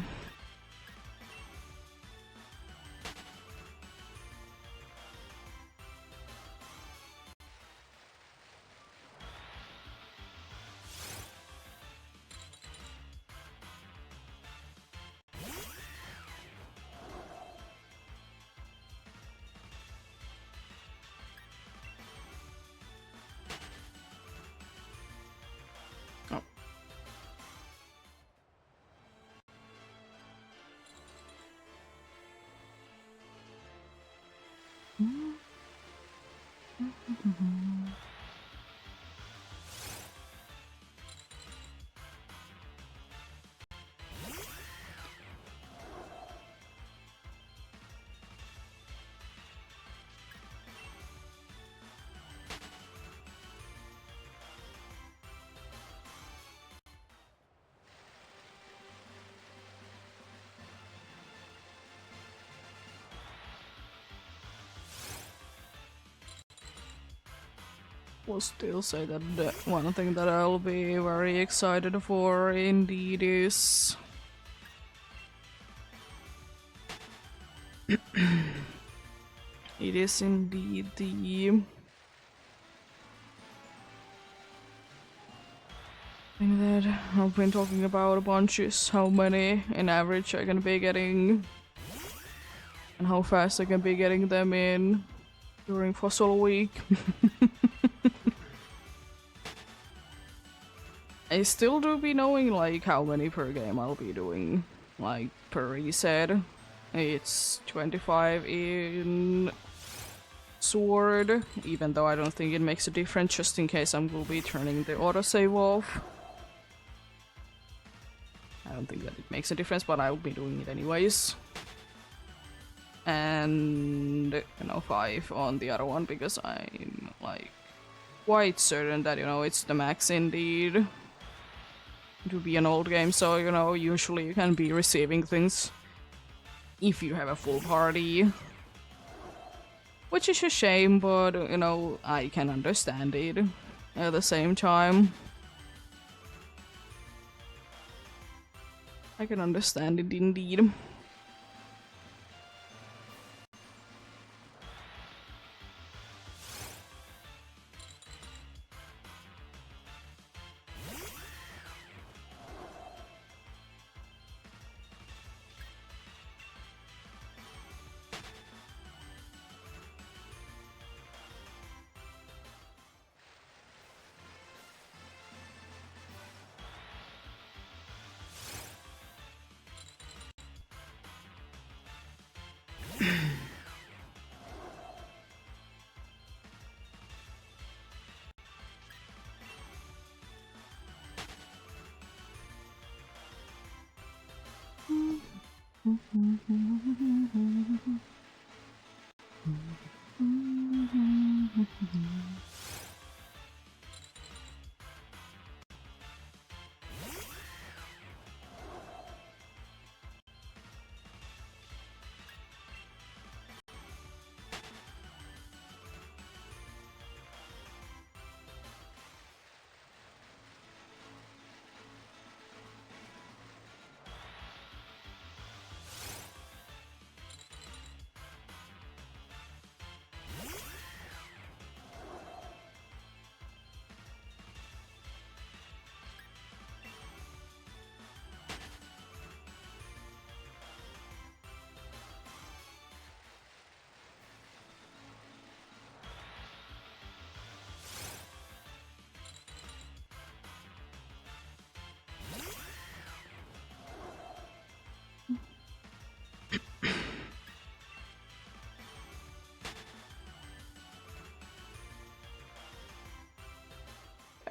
Will still say that the one thing that I'll be very excited for indeed is it is indeed the thing that I've been talking about a bunch, is how many in average I can be getting and how fast I can be getting them in during Fossil Week. I still do be knowing like how many per game I'll be doing, like per reset. It's 25 in Sword, even though I don't think it makes a difference, just in case I will be turning the autosave off. I don't think that it makes a difference, but I'll be doing it anyways. And, you know, 5 on the other one, because I'm, like, quite certain that, you know, it's the max indeed to be an old game, so, you know, usually you can be receiving things if you have a full party. Which is a shame, but, you know, I can understand it at the same time. I can understand it indeed.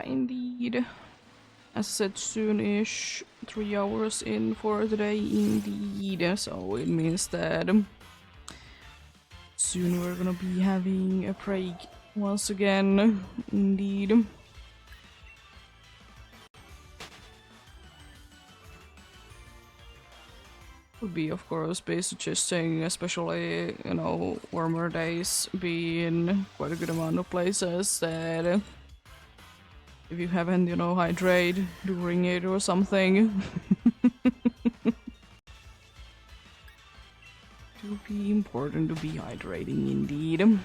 Indeed. As I said, soon-ish, 3 hours in for the day indeed, so it means that soon we're gonna be having a break once again, indeed. Would be, of course, be suggesting, especially, you know, warmer days, be in quite a good amount of places that if you haven't, you know, hydrate during it or something. It would be important to be hydrating indeed.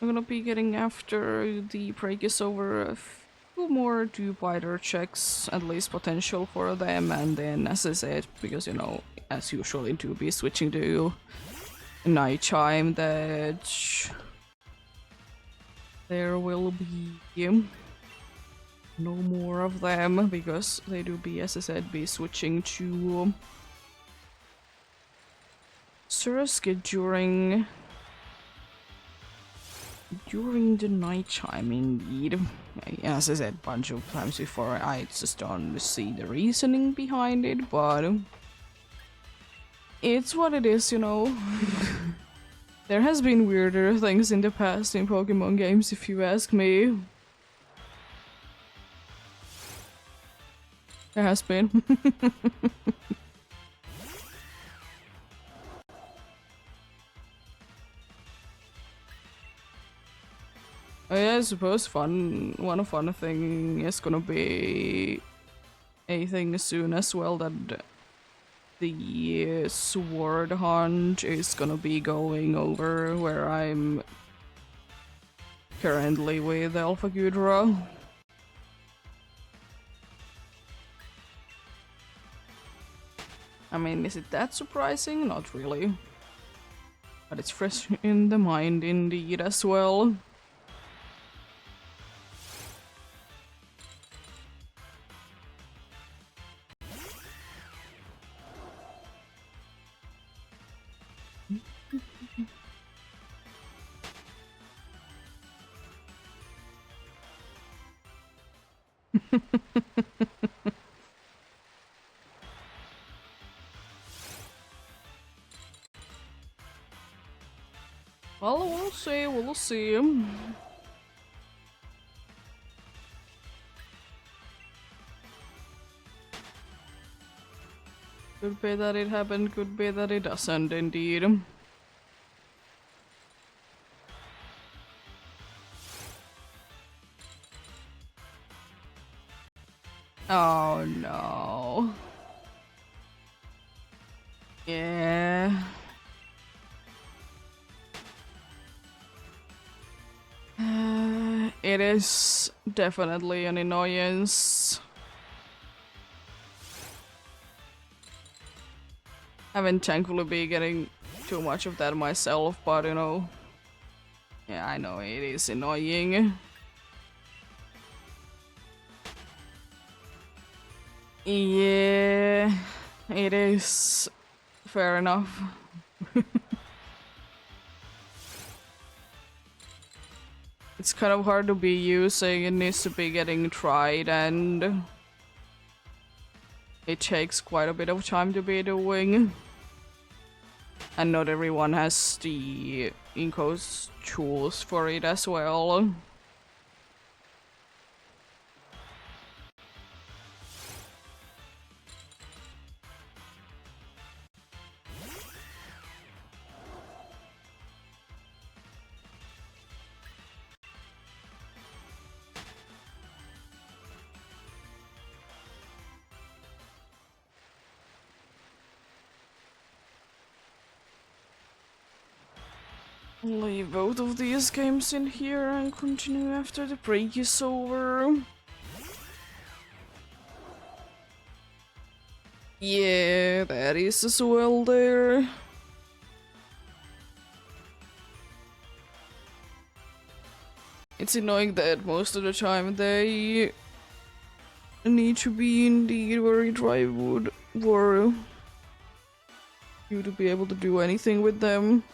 I'm gonna be getting, after the break is over, a few more two-blighter checks, at least potential for them, and then, as I said, because, you know, as usual, to be switching to night chime, that there will be no more of them, because they do be, as I said, be switching to Surskit during the night time, indeed. As I said a bunch of times before, I just don't see the reasoning behind it, but it's what it is, you know. There has been weirder things in the past in Pokemon games, if you ask me. There has been. Oh, yeah, I suppose one fun thing is gonna be a thing soon as well that the sword hunt is gonna be going over where I'm currently with Alpha Gudra. I mean, is it that surprising? Not really. But it's fresh in the mind indeed as well. Well, we'll see, we'll see. Could be that it happened, could be that it doesn't indeed. Oh no. Yeah. It is definitely an annoyance. Haven't thankfully been getting too much of that myself, but you know. Yeah, I know it is annoying. Yeah, it is. Fair enough. It's kind of hard to be using, it needs to be getting tried, and it takes quite a bit of time to be doing. And not everyone has the Inco's tools for it as well. Leave both of these games in here and continue after the break is over. Yeah, that is as well there. It's annoying that most of the time they need to be indeed very dry wood for you to be able to do anything with them.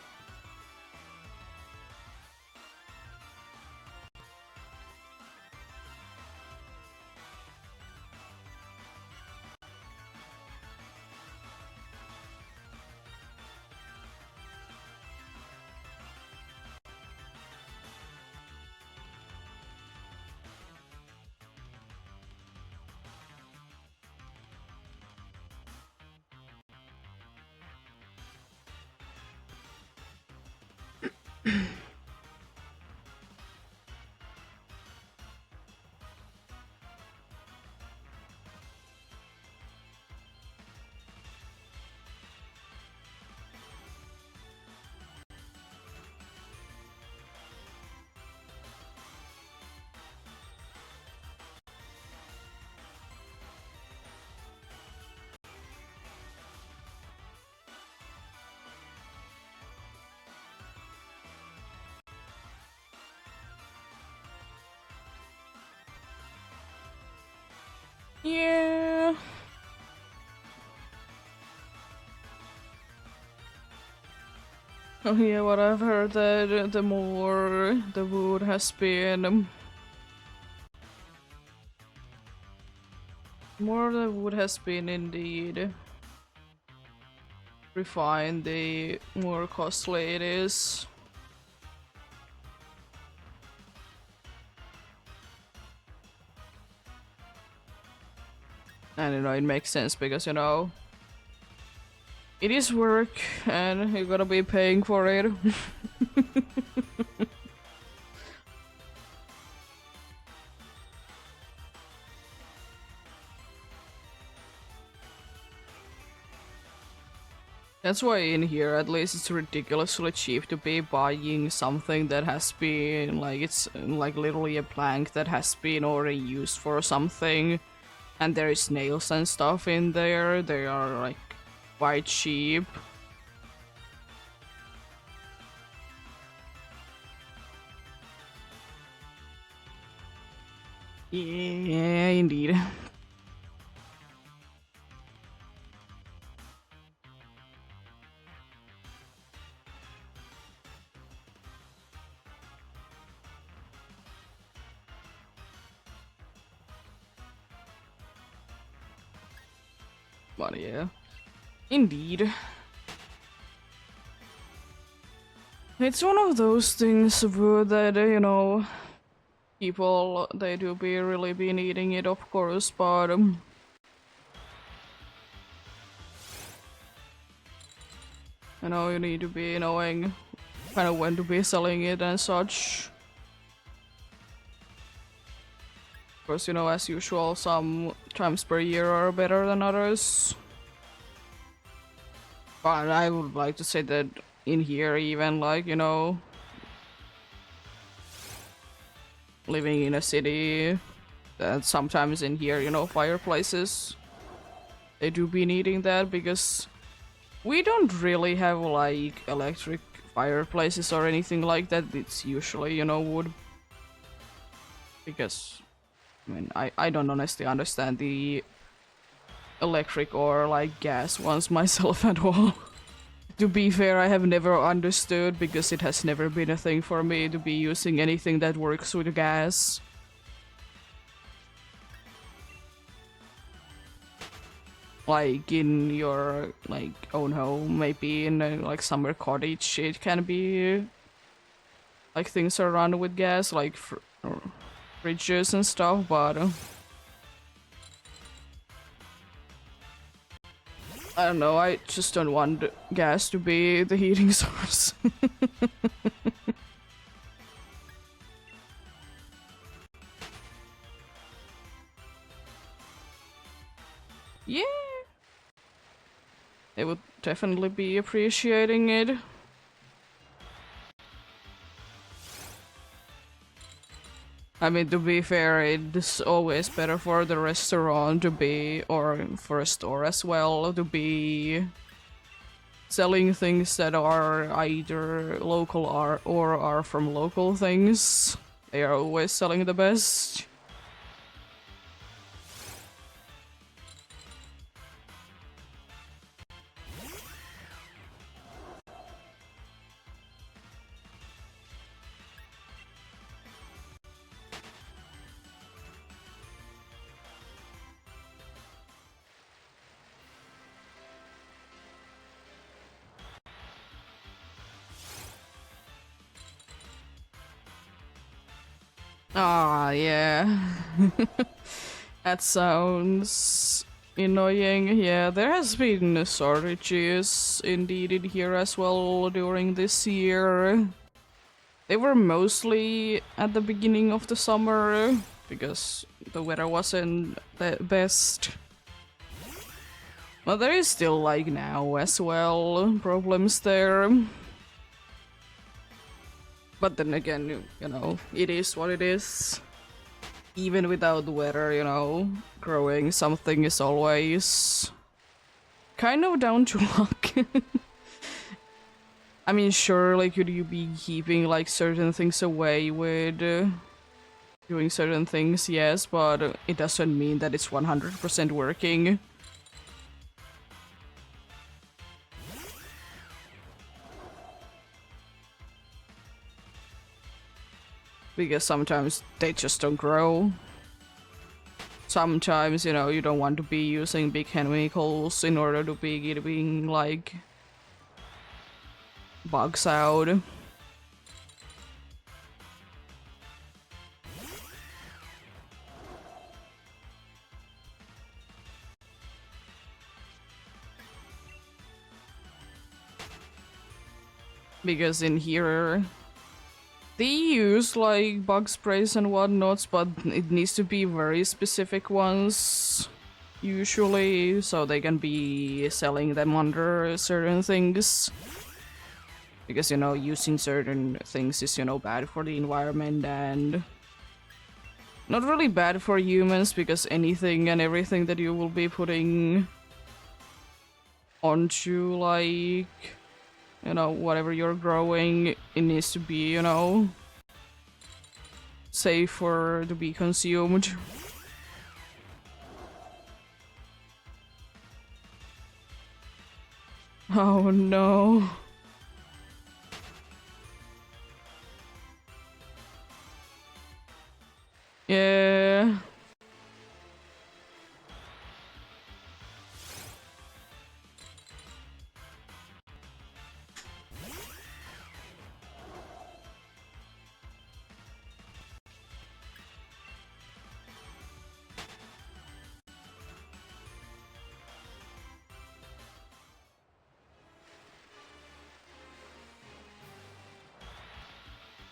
Yeah. Oh yeah, what I've heard that the more the wood has been, more the wood has been indeed refined, the more costly it is. And you know, it makes sense because, you know, it is work and you're gonna be paying for it. That's why in here, at least, it's ridiculously cheap to be buying something that has been, like, it's like literally a plank that has been already used for something, and there is nails and stuff in there. They are, like, quite cheap. Yeah, indeed. But yeah, indeed. It's one of those things that, you know, people, they do be really be needing it, of course, but you know, you need to be knowing kind of when to be selling it and such. Of course, you know, as usual, some times per year are better than others. But I would like to say that in here, even, like, you know, living in a city, that sometimes in here, you know, fireplaces, they do be needing that, because we don't really have, like, electric fireplaces or anything like that. It's usually, you know, wood. Because, I mean, I don't honestly understand the electric or, like, gas ones myself at all. To be fair, I have never understood, because it has never been a thing for me to be using anything that works with gas. Like in your, like, own home, maybe in a, like, summer cottage, it can be like things are run with gas, like fridges and stuff, but I don't know, I just don't want gas to be the heating source. Yeah, they would definitely be appreciating it. I mean, to be fair, it's always better for the restaurant to be, or for a store as well, to be selling things that are either local or are from local things. They are always selling the best. Ah, yeah. That sounds annoying. Yeah, there has been shortages indeed in here as well during this year. They were mostly at the beginning of the summer, because the weather wasn't the best. But there is still, like, now as well, problems there. But then again, you know, it is what it is. Even without the weather, you know, growing something is always kind of down to luck. I mean, sure, like, could you be keeping, like, certain things away with doing certain things? Yes, but it doesn't mean that it's 100% working. Because sometimes they just don't grow. Sometimes, you know, you don't want to be using big chemicals in order to be getting, like, bugs out. Because in here, they use, like, bug sprays and whatnots, but it needs to be very specific ones. usually, so they can be selling them under certain things. Because, you know, using certain things is, you know, bad for the environment and not really bad for humans, because anything and everything that you will be putting onto, like, you know, whatever you're growing, it needs to be, you know, safe for to be consumed. Oh no. Yeah.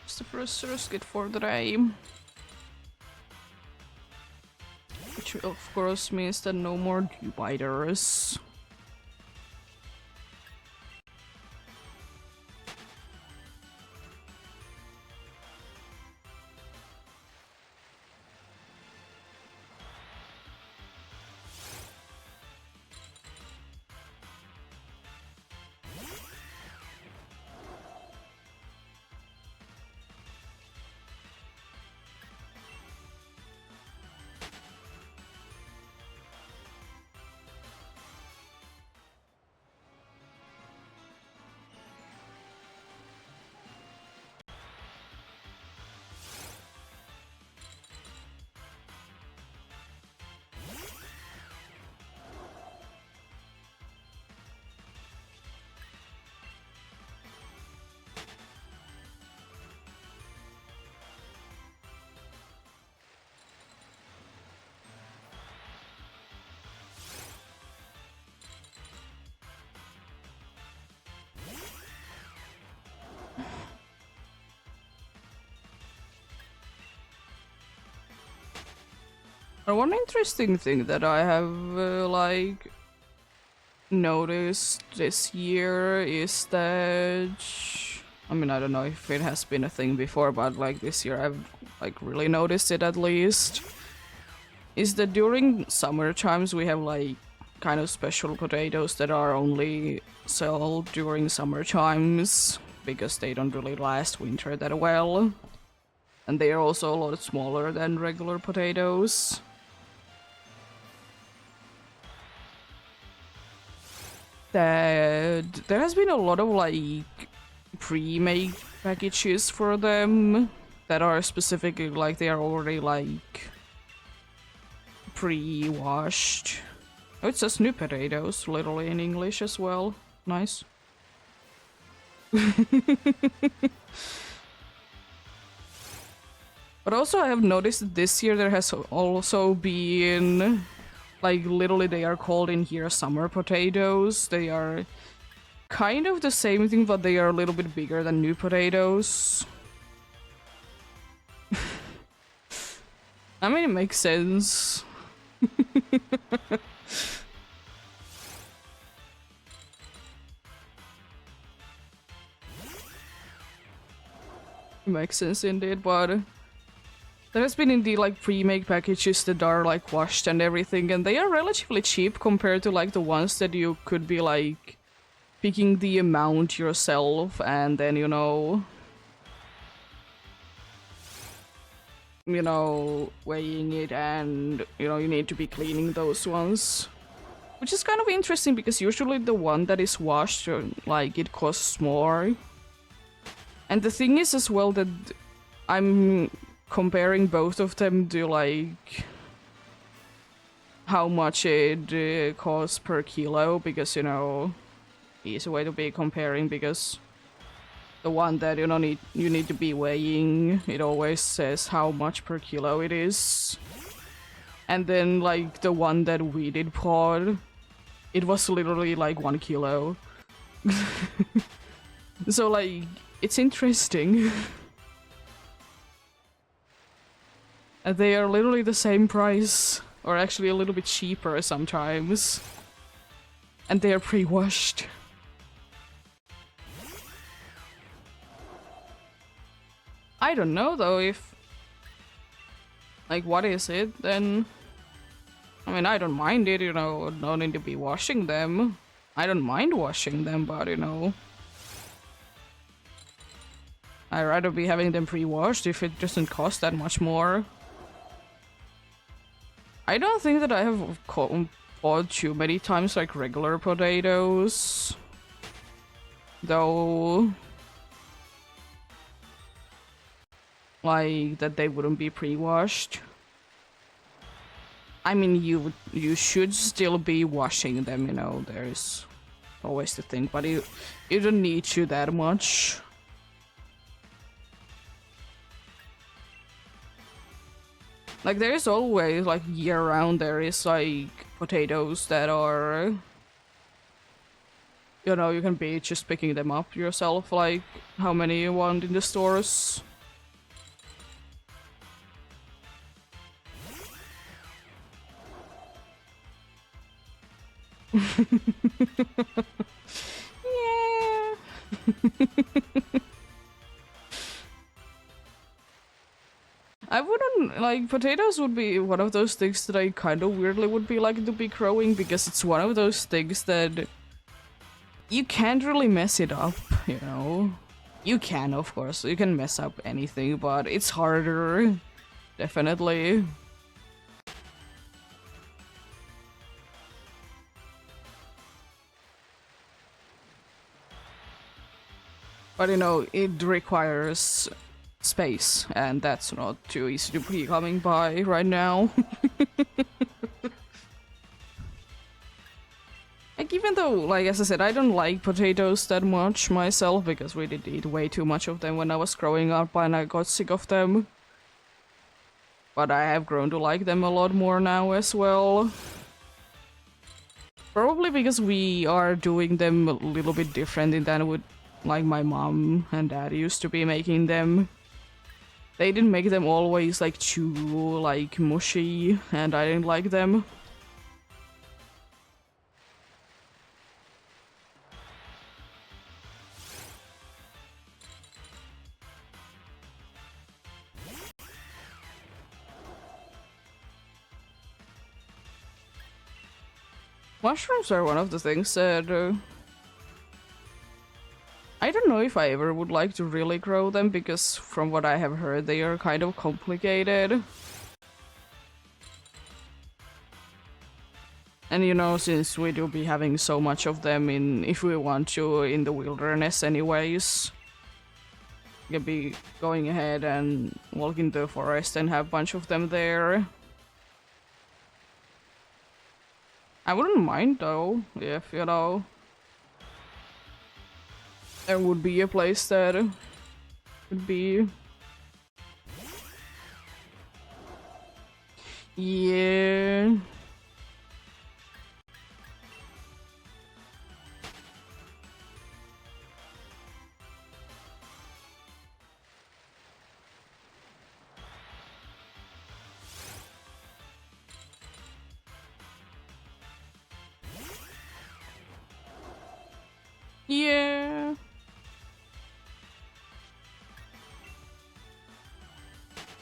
It's the first circuit for the day. Which of course means that no more dividers. One interesting thing that I have like noticed this year is that, I mean, I don't know if it has been a thing before, but like this year I've like really noticed it at least, is that during summer times we have like kind of special potatoes that are only sold during summer times because they don't really last winter that well, and they are also a lot smaller than regular potatoes. That there has been a lot of like pre-made packages for them that are specifically like they are already like pre-washed. Oh, it says new potatoes literally in English as well. Nice. But also I have noticed that this year there has also been like literally they are called in here summer potatoes. They are kind of the same thing, but they are a little bit bigger than new potatoes. I mean, it makes sense. It makes sense indeed, but there has been indeed like pre-made packages that are like washed and everything, and they are relatively cheap compared to like the ones that you could be like picking the amount yourself and then, you know, weighing it, and you need to be cleaning those ones. Which is kind of interesting because usually the one that is washed, like, it costs more. And the thing is as well that I'm comparing both of them to, like, how much it costs per kilo, because, easy way to be comparing, because the one that you need to be weighing, it always says how much per kilo it is. And then, like, the one that we did pod, it was literally like 1 kilo. So, like, it's interesting. And they are literally the same price. or actually a little bit cheaper sometimes. And they are pre-washed. I don't know though if... Like, what is it then? I mean, I don't mind it, you know, no need to be washing them. I don't mind washing them, but you know... I'd rather be having them pre-washed if it doesn't cost that much more. I don't think that I have bought too many times like regular potatoes. Though... Like, that they wouldn't be pre-washed. I mean, you should still be washing them, you know, there's always the thing, but you don't need to that much. Like, there is always, like, year-round, there is, like, potatoes that are... You know, you can be just picking them up yourself, like, how many you want in the stores. Yeah. I wouldn't, like, potatoes would be one of those things that I kind of weirdly would be like to be growing, because it's one of those things that you can't really mess it up, you know? You can, of course, you can mess up anything, but it's harder, definitely. But you know, it requires space, and that's not too easy to be coming by right now. Like, even though, like, as I said, I don't like potatoes that much myself, because we did eat way too much of them when I was growing up and I got sick of them. But I have grown to like them a lot more now as well. Probably because we are doing them a little bit differently than with, like, my mom and dad used to be making them. They didn't make them always, like, too, like, mushy, and I didn't like them. Mushrooms are one of the things that... I don't know if I ever would like to really grow them, because from what I have heard, they are kind of complicated. And you know, since we do be having so much of them in, if we want to, in the wilderness anyways, we can be going ahead and walk into the forest and have a bunch of them there. I wouldn't mind though, if, you know, there would be a place that would be... Yeah... Yeah...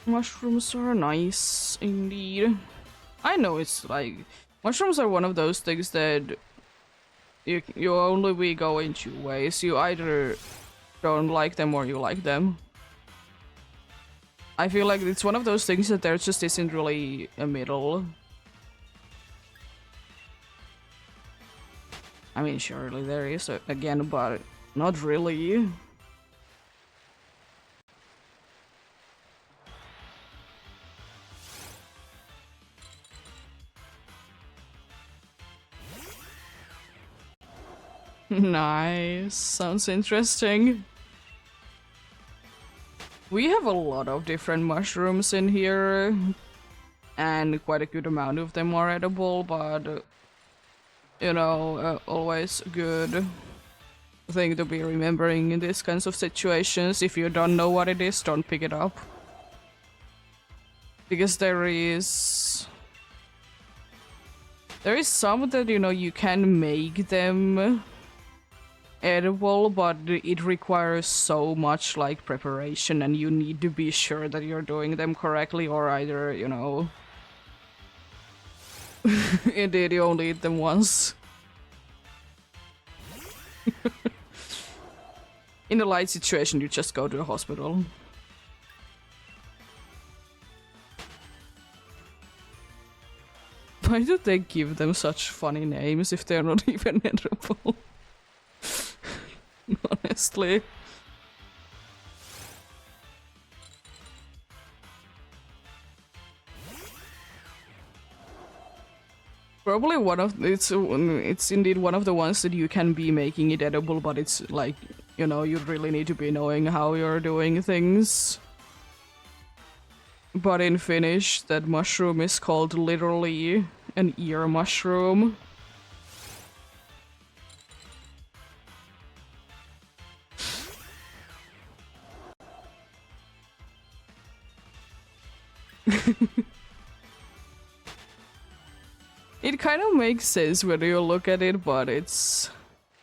Mushrooms are nice, indeed. I know it's like... Mushrooms are one of those things that you only be going two ways. You either don't like them or you like them. I feel like it's one of those things that there just isn't really a middle. I mean, surely there is, again, but not really. Nice, sounds interesting. We have a lot of different mushrooms in here, and quite a good amount of them are edible, but you know, always good thing to be remembering in these kinds of situations. If you don't know what it is, don't pick it up. Because there is There is some that, you know, you can make them edible, but it requires so much, like, preparation, and you need to be sure that you're doing them correctly, or either, you know... Indeed, you only eat them once. In a light situation, you just go to the hospital. Why do they give them such funny names if they're not even edible? Honestly. Probably one of it's indeed one of the ones that you can be making it edible, but it's like, you know, you really need to be knowing how you're doing things. But in Finnish, that mushroom is called literally an ear mushroom. It kind of makes sense when you look at it, but it's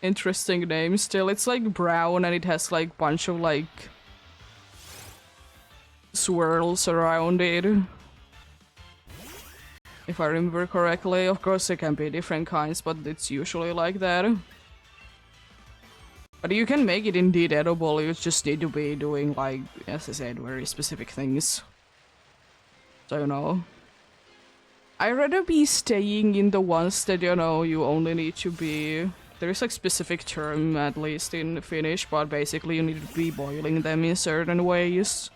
interesting name still. It's like brown and it has like bunch of like swirls around it. If I remember correctly, of course there can be different kinds, but it's usually like that. But you can make it indeed edible, you just need to be doing, like, as I said, very specific things. So, you know. I'd rather be staying in the ones that, you know, you only need to be... There's like specific term, at least in Finnish, but basically you need to be boiling them in certain ways.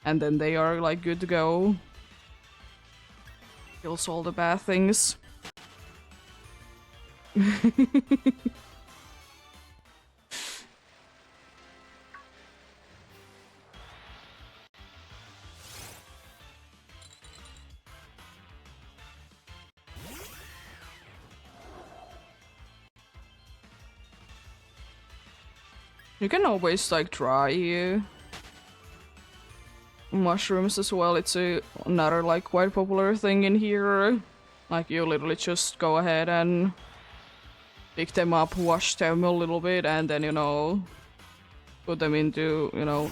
And then they are, like, good to go. Kills all the bad things. You can always, like, try mushrooms as well. It's another, like, quite popular thing in here. Like, you literally just go ahead and pick them up, wash them a little bit, and then, you know, put them into, you know,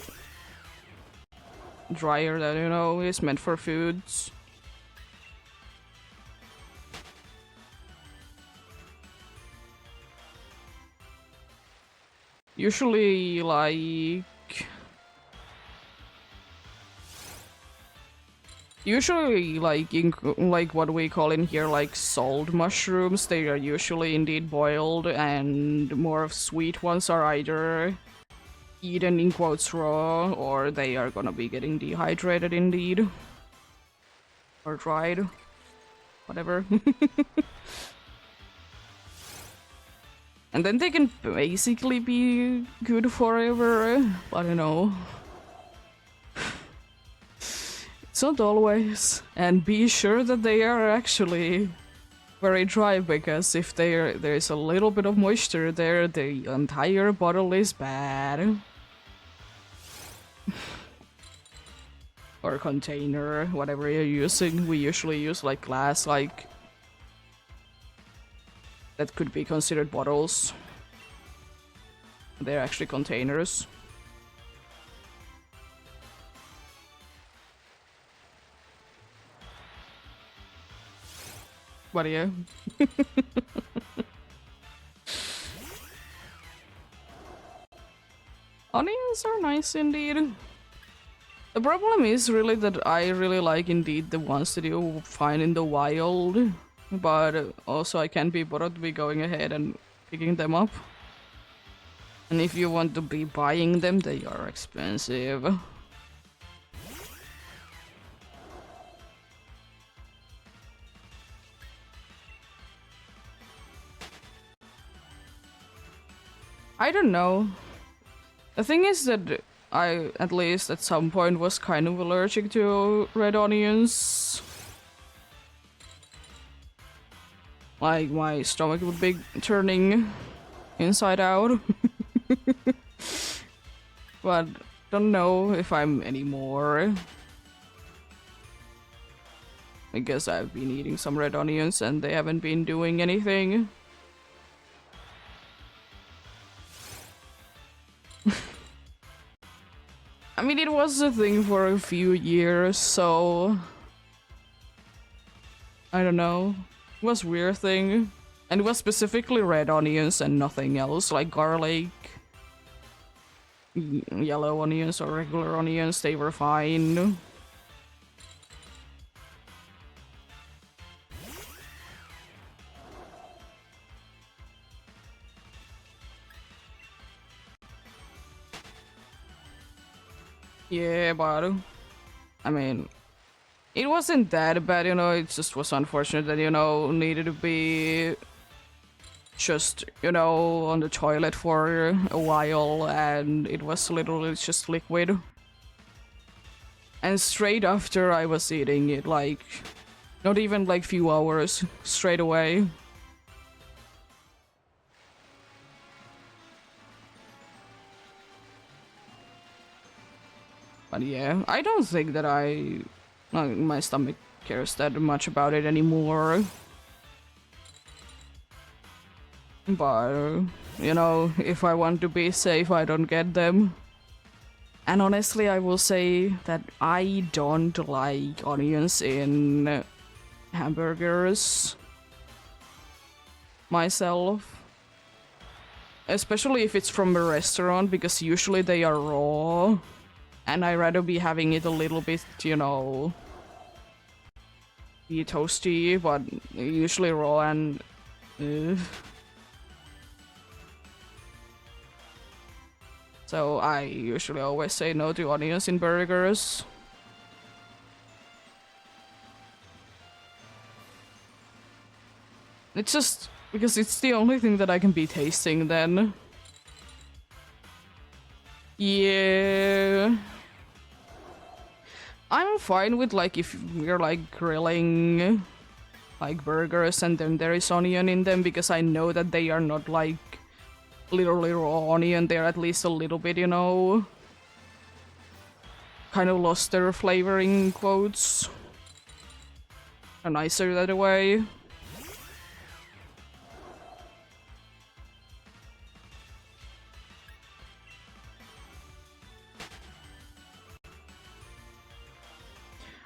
dryer that, you know, is meant for foods. Usually, like... Usually, like, like what we call in here, like, salt mushrooms, they are usually indeed boiled, and more of sweet ones are either eaten in quotes raw, or they are gonna be getting dehydrated indeed. Or dried. Whatever. And then they can basically be good forever, but you know. It's not always. And be sure that they are actually very dry, because if there's a little bit of moisture there, the entire bottle is bad. Or container, whatever you're using. We usually use like glass, like... that could be considered bottles. They're actually containers. But yeah. Onions are nice indeed. The problem is really that I really like indeed the ones that you find in the wild. But also I can't be bothered to be going ahead and picking them up. And if you want to be buying them, they are expensive. I don't know. The thing is that I, at least at some point, was kind of allergic to red onions. Like, my stomach would be turning inside out. But don't know if I'm anymore. I guess I've been eating some red onions and they haven't been doing anything. I mean, it was a thing for a few years, so... I don't know. It was a weird thing. And it was specifically red onions and nothing else, like garlic, yellow onions or regular onions, they were fine. Yeah, but I mean, it wasn't that bad, you know, it just was unfortunate that, you know, needed to be just, you know, on the toilet for a while and it was literally just liquid. And straight after I was eating it, like, not even like few hours, straight away. But yeah, I don't think that my stomach cares that much about it anymore. But, you know, if I want to be safe, I don't get them. And honestly, I will say that I don't like onions in hamburgers myself. Especially if it's from a restaurant, because usually they are raw. And I'd rather be having it a little bit, you know, be toasty, but usually raw and... So I usually always say no to onions in burgers. It's just because it's the only thing that I can be tasting then. Yeah. I'm fine with, like, if we're like grilling like burgers and then there is onion in them, because I know that they are not like literally raw onion, they're at least a little bit, you know, kind of lost their flavoring quotes. A nicer that way.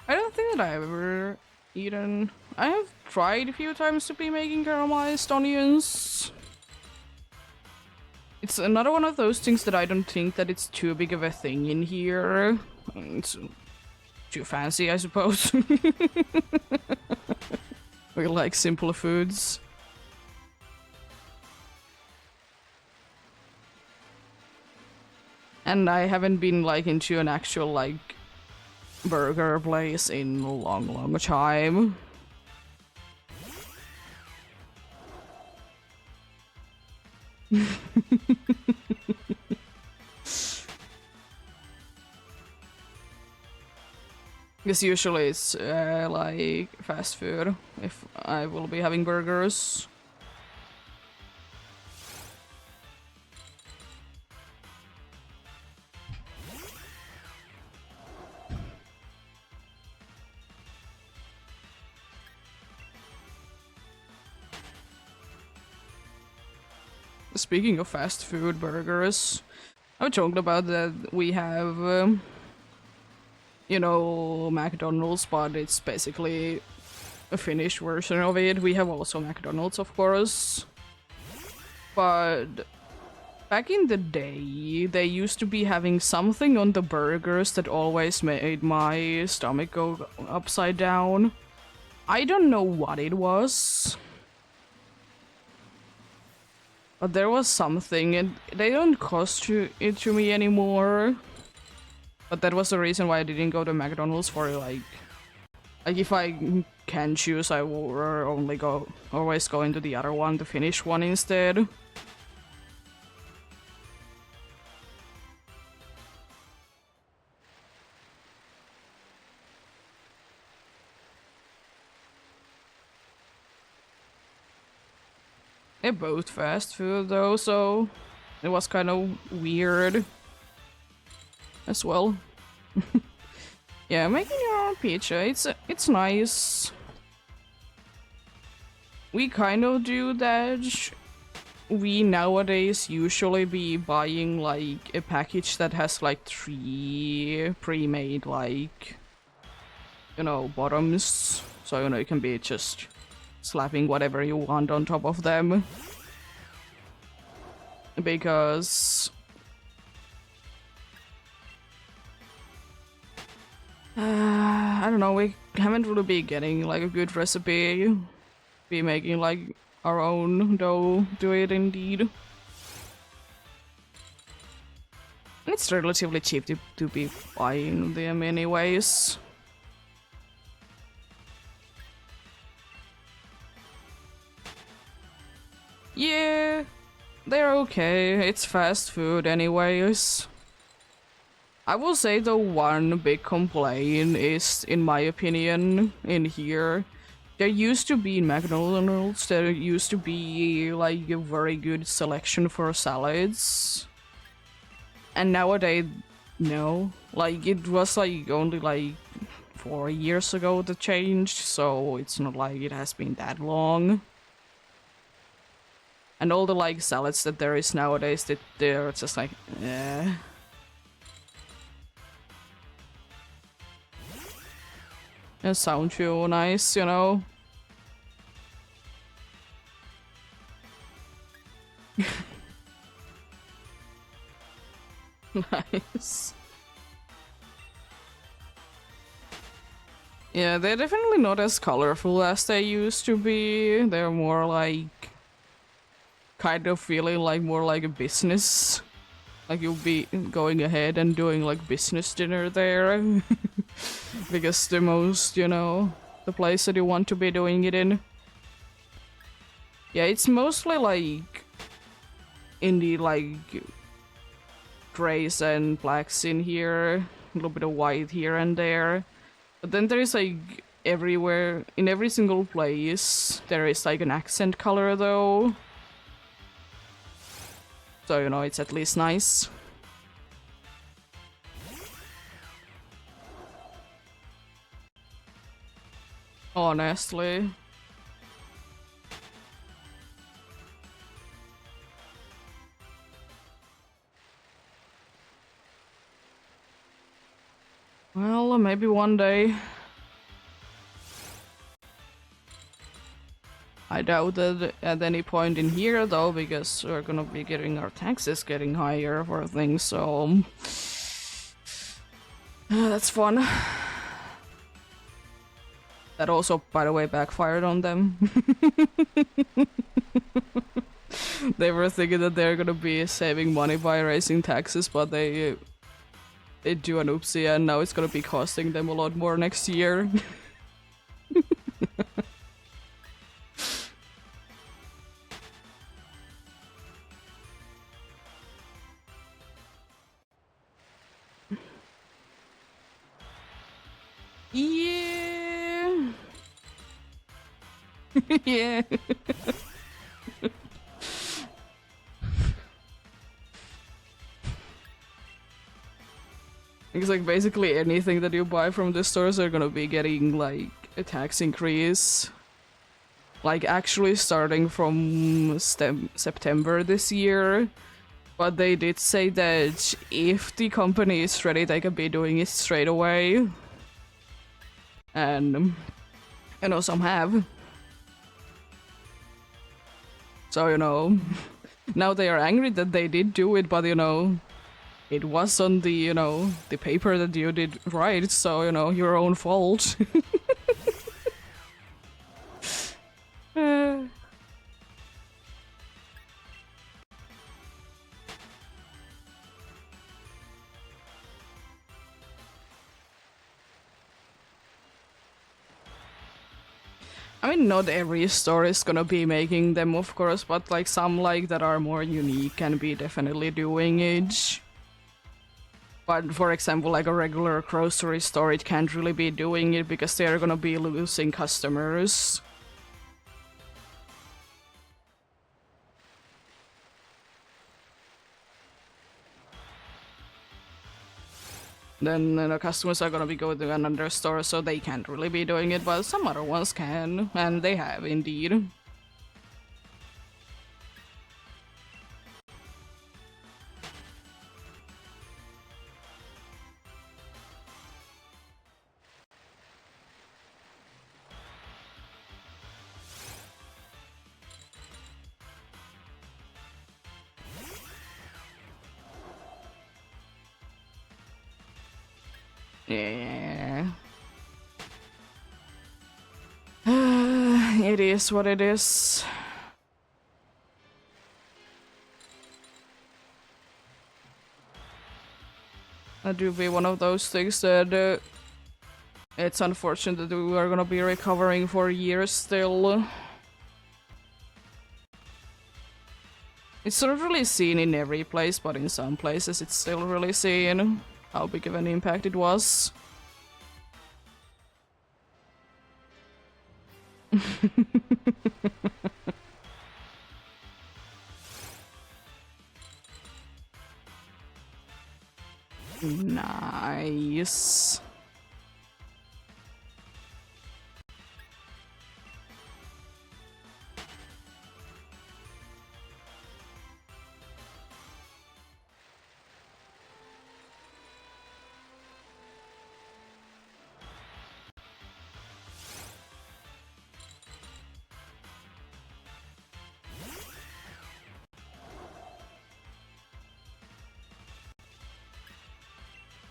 I don't think that I've ever eaten... I have tried a few times to be making caramelized onions. It's another one of those things that I don't think that it's too big of a thing in here. It's too fancy, I suppose. We like simpler foods. And I haven't been like into an actual like burger place in a long time. Because usually it's like fast food if I will be having burgers. Speaking of fast food burgers, I'm talking about that we have, you know, McDonald's, but it's basically a finished version of it. We have also McDonald's, of course. But back in the day, they used to be having something on the burgers that always made my stomach go upside down. I don't know what it was. But there was something, and they don't cost it to me anymore. But that was the reason why I didn't go to McDonald's for like if I can choose, I will always go into the other one, the finished one instead. They're both fast food though, so it was kind of weird as well. Yeah, making your own pizza, it's nice. we kind of do that. We nowadays usually be buying like a package that has like 3 pre-made like, you know, bottoms. So, you know, you can be just slapping whatever you want on top of them. Because I don't know, we haven't really been getting like a good recipe. Be making like our own dough, do it indeed. And it's relatively cheap to be buying them anyways. Yeah, they're okay. It's fast food anyways. I will say the one big complaint is, in my opinion, in here, there used to be in McDonald's, there used to be like a very good selection for salads. And nowadays, no. Like, it was like only like 4 years ago that changed, so it's not like it has been that long. And all the like salads that there is nowadays, that they're just like, eh. It sounds too nice, you know? Nice. Yeah, they're definitely not as colorful as they used to be. They're more like kind of feeling like more like a business. Like you'll be going ahead and doing like business dinner there. Because the most, you know, the place that you want to be doing it in. Yeah, it's mostly like in the like grays and blacks in here, a little bit of white here and there. But then there is like everywhere, in every single place, there is like an accent color though. So, you know, it's at least nice. Honestly. Well, maybe one day. I doubt that at any point in here though, because we're gonna be getting our taxes getting higher for things, so that's fun. That also, by the way, backfired on them. They were thinking that they're gonna be saving money by raising taxes, but they do an oopsie, and now it's gonna be costing them a lot more next year. Yeah. Yeah. It's like basically anything that you buy from the stores are gonna be getting like a tax increase. Like actually starting from September this year. But they did say that if the company is ready, they can be doing it straight away. And I know some have. So, you know, now they are angry that they did do it, but you know, it was on the, you know, the paper that you did right, so, you know, your own fault. I mean, not every store is gonna be making them, of course, but like some like that are more unique can be definitely doing it. But for example, like a regular grocery store, it can't really be doing it because they're gonna be losing customers. Then the customers are gonna be going to another store, so they can't really be doing it, but some other ones can, and they have indeed. Yeah. It is what it is. That do be one of those things that it's unfortunate that we are gonna be recovering for years still. It's not really seen in every place, but in some places it's still really seen how big of an impact it was. Nice.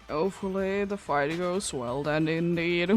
Hopefully the fight goes well then indeed.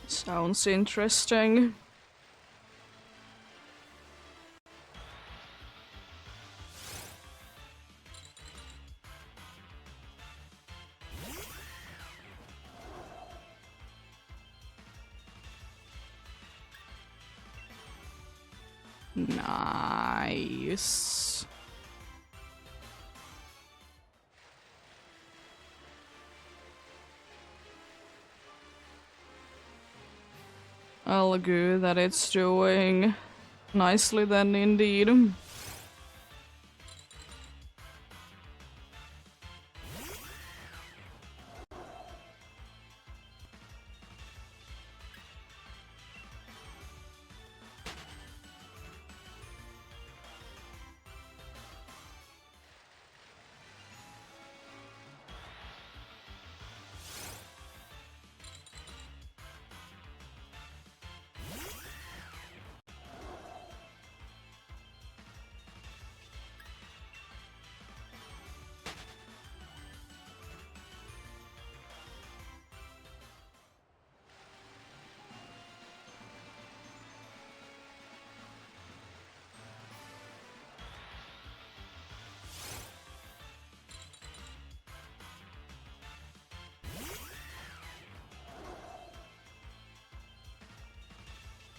Sounds interesting. Nice. All good that it's doing nicely then indeed.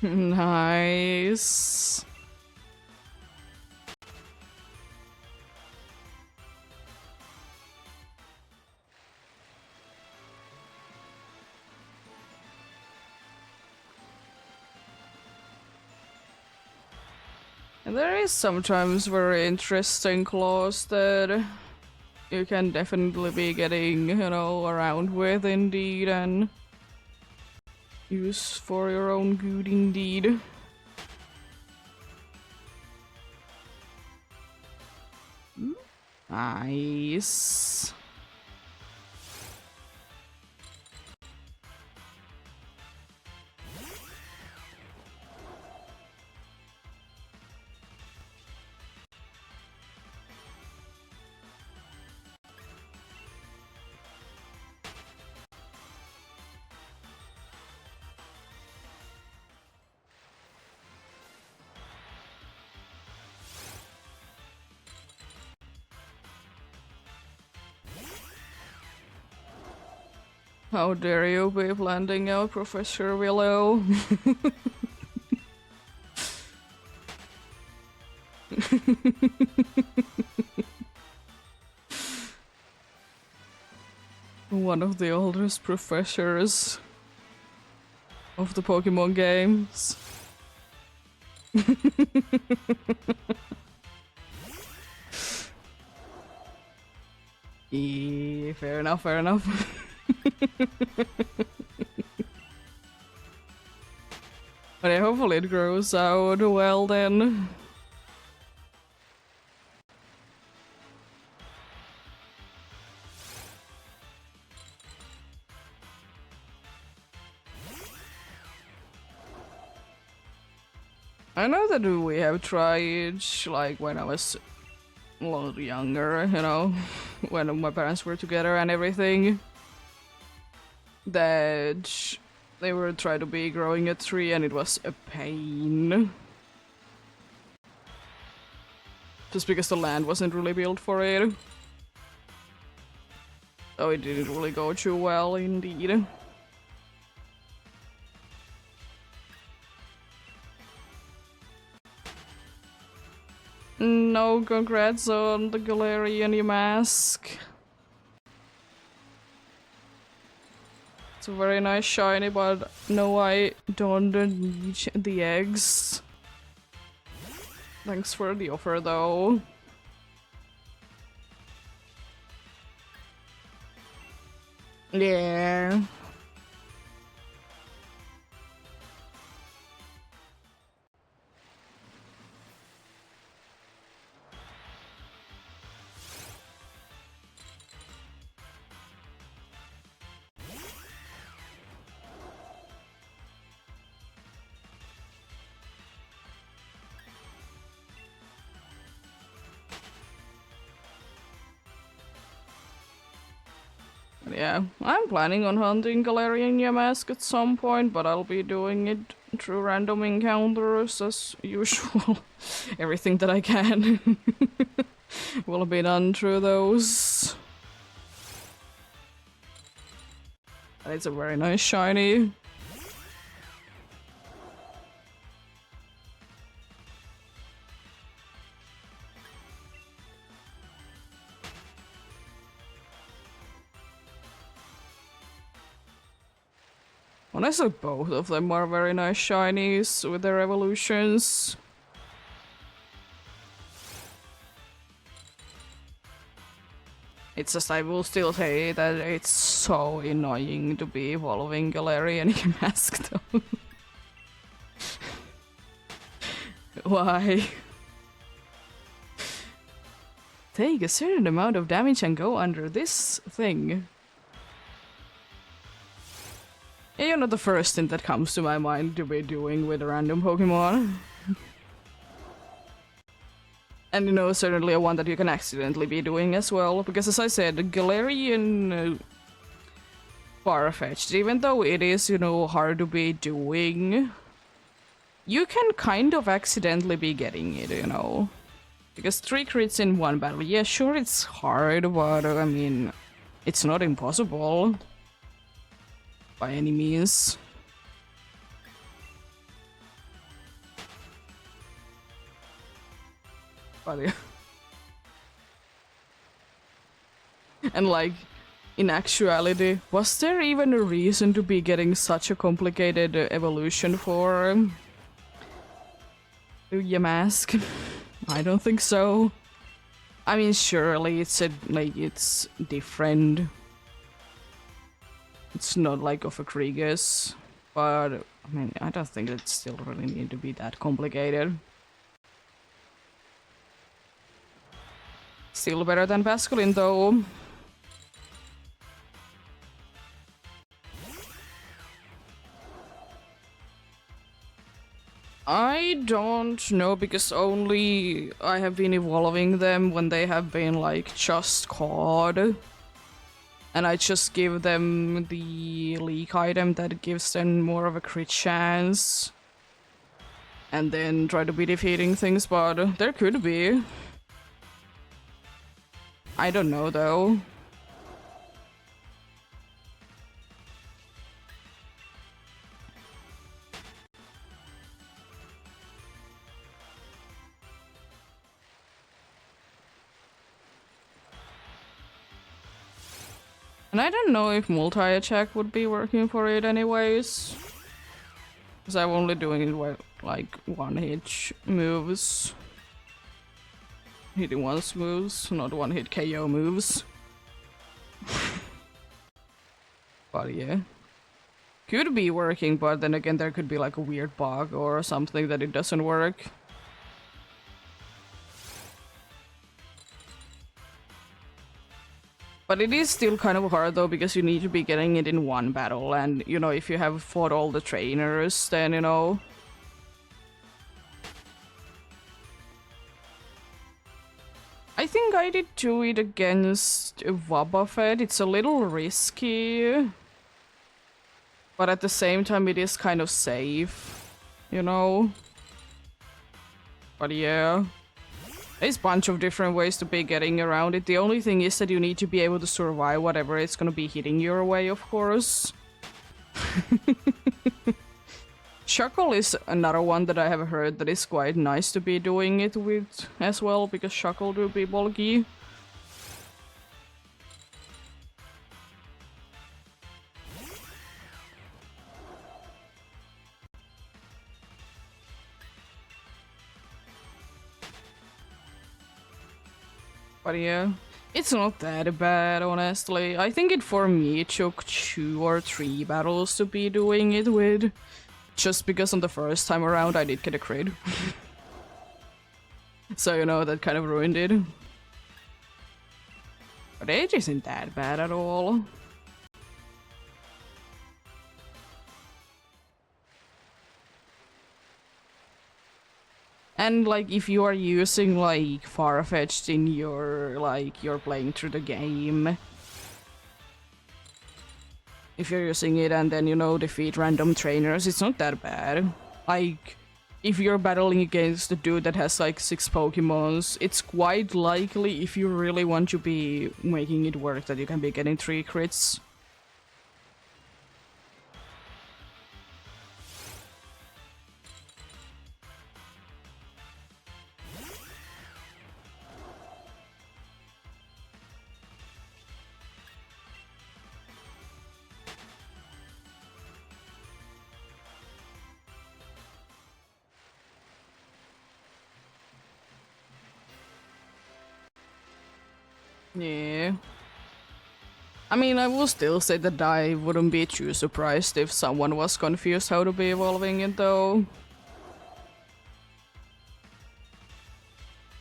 Nice. And there is sometimes very interesting claws that you can definitely be getting, around with indeed and use for your own good indeed. Nice. How dare you be planting out Professor Willow? One of the oldest professors of the Pokemon games. Fair enough, fair enough. But yeah, hopefully it grows out well then. I know that we have tried, like, when I was a lot younger, you know, when my parents were together and everything, that they were trying to be growing a tree and it was a pain. Just because the land wasn't really built for it. So it didn't really go too well indeed. No, congrats on the Galarian mask. It's a very nice shiny, but no, I don't need the eggs. Thanks for the offer though. Yeah. Yeah, I'm planning on hunting Galarian Yamask at some point, but I'll be doing it through random encounters as usual. Everything that I can will be done through those. And it's a very nice shiny. Honestly, both of them are very nice shinies with their evolutions. It's just, I will still say that it's so annoying to be evolving Galarian Mask though. Why? Take a certain amount of damage and go under this thing. You're not the first thing that comes to my mind to be doing with a random Pokemon. And you know, certainly one that you can accidentally be doing as well, because as I said, Galarian Farfetch'd, even though it is, you know, hard to be doing, you can kind of accidentally be getting it, you know. Because 3 crits in one battle, yeah, sure it's hard, but I mean, it's not impossible. By any means. But yeah. And like, in actuality, was there even a reason to be getting such a complicated evolution for your mask? I don't think so. I mean, surely it's it's different. It's not like of a Kriegus, but I mean, I don't think it still really need to be that complicated. Still better than Basculin though. I don't know, because only I have been evolving them when they have been like just caught. And I just give them the leak item that gives them more of a crit chance. And then try to be defeating things, but there could be. I don't know though. And I don't know if multi-attack would be working for it anyways. Because I'm only doing it with like one-hit moves. Hitting once moves, not one-hit KO moves. But yeah. Could be working, but then again there could be like a weird bug or something that it doesn't work. But it is still kind of hard though, because you need to be getting it in one battle, and you know, if you have fought all the trainers, then you know... I think I did do it against Wobbuffet. It's a little risky, but at the same time it is kind of safe, you know? But yeah. There's a bunch of different ways to be getting around it. The only thing is that you need to be able to survive whatever it's gonna be hitting your way, of course. Shuckle is another one that I have heard that is quite nice to be doing it with as well, because Shuckle do be bulky. But yeah, it's not that bad, honestly. I think it for me took 2 or 3 battles to be doing it with. Just because on the first time around I did get a crit. So, you know, that kind of ruined it. But it isn't that bad at all. And like, if you are using like Farfetch'd in your, like, you're playing through the game, if you're using it and then, you know, defeat random trainers, it's not that bad. Like, if you're battling against a dude that has like 6 Pokemons, it's quite likely, if you really want to be making it work, that you can be getting 3 crits. Yeah. I mean, I will still say that I wouldn't be too surprised if someone was confused how to be evolving it, though.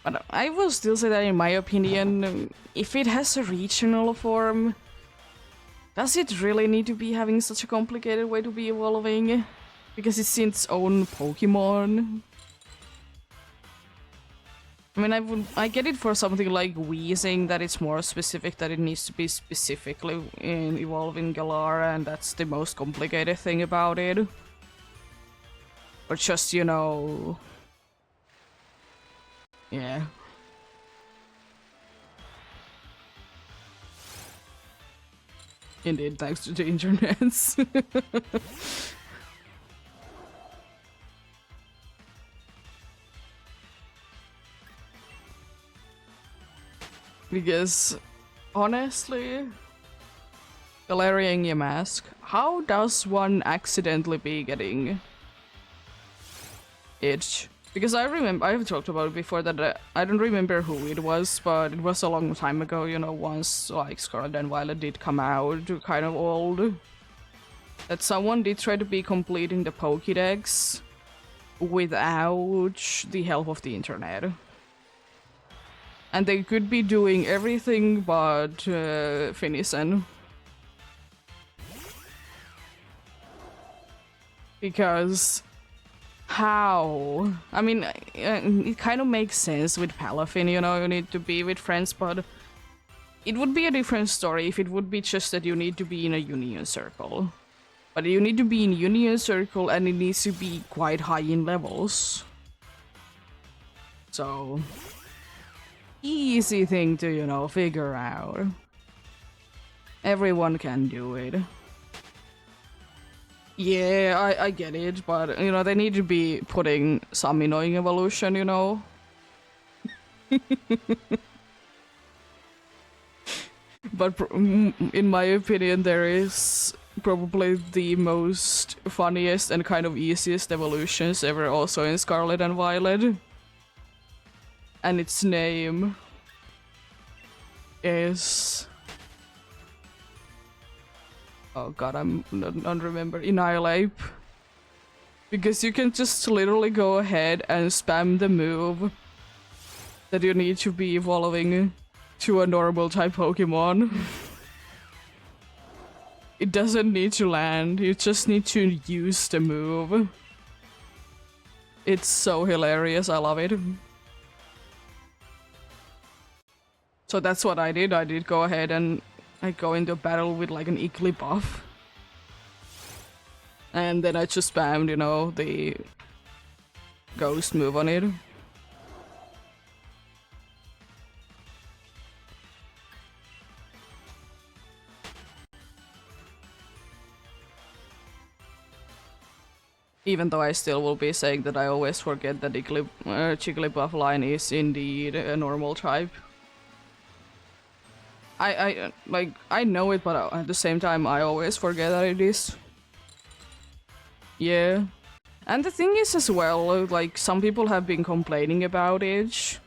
But I will still say that, in my opinion, if it has a regional form, does it really need to be having such a complicated way to be evolving? Because it's its own Pokemon. I mean, I get it for something like Wheezing, that it's more specific, that it needs to be specifically in evolving Galar, and that's the most complicated thing about it. But just, you know... Yeah. Indeed, thanks to the internets. Because, honestly, Galarian Yamask, how does one accidentally be getting it? Because I remember, I've talked about it before, that I don't remember who it was, but it was a long time ago, you know, once like Scarlet and Violet did come out, kind of old, that someone did try to be completing the Pokédex without the help of the internet. And they could be doing everything but Finison. Because... how? I mean, it kind of makes sense with Palafin, you know, you need to be with friends, but... it would be a different story if it would be just that you need to be in a Union Circle. But you need to be in Union Circle and it needs to be quite high in levels. So... easy thing to, you know, figure out. Everyone can do it. Yeah, I get it, but, you know, they need to be putting some annoying evolution, you know? But in my opinion, there is probably the most funniest and kind of easiest evolutions ever also in Scarlet and Violet. And its name is... oh god, I'm not remember. Annihilate. Because you can just literally go ahead and spam the move that you need to be evolving to a normal type Pokemon. It doesn't need to land, you just need to use the move. It's so hilarious, I love it. So that's what I did. I did go ahead and I go into a battle with like an Igglybuff. And then I just spammed, you know, the ghost move on it. Even though I still will be saying that I always forget that Jigglypuff line is indeed a normal type. I know it, but at the same time I always forget that it is. Yeah. And the thing is as well, like, some people have been complaining about it.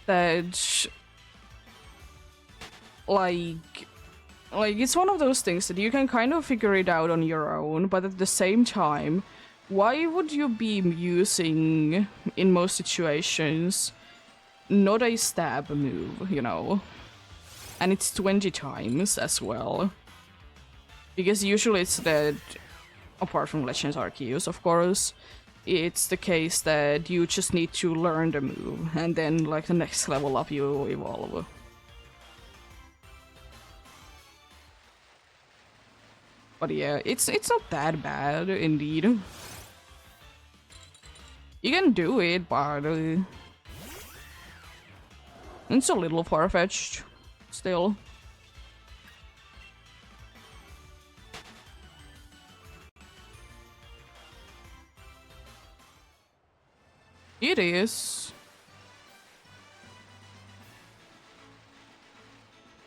That... like, it's one of those things that you can kind of figure it out on your own, but at the same time, why would you be using, in most situations, not a stab move, you know? And it's 20 times as well. Because usually it's that, apart from Legends Arceus, of course, it's the case that you just need to learn the move, and then, like, the next level up you evolve. But yeah, it's not that bad, indeed. You can do it, but it's a little far-fetched, still. It is.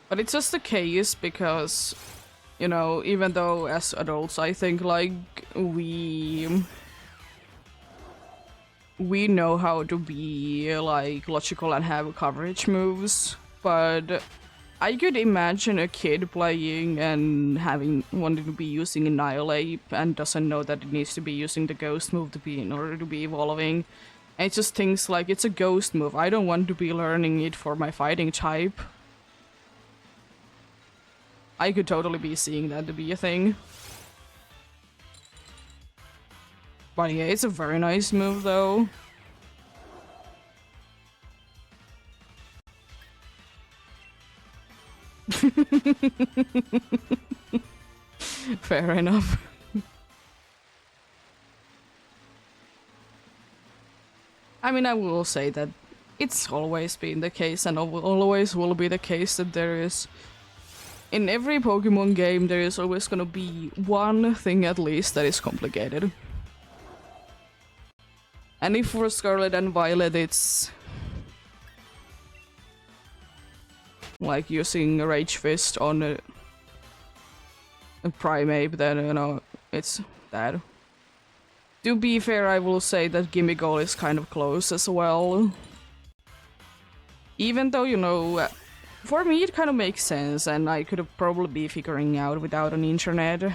But it's just the case because, you know, even though as adults I think like we know how to be like logical and have coverage moves, but I could imagine a kid playing and wanting to be using Annihilate and doesn't know that it needs to be using the ghost move to be in order to be evolving. And it just thinks like it's a ghost move. I don't want to be learning it for my fighting type. I could totally be seeing that to be a thing. But yeah, it's a very nice move though. Fair enough. I mean, I will say that it's always been the case and always will be the case that there is... in every Pokemon game there is always gonna be one thing at least that is complicated. And if for Scarlet and Violet it's... like using a Rage Fist on a Primeape, then, you know, it's that. To be fair, I will say that Gimmighoul is kind of close as well. Even though, you know, for me it kind of makes sense and I could have probably be figuring out without an internet.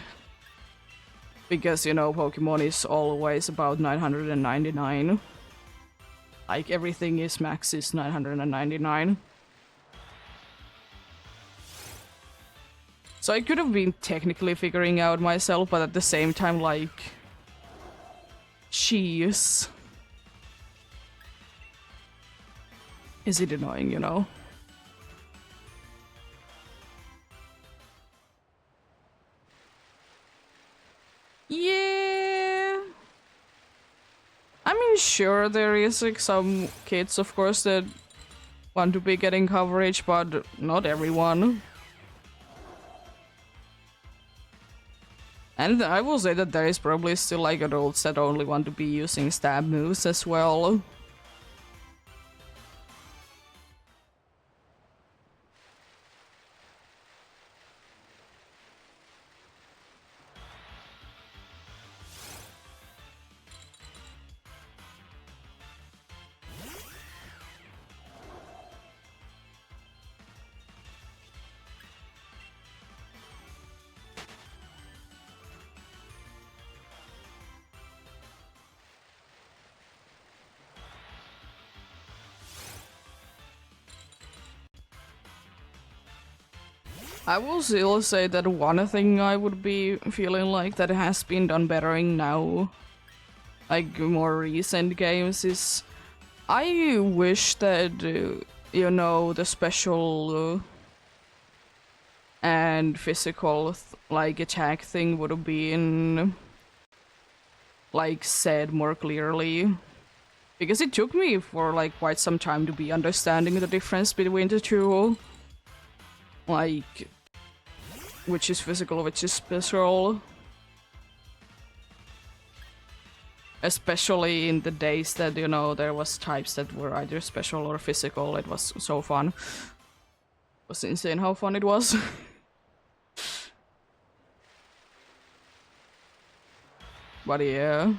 Because, you know, Pokemon is always about 999. Like, everything is max is 999. So I could have been technically figuring out myself, but at the same time, like... jeez. Is it annoying, you know? Yeah... I mean, sure, there is like some kids, of course, that want to be getting coverage, but not everyone. And I will say that there is probably still like adults that only want to be using stab moves as well. I will still say that one thing I would be feeling like that has been done better in now, like more recent games, is I wish that, you know, the special and physical like attack thing would have been like said more clearly. Because it took me for like quite some time to be understanding the difference between the two. Like, which is physical, which is special. Especially in the days that, you know, there was types that were either special or physical. It was so fun. It was insane how fun it was. But yeah.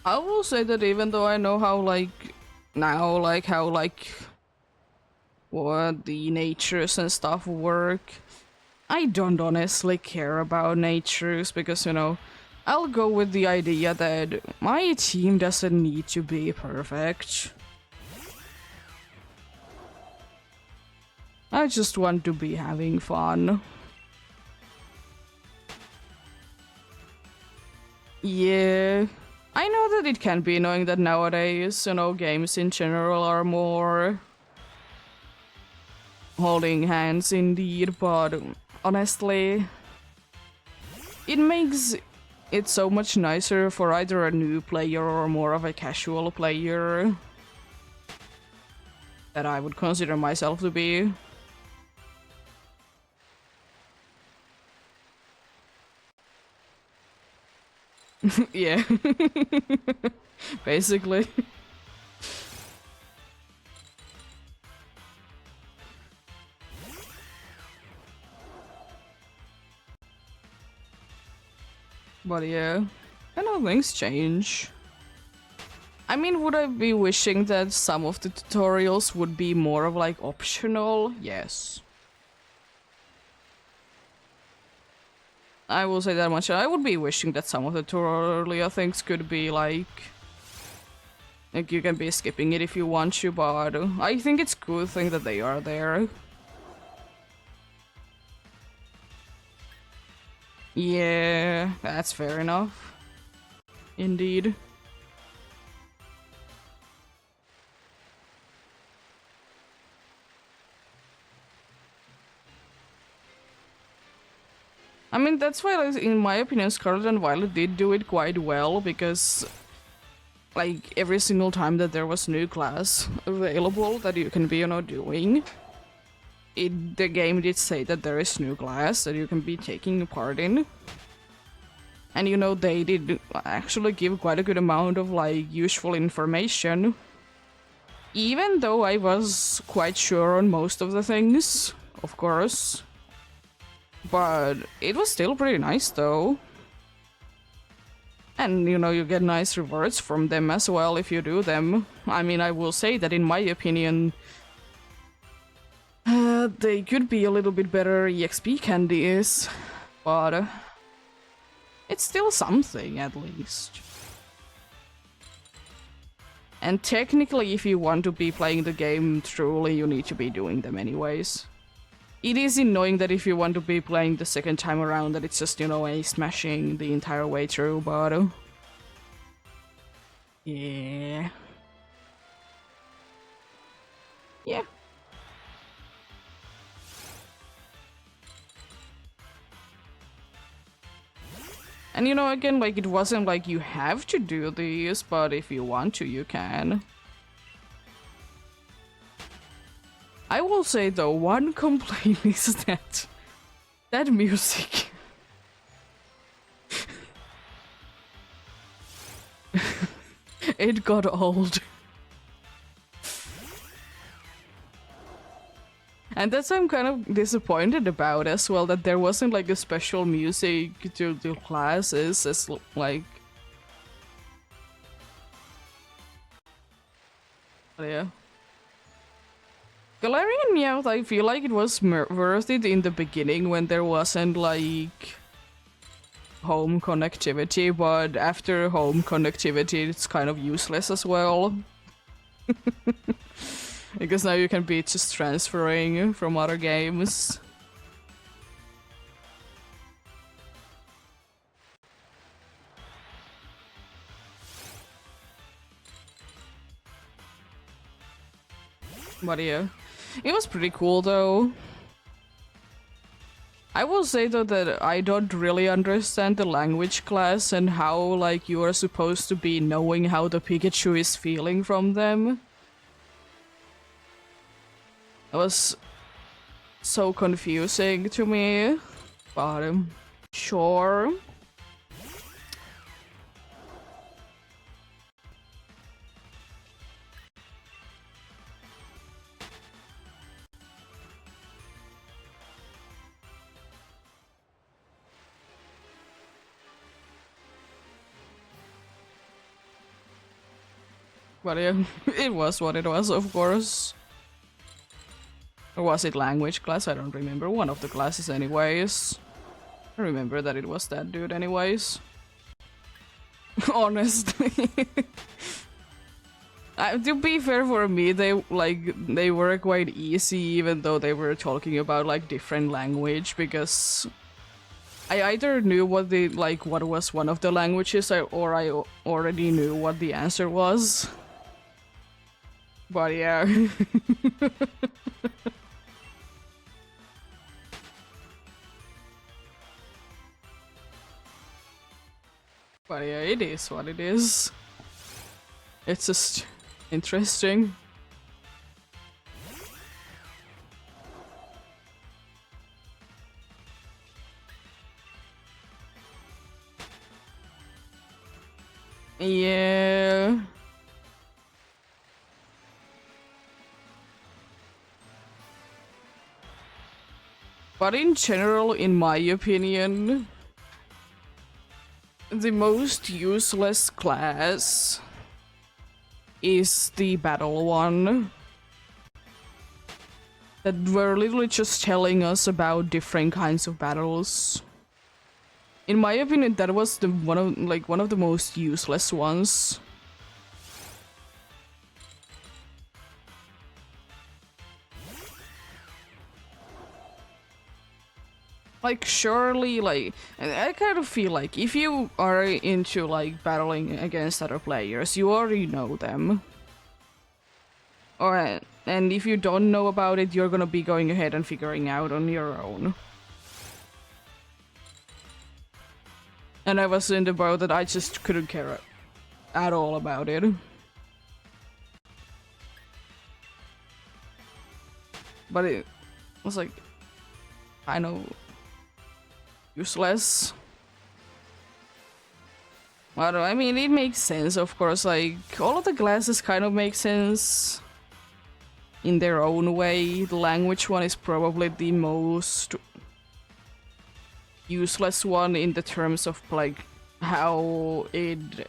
I will say that even though I know how, like, now, like, how, like, what the natures and stuff work, I don't honestly care about natures because, you know, I'll go with the idea that my team doesn't need to be perfect. I just want to be having fun. Yeah. I know that it can be annoying that nowadays, you know, games in general are more holding hands indeed, but honestly, it makes it so much nicer for either a new player or more of a casual player that I would consider myself to be. Yeah. Basically. But yeah, I know things change. I mean, would I be wishing that some of the tutorials would be more of like optional? Yes. I will say that much. I would be wishing that some of the tutorial things could be like you can be skipping it if you want to, but I think it's a good thing that they are there. Yeah, that's fair enough. Indeed. I mean, that's why, like, in my opinion, Scarlet and Violet did do it quite well, because, like, every single time that there was new class available that you can be, you know, doing, the game did say that there is new class that you can be taking part in. And, you know, they did actually give quite a good amount of, like, useful information. Even though I was quite sure on most of the things, of course. But it was still pretty nice, though. And, you know, you get nice rewards from them as well if you do them. I mean, I will say that in my opinion, they could be a little bit better EXP candies, but it's still something, at least. And technically, if you want to be playing the game truly, you need to be doing them anyways. It is annoying that if you want to be playing the second time around that it's just, you know, a smashing the entire way through, but yeah. Yeah. And, you know, again, like, it wasn't like you have to do these, but if you want to, you can. I will say, though, one complaint is that music. It got old. And that's what I'm kind of disappointed about as well, that there wasn't like a special music to the classes as like... But yeah. Galarian Meowth, I feel like it was worth it in the beginning when there wasn't like home connectivity, but after home connectivity it's kind of useless as well. Because now you can be just transferring from other games. But yeah, it was pretty cool though. I will say though that I don't really understand the language class and how like you are supposed to be knowing how the Pikachu is feeling from them. It was so confusing to me, but sure. But yeah, it was what it was, of course. Or was it language class? I don't remember. One of the classes anyways. I remember that it was that dude anyways. Honestly. To be fair for me, they were quite easy even though they were talking about like different language, because I either knew what was one of the languages or I already knew what the answer was. But yeah. But yeah, it is what it is. It's just interesting. Yeah. But in general, in my opinion, the most useless class is the battle one. That were literally just telling us about different kinds of battles. In my opinion, that was one of the most useless ones. Like, surely, like, I kind of feel like if you are into, like, battling against other players, you already know them. And if you don't know about it, you're gonna be going ahead and figuring out on your own. And I was in the boat that I just couldn't care at all about it. But it was like, I know, useless. I mean, it makes sense, of course. Like, all of the classes kind of make sense in their own way. The language one is probably the most useless one in the terms of, like, how it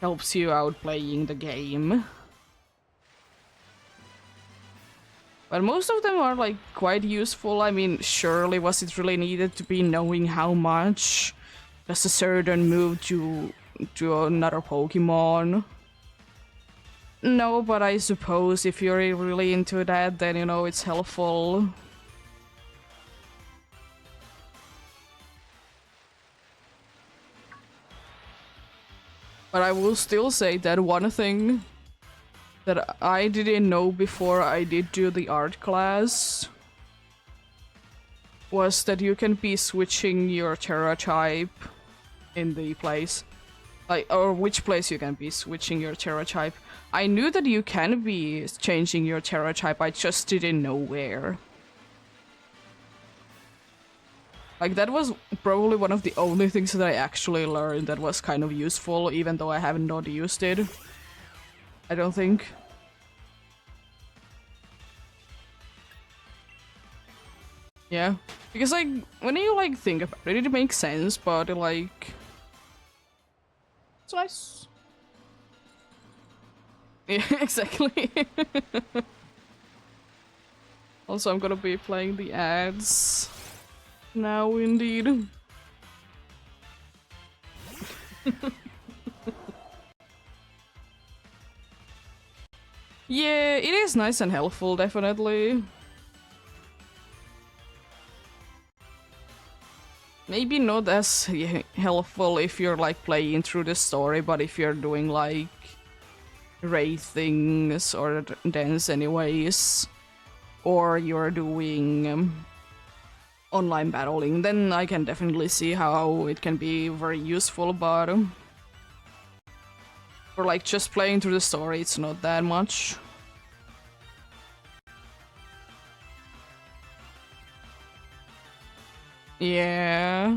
helps you out playing the game. But most of them are, like, quite useful. I mean, surely was it really needed to be knowing how much does a certain move to another Pokemon? No, but I suppose if you're really into that, then, you know, it's helpful. But I will still say that one thing that I didn't know before I did do the art class was that you can be switching your Terra type in the place. Like, or which place you can be switching your Terra type. I knew that you can be changing your Terra type, I just didn't know where. Like, that was probably one of the only things that I actually learned that was kind of useful, even though I haven't not used it. I don't think. Yeah, because like, when you like think about it, it makes sense, but like... It's nice. Yeah, exactly. Also, I'm gonna be playing the ads now, indeed. Yeah, it is nice and helpful, definitely. Maybe not as helpful if you're like playing through the story, but if you're doing like raid things or dance anyways, or you're doing online battling, then I can definitely see how it can be very useful, but for like just playing through the story, it's not that much. Yeah.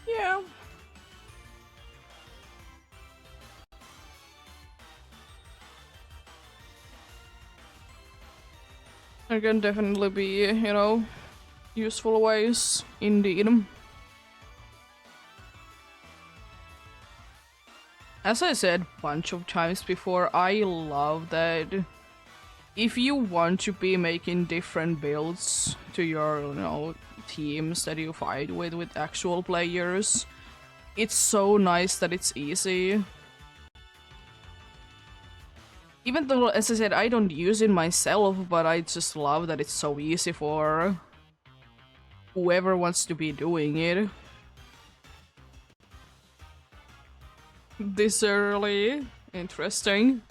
Yeah. There can definitely be, useful ways, indeed. As I said a bunch of times before, I love that if you want to be making different builds to your, teams that you fight with actual players, it's so nice that it's easy. Even though, as I said, I don't use it myself, but I just love that it's so easy for whoever wants to be doing it. This early. Interesting.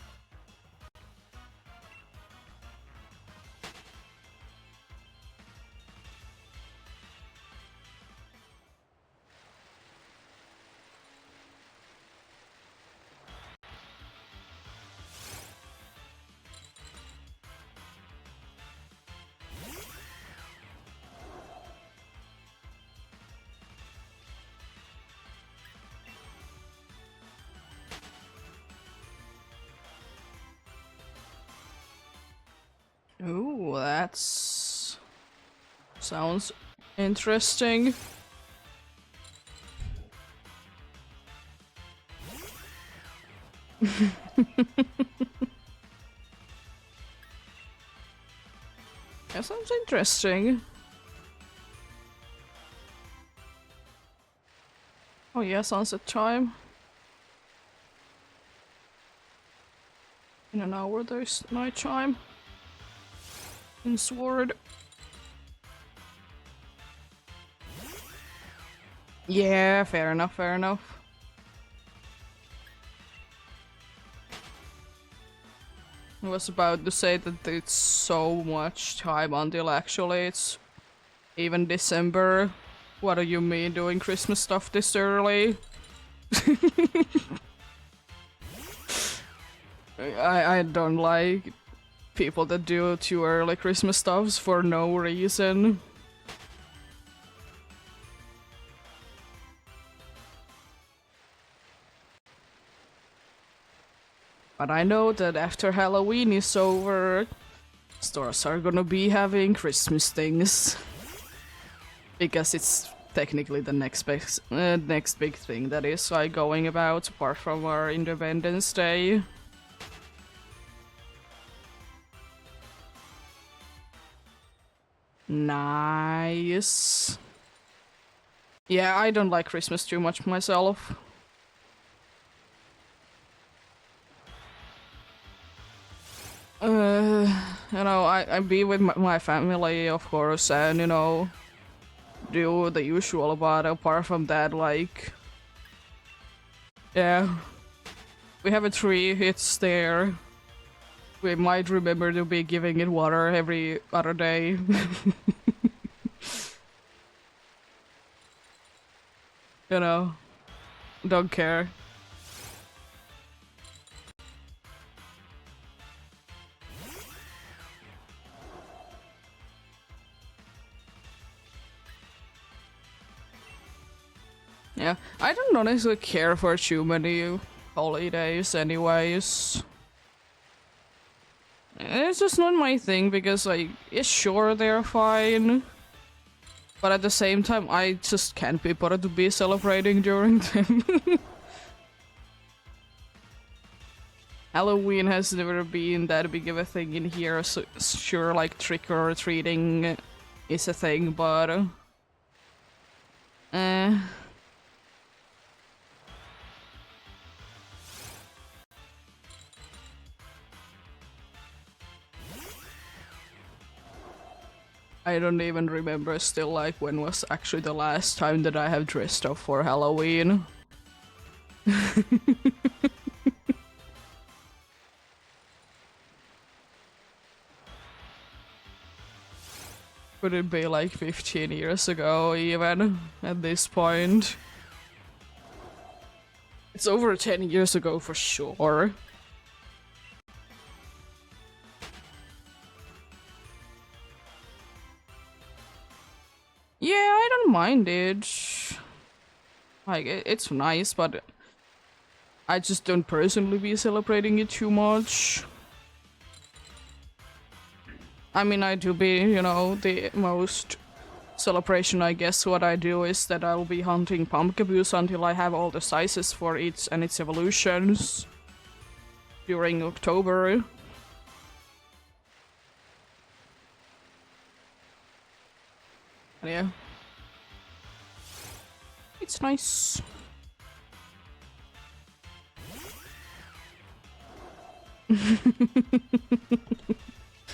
Ooh, that's... sounds interesting. That sounds interesting. Oh yeah, sunset time. In an hour there's night time. In Sword. Yeah, fair enough, fair enough. I was about to say that it's so much time until actually it's even December. What do you mean doing Christmas stuff this early? I don't like people that do too early Christmas stuffs for no reason. But I know that after Halloween is over, stores are gonna be having Christmas things. Because it's technically the next big thing that is going about, apart from our Independence Day. Nice. Yeah, I don't like Christmas too much myself. You know, I be with my family, of course, and, you know, do the usual, but apart from that, like, yeah, we have a tree, it's there. We might remember to be giving it water every other day. You know, don't care. Yeah, I don't honestly care for too many holidays anyways. It's just not my thing because, like, yeah, sure, they're fine. But at the same time, I just can't be bothered to be celebrating during them. Halloween has never been that big of a thing in here, so sure, like, trick-or-treating is a thing, but... Eh... I don't even remember still, like, when was actually the last time that I have dressed up for Halloween. Would it be like 15 years ago, even, at this point? It's over 10 years ago for sure. Yeah, I don't mind it. Like, it's nice, but I just don't personally be celebrating it too much. I mean, I do be, you know, the most celebration, I guess. What I do is that I'll be hunting pumpkaboo until I have all the sizes for it and its evolutions during October. Yeah. It's nice.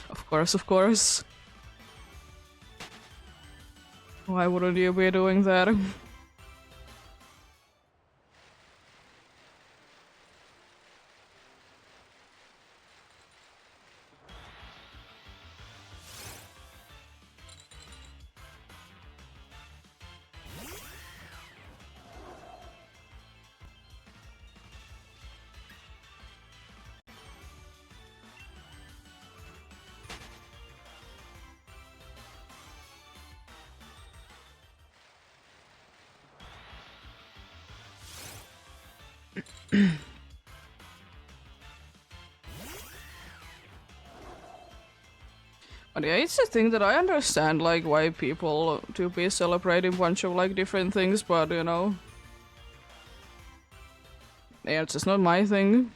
Of course, of course. Why wouldn't you be doing that? But yeah, it's a thing that I understand, like, why people do be celebrating a bunch of, like, different things, but, you know... Yeah, it's just not my thing.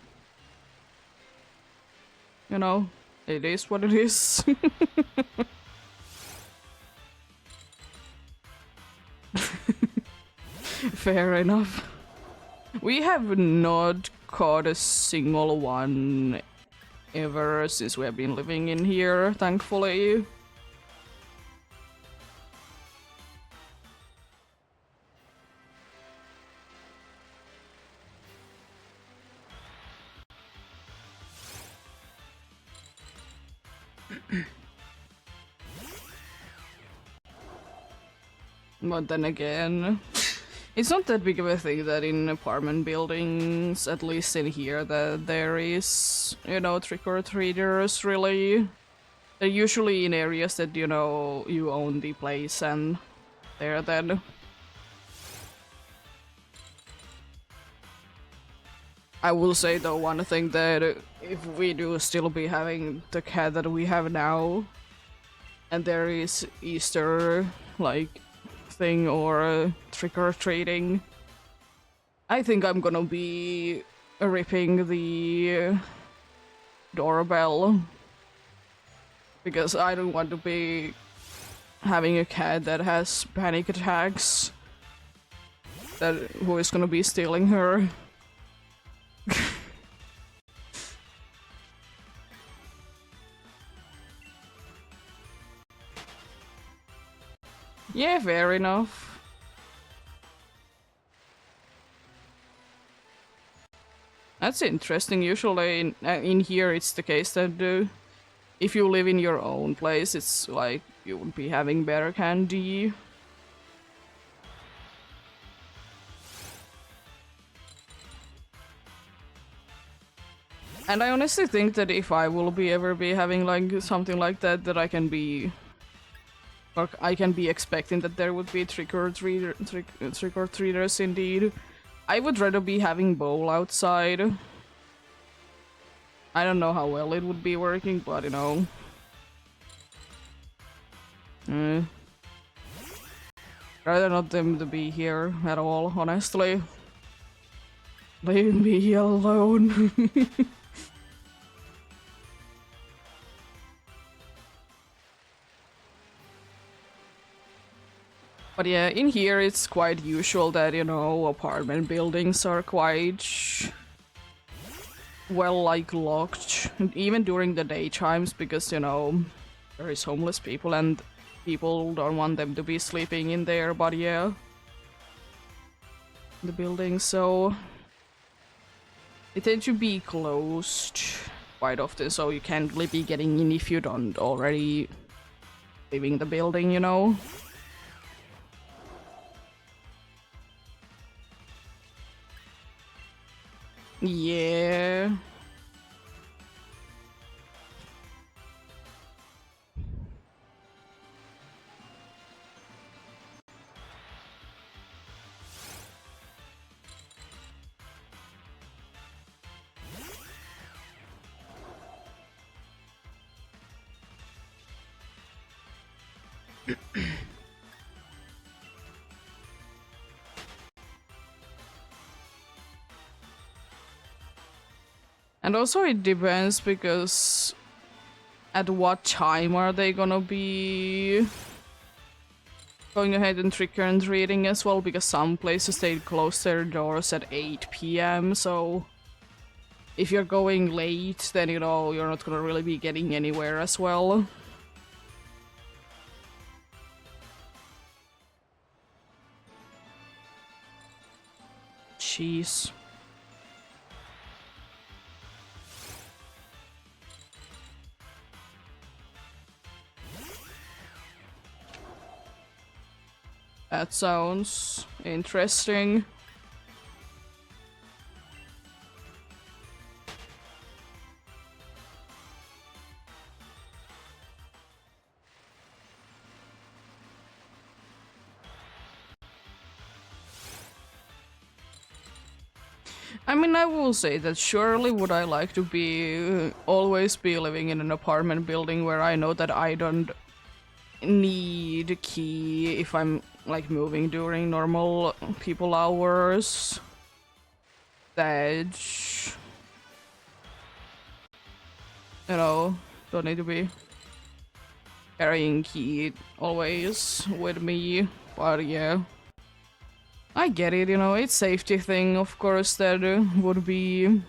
You know, it is what it is. Fair enough. We have not caught a single one ever since we have been living in here, thankfully. But then again, it's not that big of a thing that in apartment buildings, at least in here, that there is, you know, trick-or-treaters, really. They're usually in areas that, you know, you own the place and they're then. I will say though one thing that if we do still be having the cat that we have now, and there is Easter, like, thing or trick-or-treating, I think I'm gonna be ripping the doorbell. Because I don't want to be having a cat that has panic attacks, that who is gonna be stealing her. Yeah, fair enough. That's interesting. Usually in here it's the case that if you live in your own place, it's like you would be having better candy. And I honestly think that if I will ever be having like something like that, that I can be, or I can be expecting that there would be trick or treaters indeed. I would rather be having bowl outside. I don't know how well it would be working, but you know. Rather not them to be here at all, honestly. Leave me alone. But yeah, in here it's quite usual that, you know, apartment buildings are quite well, like, locked, even during the daytimes, because, you know, there is homeless people and people don't want them to be sleeping in there, but yeah. The building, so they tend to be closed quite often, so you can't really be getting in if you don't already leaving the building, you know. Yeah. And also it depends, because at what time are they gonna be going ahead and trick and treating as well, because some places they close their doors at 8 p.m. so if you're going late, then you know you're not gonna really be getting anywhere as well. Jeez. That sounds interesting. I mean, I will say that surely would I like to be always be living in an apartment building where I know that I don't need a key if I'm like moving during normal people hours. That, you know, don't need to be carrying key always with me. But yeah, I get it, you know, it's safety thing, of course, that would be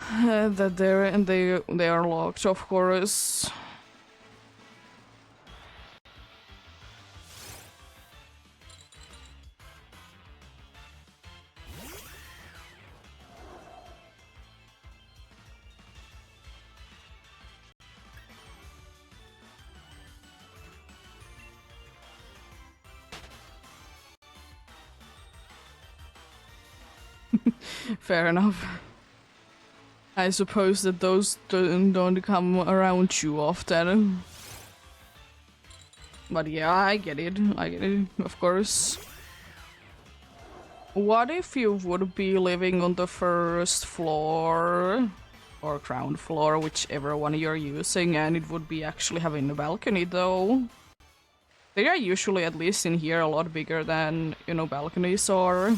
that they are locked, of course. Fair enough. I suppose that those don't come around too often. But yeah, I get it, of course. What if you would be living on the first floor or ground floor, whichever one you're using, and it would be actually having a balcony though? They are usually, at least in here, a lot bigger than, you know, balconies are.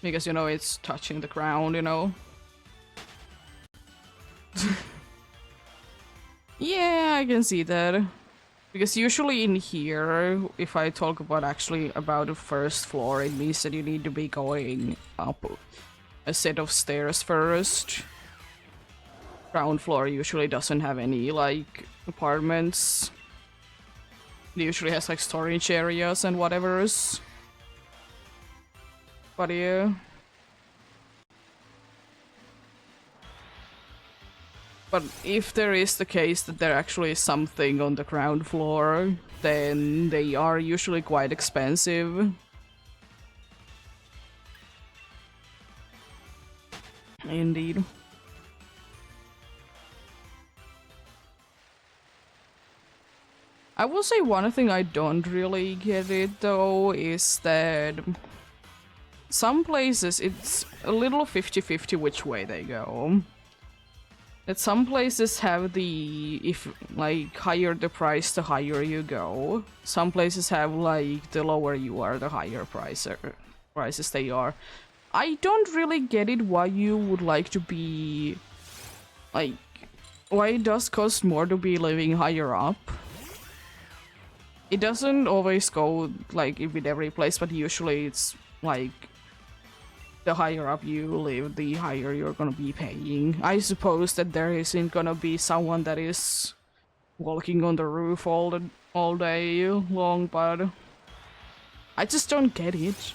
Because, you know, it's touching the ground, you know. Yeah, I can see that. Because usually in here, if I talk about actually about the first floor, it means that you need to be going up a set of stairs first. Ground floor usually doesn't have any, like, apartments. It usually has, like, storage areas and whatever's. But yeah. But if there is the case that there actually is something on the ground floor, then they are usually quite expensive. Indeed. I will say one thing I don't really get it though is that some places it's a little 50-50 which way they go. That some places have the, if like higher the price the higher you go. Some places have like the lower you are the higher prices they are. I don't really get it why you would like to be like, why it does cost more to be living higher up. It doesn't always go like with every place, but usually it's like the higher up you live, the higher you're gonna be paying. I suppose that there isn't gonna be someone that is walking on the roof all day long, but I just don't get it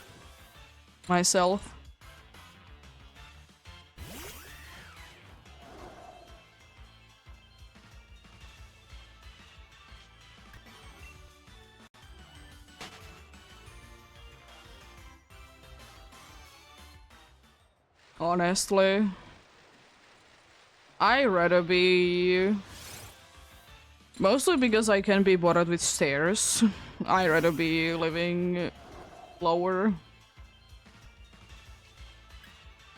myself. Honestly, I'd rather be... Mostly because I can be bothered with stairs. I'd rather be living lower.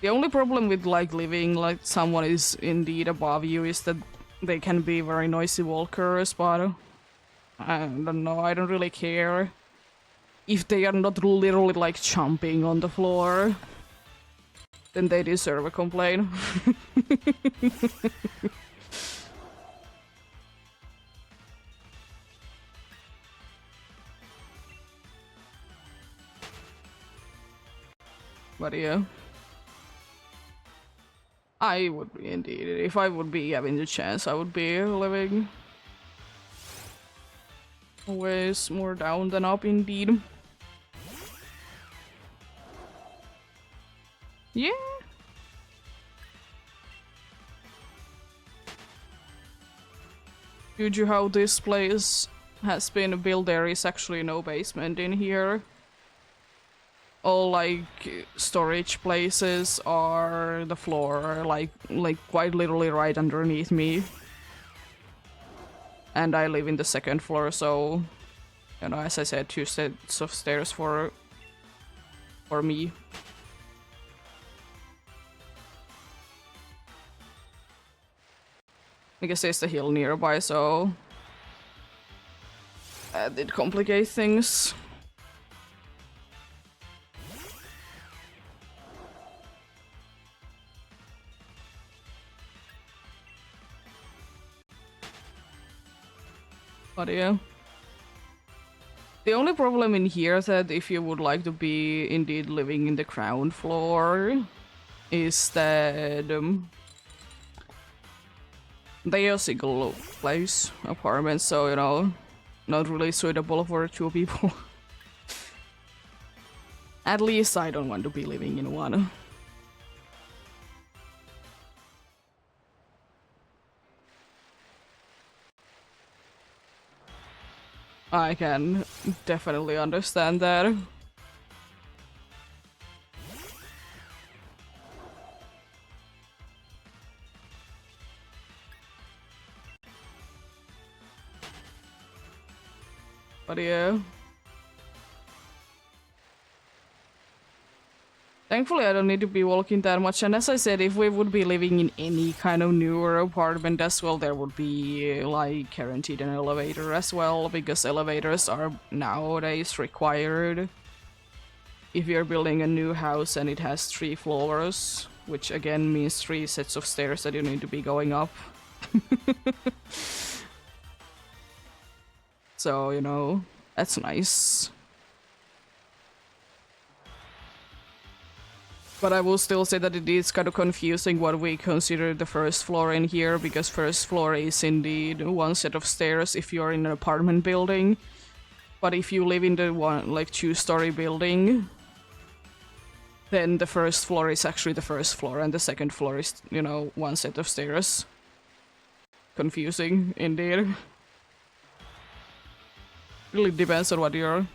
The only problem with like living like someone is indeed above you is that they can be very noisy walkers, but I don't know, I don't really care if they are not literally like jumping on the floor. Then they deserve a complaint. But yeah. I would be indeed. If I would be having the chance, I would be living always more down than up indeed. Yeah. Due to how this place has been built, there is actually no basement in here. All like storage places are the floor, like quite literally right underneath me. And I live in the second floor, so you know, as I said, 2 sets of stairs for me. I guess there's the hill nearby, so that did complicate things. But yeah. The only problem in here is that if you would like to be indeed living in the ground floor is that they are single place apartments, so you know, not really suitable for 2 people. At least I don't want to be living in one. I can definitely understand that. But yeah. Thankfully, I don't need to be walking that much, and as I said, if we would be living in any kind of newer apartment as well, there would be, like, guaranteed an elevator as well, because elevators are nowadays required. if you're building a new house and it has 3 floors, which again means 3 sets of stairs that you need to be going up. So, you know, that's nice. But I will still say that it is kind of confusing what we consider the first floor in here, because first floor is indeed 1 set of stairs if you're in an apartment building. But if you live in the 2-story building, then the first floor is actually the first floor and the second floor is, you know, 1 set of stairs. Confusing, indeed. Really depends on what you're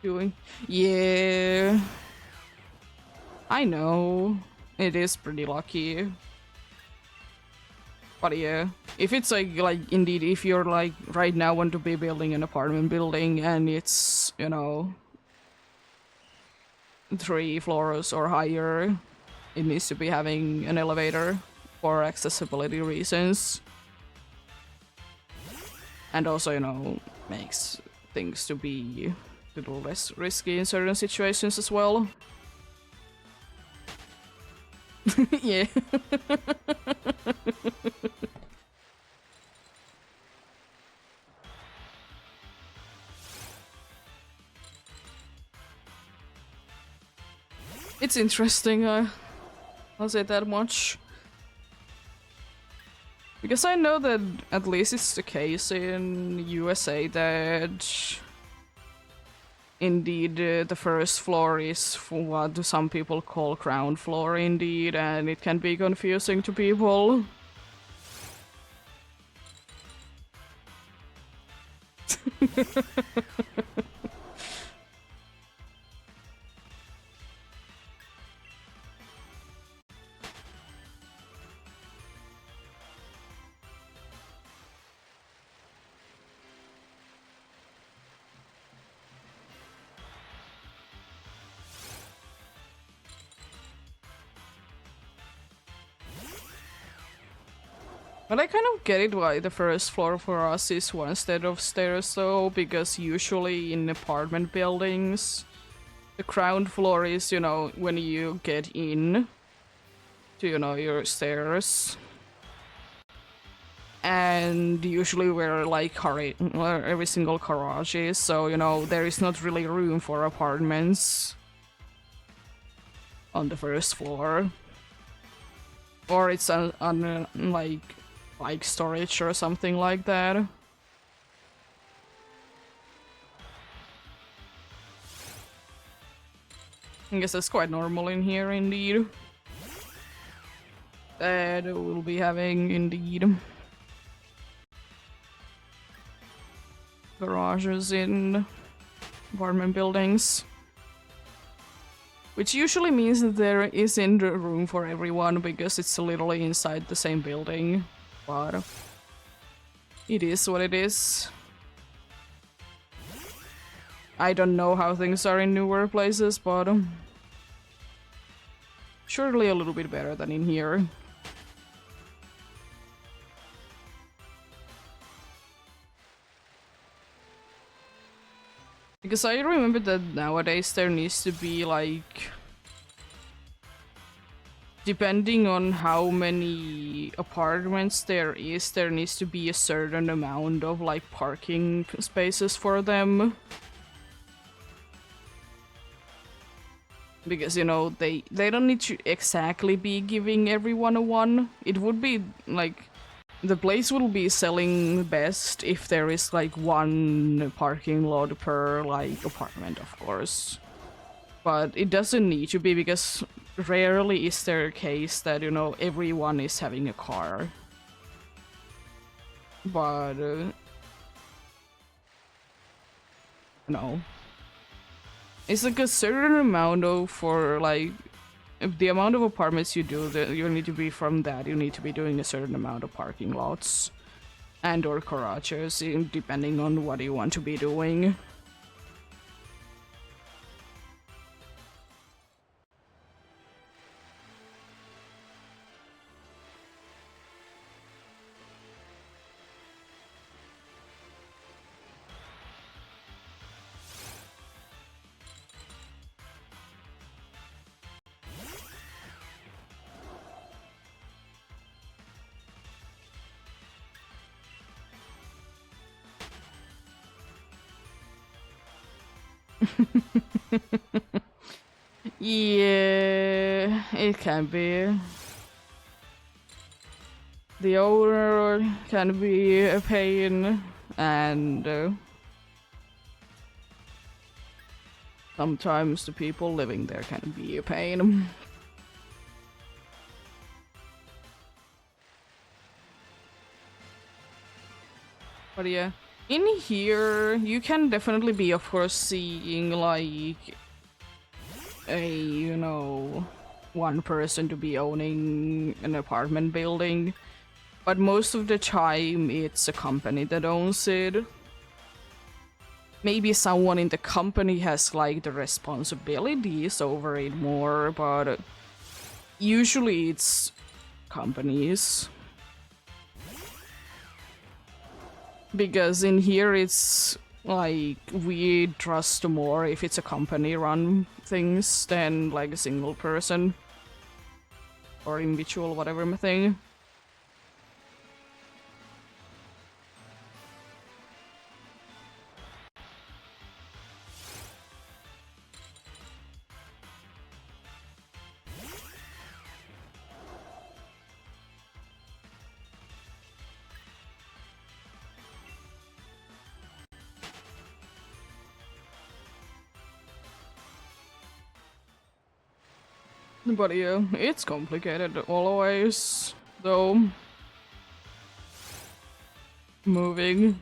doing. Yeah. I know. It is pretty lucky. But yeah, if it's like indeed, if you're like right now want to be building an apartment building and it's, you know, 3 floors or higher, it needs to be having an elevator for accessibility reasons. And also, you know, makes things to be a little less risky in certain situations as well. Yeah. It's interesting, I'll say that much. Because I know that at least it's the case in USA that indeed the first floor is what some people call ground floor indeed, and it can be confusing to people. But I kind of get it why the first floor for us is 1 set of stairs though, because usually in apartment buildings, the ground floor is, you know, when you get in to, you know, your stairs. And usually where like where every single garage is, so, you know, there is not really room for apartments on the first floor. Or it's on like bike storage or something like that. I guess that's quite normal in here, indeed. That we'll be having, indeed, garages in apartment buildings. Which usually means that there isn't room for everyone because it's literally inside the same building. But it is what it is. I don't know how things are in newer places, but surely a little bit better than in here. Because I remember that nowadays there needs to be like, depending on how many apartments there is, there needs to be a certain amount of like parking spaces for them. Because, you know, they don't need to exactly be giving everyone a 1. It would be like, the place will be selling best if there is like 1 parking lot per like apartment, of course. But it doesn't need to be, because rarely is there a case that, you know, everyone is having a car. But no. It's like a certain amount of, for like, the amount of apartments you do, that you need to be from that, you need to be doing a certain amount of parking lots and or garages, depending on what you want to be doing. Yeah, it can be. The owner can be a pain, and sometimes the people living there can be a pain. But yeah, in here you can definitely be, of course, seeing like a, you know, one person to be owning an apartment building, but most of the time it's a company that owns it. Maybe someone in the company has like the responsibilities over it more, but usually it's companies. Because in here it's like we trust more if it's a company run things than like a single person or individual whatever thing. But yeah, it's complicated always, though. Moving.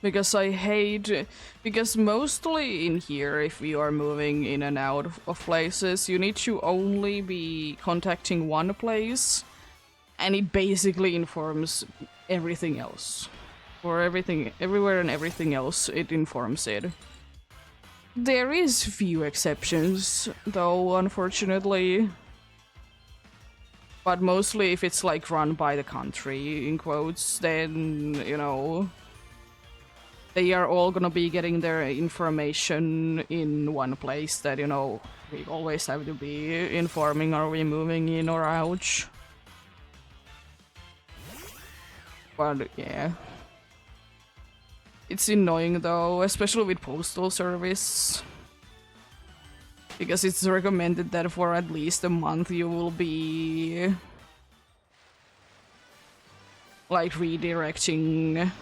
Because I hate... Because mostly in here, if you are moving in and out of places, you need to only be contacting one place, and it basically informs everything else. For everything, everywhere and everything else, it informs it. There is few exceptions, though, unfortunately. But mostly if it's like run by the country, in quotes, then, you know, they are all gonna be getting their information in one place that, you know, we always have to be informing, are we moving in or out. But yeah. It's annoying though, especially with postal service. Because it's recommended that for at least a month you will be like redirecting,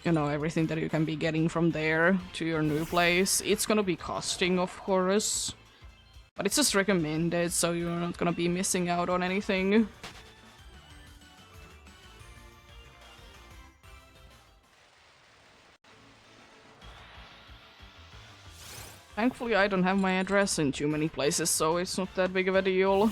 you know, everything that you can be getting from there to your new place. It's gonna be costing, of course, but it's just recommended, so you're not gonna be missing out on anything. Thankfully, I don't have my address in too many places, so it's not that big of a deal.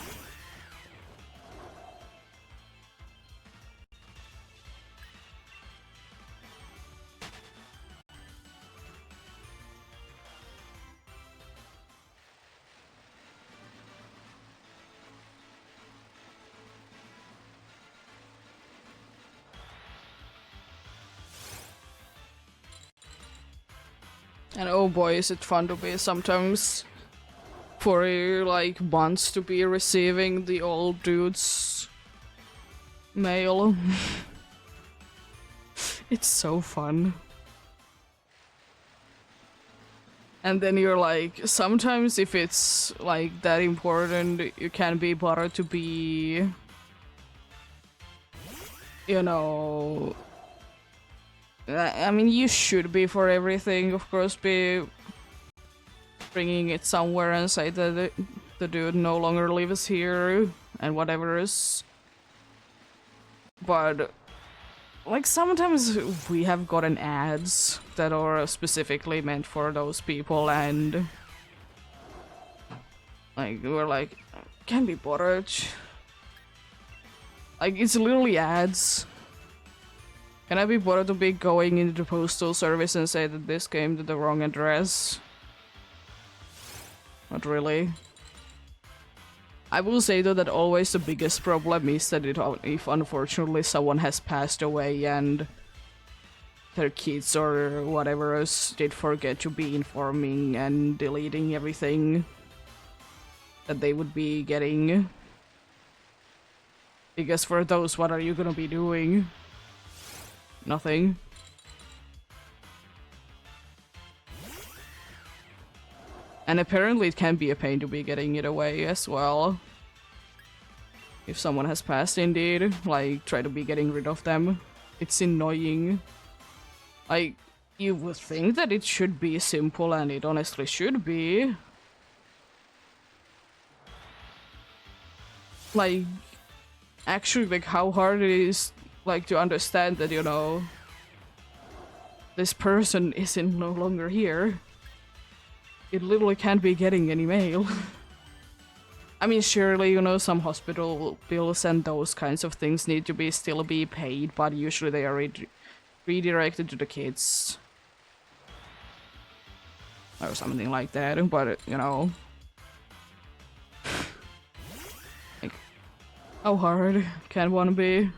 And oh boy, is it fun to be sometimes for like months to be receiving the old dude's mail. It's so fun. And then you're like, sometimes if it's like that important, you can't be bothered to be, you know, I mean, you should be for everything, of course, be bringing it somewhere and say that the dude no longer lives here and whatever is. But like sometimes we have gotten ads that are specifically meant for those people, and like we're like, can't be bothered. Like it's literally ads. Can I be bothered to be going into the postal service and say that this came to the wrong address? Not really. I will say though that always the biggest problem is that if unfortunately someone has passed away and their kids or whatever else did forget to be informing and deleting everything that they would be getting. Because for those, what are you gonna be doing? nothing. And apparently it can be a pain to be getting it away as well. If someone has passed indeed, like try to be getting rid of them. It's annoying. Like, you would think that it should be simple, and it honestly should be. Like, actually, like how hard it is, like, to understand that, you know, this person isn't no longer here. It literally can't be getting any mail. I mean, surely, you know, some hospital bills and those kinds of things need to be still be paid, but usually they are redirected to the kids. Or something like that, but, you know. Like, how hard can one be?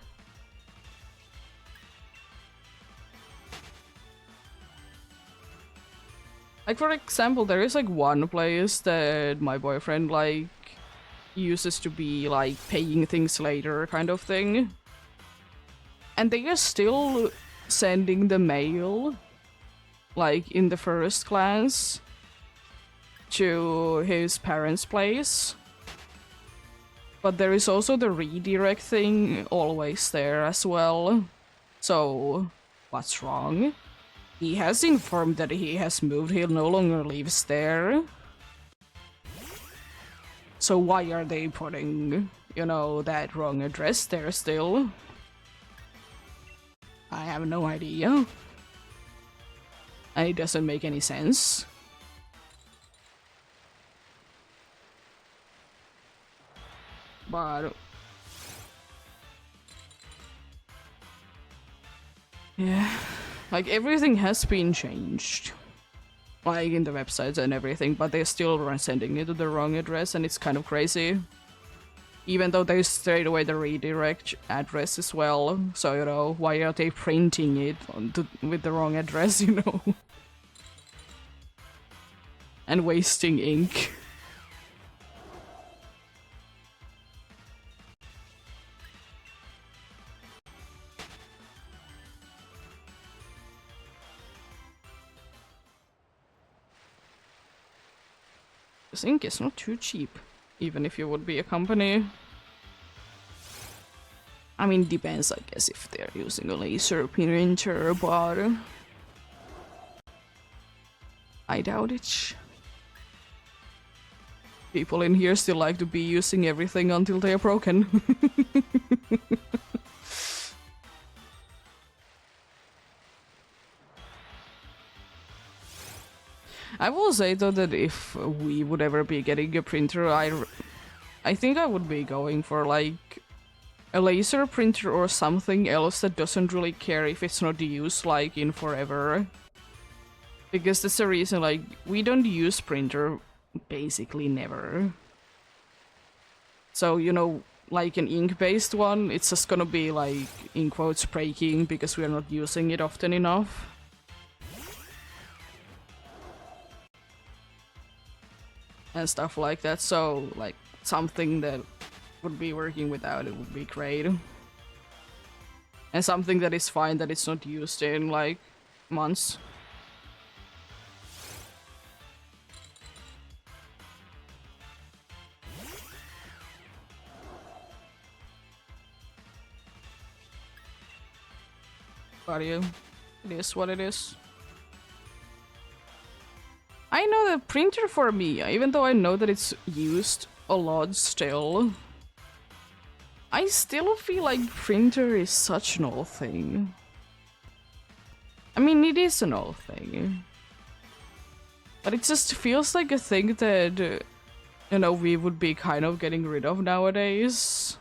Like, for example, there is like one place that my boyfriend like uses to be like paying things later kind of thing. And they are still sending the mail, like in the first class, to his parents' place. But there is also the redirect thing always there as well. So, what's wrong? He has informed that he has moved, he no longer lives there. So why are they putting, you know, that wrong address there still? I have no idea. And it doesn't make any sense. But... yeah. Like, everything has been changed. Like, in the websites and everything, but they're still sending it to the wrong address, and it's kind of crazy. Even though they straight away the redirect address as well. So, you know, why are they printing it with the wrong address, you know? And wasting ink. This ink is not too cheap, even if you would be a company. I mean, depends, I guess, if they're using a laser printer, but I doubt it. People in here still like to be using everything until they are broken. I will say though that if we would ever be getting a printer, I think I would be going for like a laser printer or something else that doesn't really care if it's not used like in forever. Because that's the reason, like, we don't use printer basically never. So, you know, like an ink-based one, it's just gonna be like, in quotes, breaking because we're not using it often enough. And stuff like that, so like something that would be working without it would be great. And something that is fine that it's not used in like months. But yeah, it is what it is. I know the printer for me, even though I know that it's used a lot still, I still feel like printer is such an old thing. I mean, it is an old thing. But it just feels like a thing that, you know, we would be kind of getting rid of nowadays.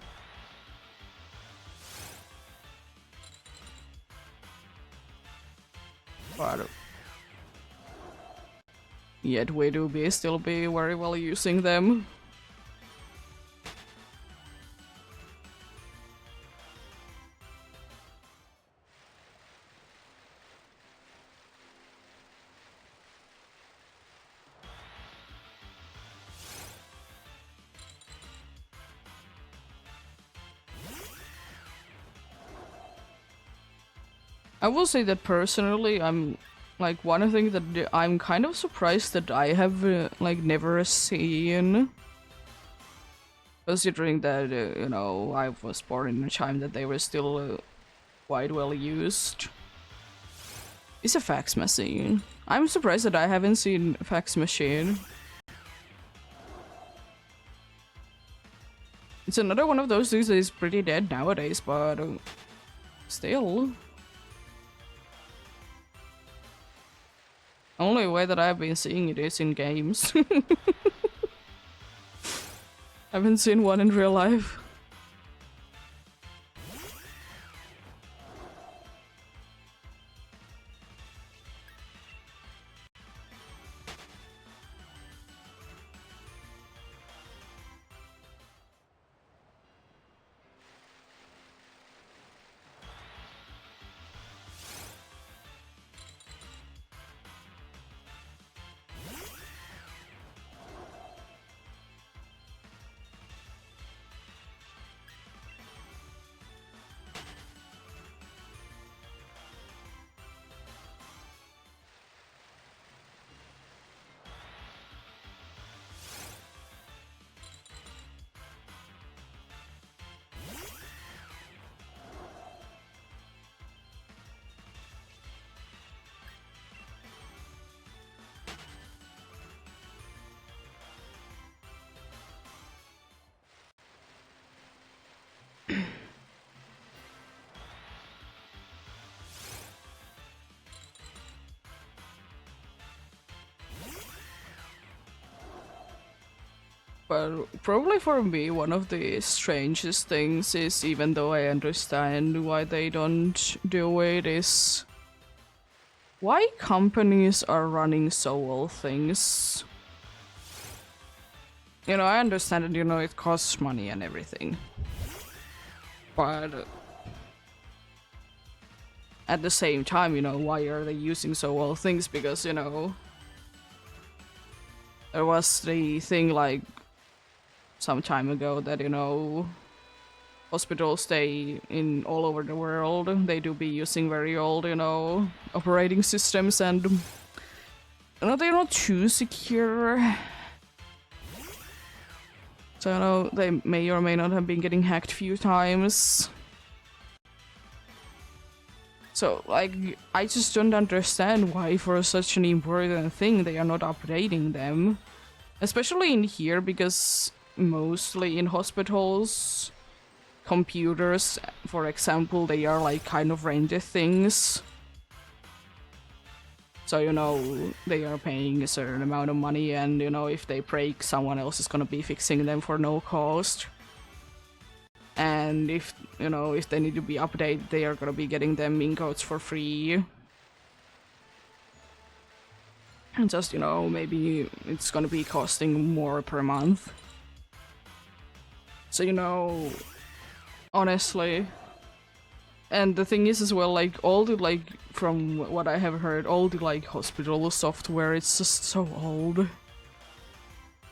But yet we do still be very well using them. I will say that personally, I'm like one thing that I'm kind of surprised that I have like never seen, considering that you know, I was born in a time that they were still quite well used. Is a fax machine. I'm surprised that I haven't seen a fax machine. It's another one of those things that is pretty dead nowadays, but still. Only way that I've been seeing it is in games. I haven't seen one in real life. But probably for me, one of the strangest things is, even though I understand why they don't do it, is why companies are running so well things. You know, I understand that, you know, it costs money and everything. But at the same time, you know, why are they using so well things? Because, you know, there was the thing like some time ago that, you know, hospitals they in all over the world, they do be using very old, you know, operating systems, and you know, they're not too secure. So, you know, they may or may not have been getting hacked a few times. So, like, I just don't understand why for such an important thing they are not updating them. Especially in here, because mostly in hospitals, computers, for example, they are like kind of rented things. So, you know, they are paying a certain amount of money, and, you know, if they break, someone else is gonna be fixing them for no cost. And if, you know, if they need to be updated, they are gonna be getting them in codes for free. And just, you know, maybe it's gonna be costing more per month. So, you know, honestly. And the thing is as well, like, all the, like, from what I have heard, all the, like, hospital software, it's just so old.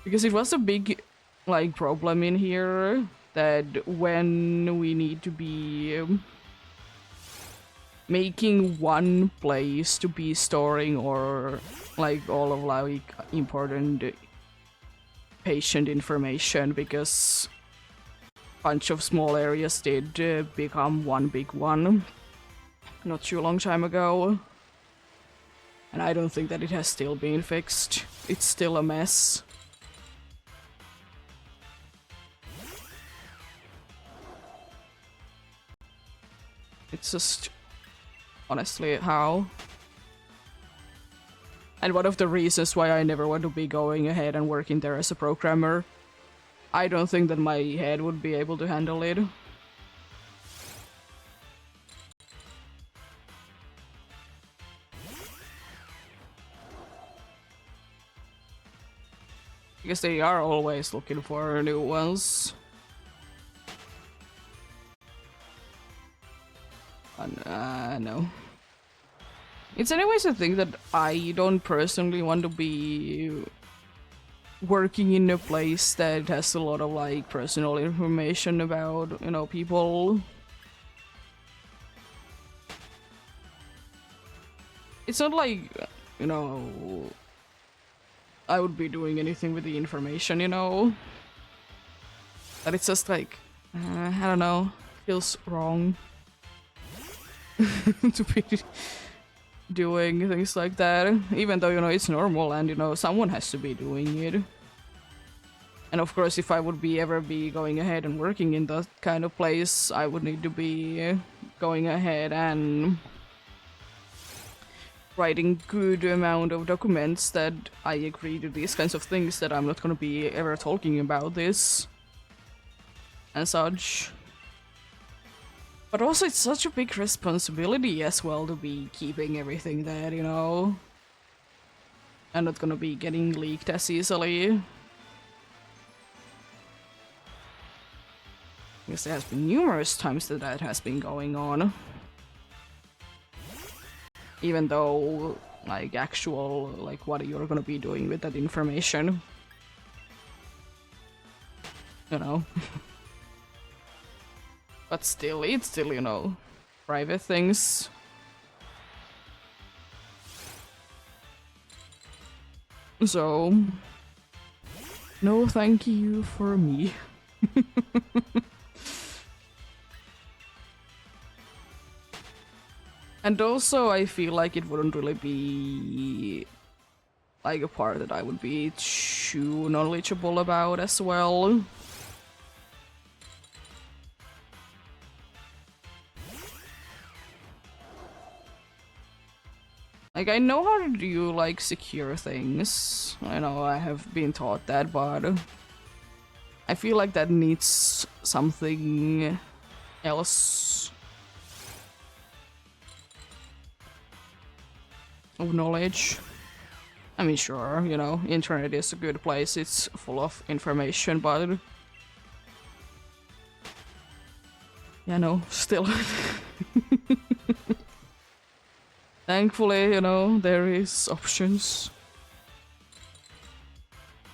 Because it was a big, like, problem in here that when we need to be making one place to be storing or, like, all of, like, important patient information, because bunch of small areas did become one big one not too long time ago, and I don't think that it has still been fixed. It's still a mess. It's just honestly how. And one of the reasons why I never want to be going ahead and working there as a programmer. I don't think that my head would be able to handle it. Because they are always looking for new ones. No. It's anyways a thing that I don't personally want to be working in a place that has a lot of, like, personal information about, you know, people. it's not like, you know, I would be doing anything with the information, you know? But it's just like, I don't know, feels wrong to be doing things like that, even though, you know, it's normal and, you know, someone has to be doing it. And of course, if I would ever be going ahead and working in that kind of place, I would need to be going ahead and writing good amount of documents that I agree to these kinds of things, that I'm not gonna be ever talking about this and such. But also it's such a big responsibility as well to be keeping everything there, you know? And not gonna be getting leaked as easily. Because there has been numerous times that that has been going on. Even though, like, actual, like, what you're gonna be doing with that information. You know? But still, it's still, you know, private things. So, no thank you for me. And also, I feel like it wouldn't really be like a part that I would be too knowledgeable about as well. Like, I know how to do, like, secure things. I know I have been taught that, but I feel like that needs something else of knowledge. I mean, sure, you know, internet is a good place, it's full of information, but yeah, no, still. Thankfully, you know, there is options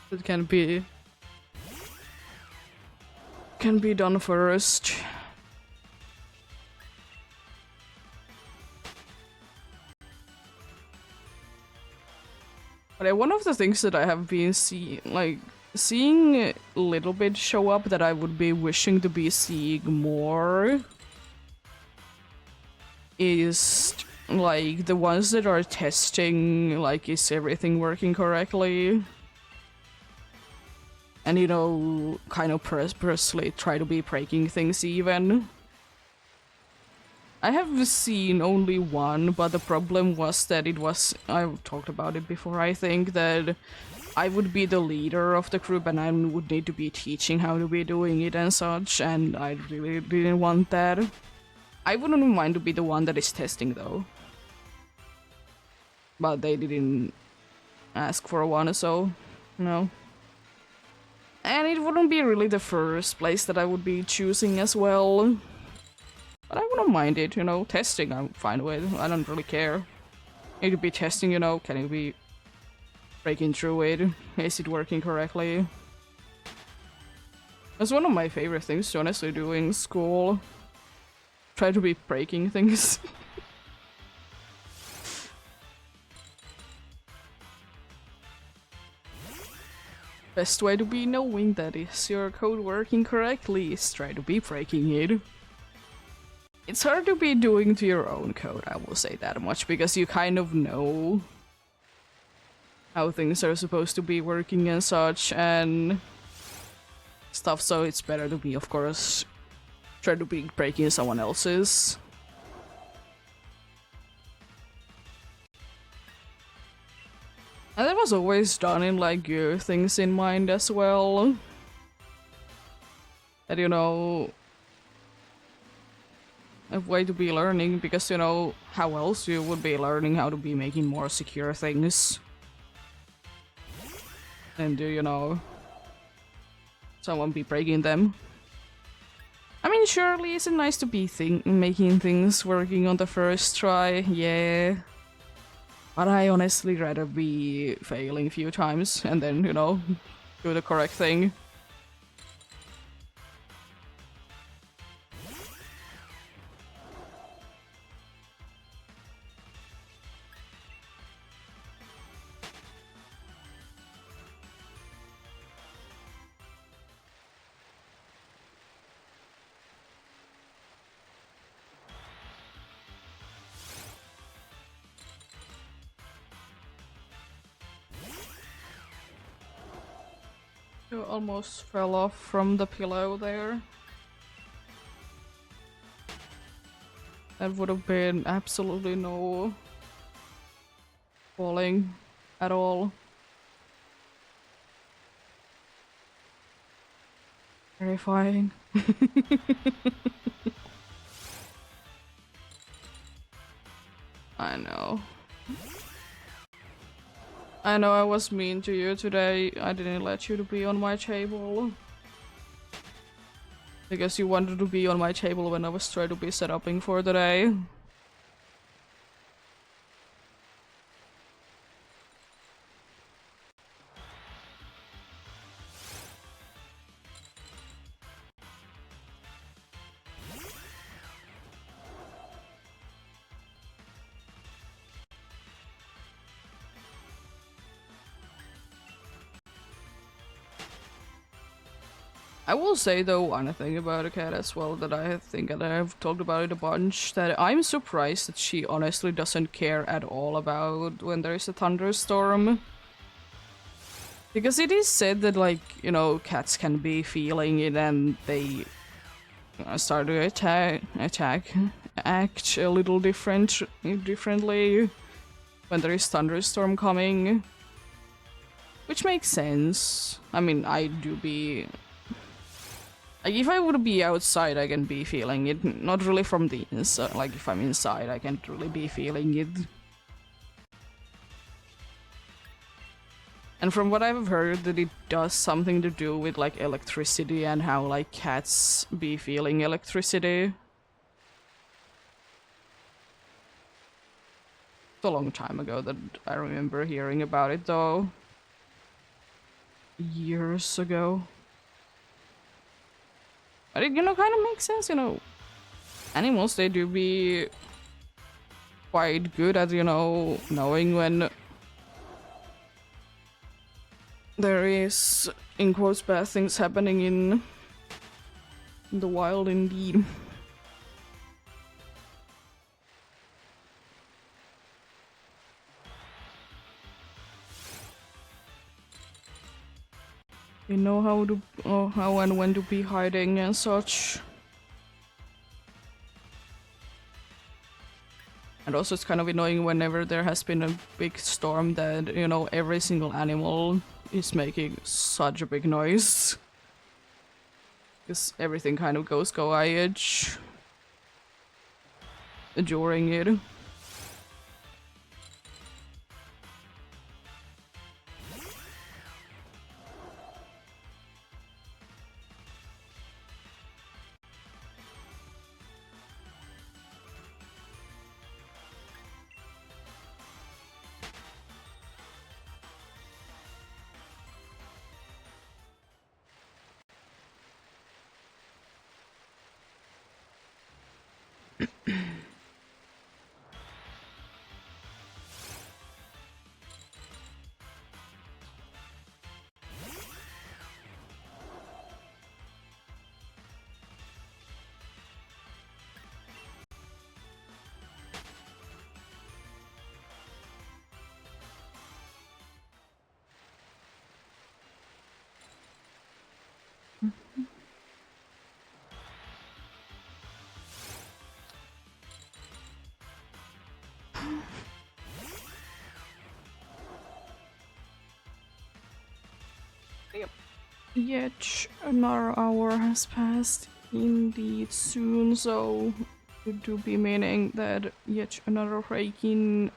that can be done first. But one of the things that I have been seeing a little bit show up that I would be wishing to be seeing more is like the ones that are testing, like, is everything working correctly? And, you know, kind of purposely try to be breaking things even. I have seen only one, but the problem was that it was, I've talked about it before, I think, that I would be the leader of the group and I would need to be teaching how to be doing it and such, and I really didn't want that. I wouldn't mind to be the one that is testing though. But they didn't ask for one, so no. And it wouldn't be really the first place that I would be choosing as well. But I wouldn't mind it, you know, testing I'm fine with, I don't really care. It could be testing, you know, can you be breaking through it? Is it working correctly? That's one of my favorite things to honestly do in school. Try to be breaking things. Best way to be knowing that is your code working correctly is try to be breaking it. It's hard to be doing to your own code, I will say that much, because you kind of know how things are supposed to be working and such and stuff, so it's better to be, of course, try to be breaking someone else's. And that was always done in, like, your things in mind as well. That, you know, a way to be learning, because, you know, how else you would be learning how to be making more secure things? And do, you know, someone be breaking them? I mean, surely it's nice to be making things working on the first try, yeah. But I honestly rather be failing a few times and then, you know, do the correct thing. You almost fell off from the pillow there. That would have been absolutely no falling at all. Terrifying. I know. I know I was mean to you today. I didn't let you to be on my table. Because you wanted to be on my table when I was trying to be set upping for the day. I will say though one thing about a cat as well that I think that I've talked about it a bunch, that I'm surprised that she honestly doesn't care at all about when there is a thunderstorm. Because it is said that, like, you know, cats can be feeling it and they start to act a little differently when there is thunderstorm coming. Which makes sense. I mean, I do be... Like, if I would be outside, I can be feeling it. Not really from the inside. Like, if I'm inside, I can't really be feeling it. And from what I've heard, that it does something to do with, like, electricity and how, like, cats be feeling electricity. It's a long time ago that I remember hearing about it, though. Years ago. But it, you know, kind of makes sense, you know. Animals, they do be quite good at, you know, knowing when there is, in quotes, bad things happening in the wild indeed. They know how and when to be hiding and such. And also it's kind of annoying whenever there has been a big storm that, you know, every single animal is making such a big noise. Because everything kind of goes quiet during it. Yep. Yet another hour has passed indeed soon, so it do be meaning that yet another break-in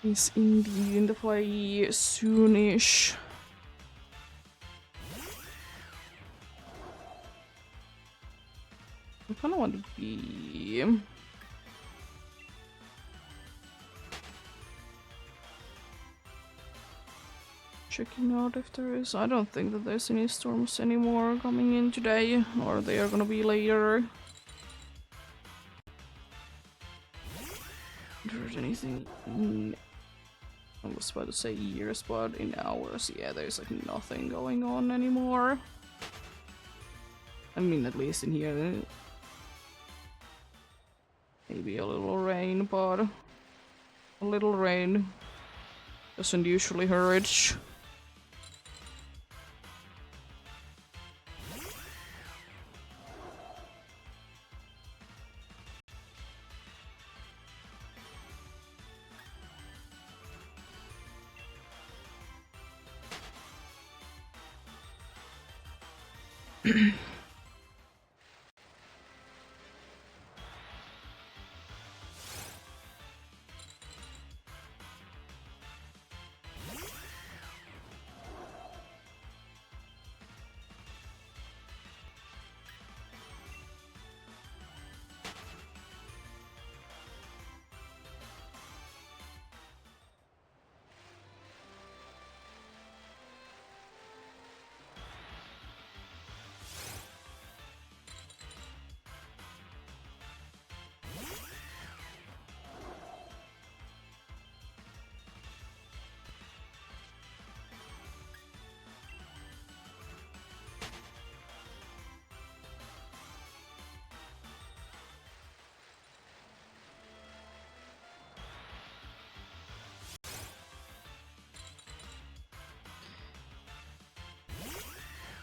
is indeed in the play soonish. I kinda want to be... checking out if there is. I don't think that there's any storms anymore coming in today, or they are gonna be later. If there's anything in... I was about to say years, but in hours, yeah, there's like nothing going on anymore. I mean, at least in here. Maybe a little rain, but a little rain doesn't usually hurt.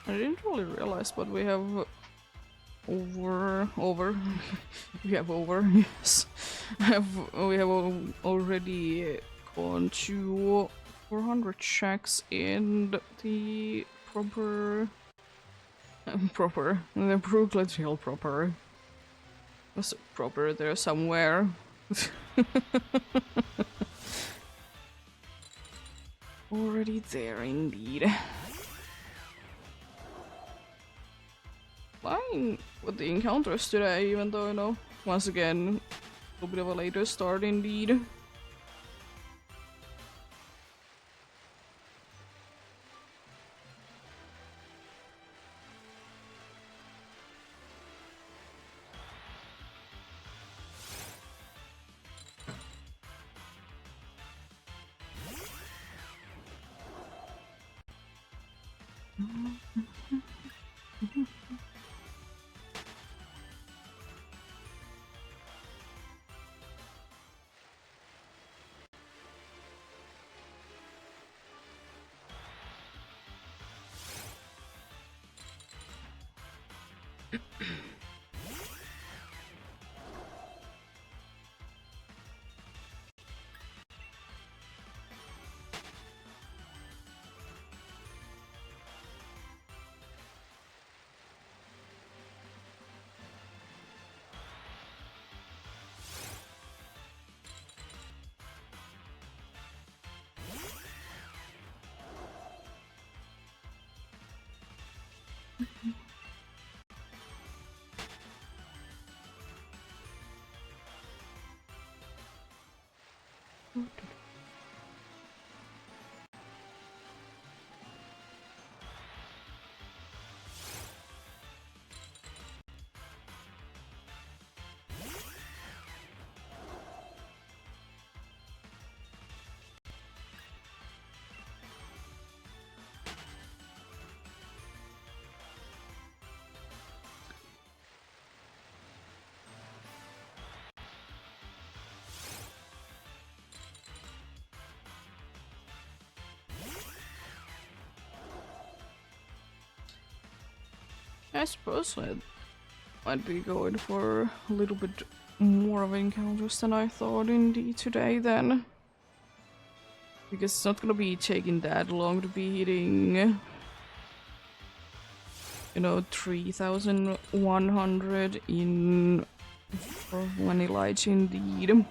I didn't really realize, but we have over we have over yes we have already gone to 400 checks in the proper the Brooklyn Hill proper was proper there somewhere. Already there indeed. Fine with the encounters today, even though, you know, once again, a little bit of a later start indeed. I suppose I might be going for a little bit more of encounters than I thought indeed today then. Because it's not gonna be taking that long to be hitting, you know, 3,100 in for one elite indeed.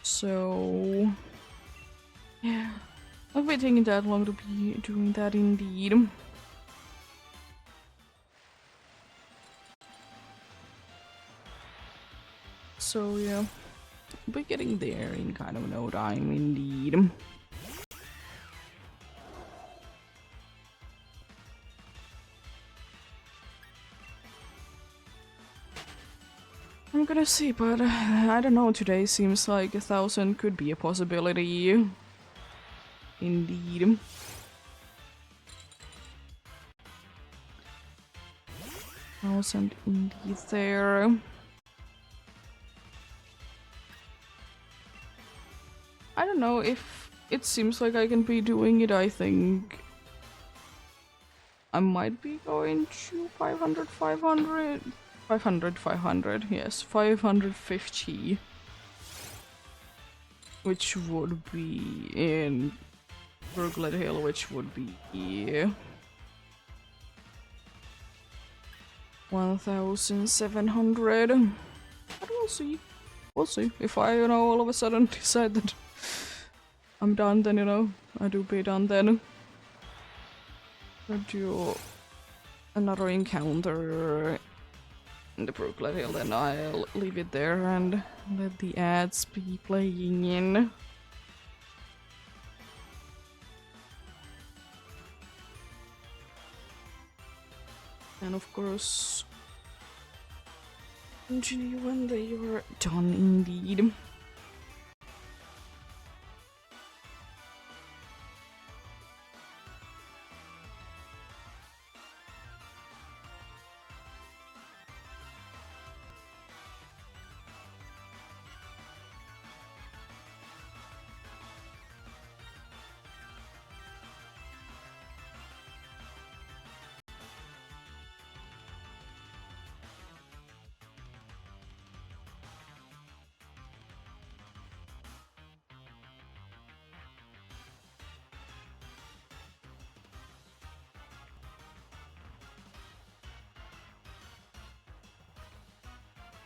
So yeah, not be taking that long to be doing that indeed. So yeah, we'll be getting there in kind of no time indeed. I'm gonna see, but I don't know, today seems like 1,000 could be a possibility. Indeed. Thousand indeed there. I don't know if it seems like I can be doing it. I think I might be going to 500, 500, 500, 500, yes, 550. Which would be in Brooklyn Hill, which would be 1,700. But we'll see. We'll see. If I, all of a sudden decide that I'm done, then, I do be done then. I'll do another encounter in the Brooklet Hill, then I'll leave it there and let the ads be playing in. And of course, continue when they are done indeed.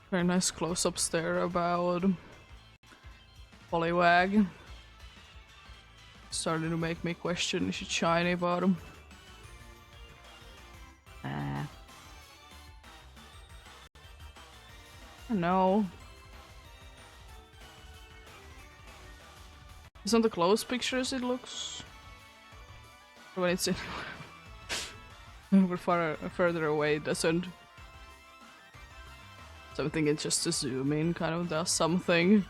Very nice close-ups there about Poliwag. Starting to make me question, is she shiny bottom? No. It's on the close pictures it looks. When it's in further away it doesn't. So I'm thinking just to zoom in kind of does something.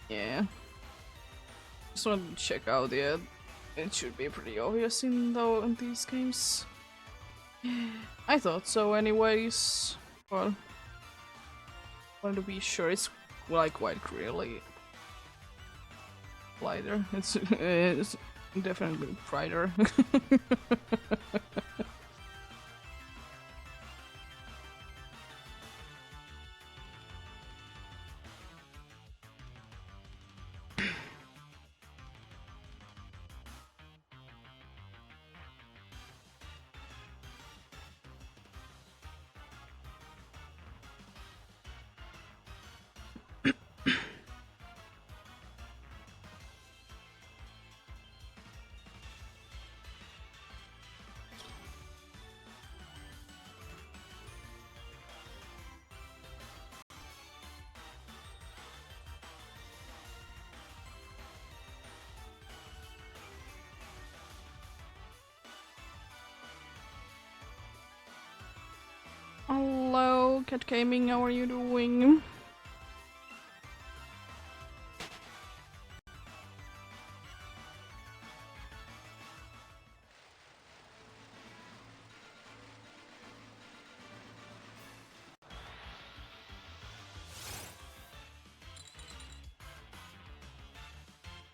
Yeah. Just wanted to check out the ad. It should be pretty obvious in these games. I thought so anyways. Well, wanted to be sure it's like quite clearly lighter. It's definitely brighter. Hello, Cat Gaming, how are you doing?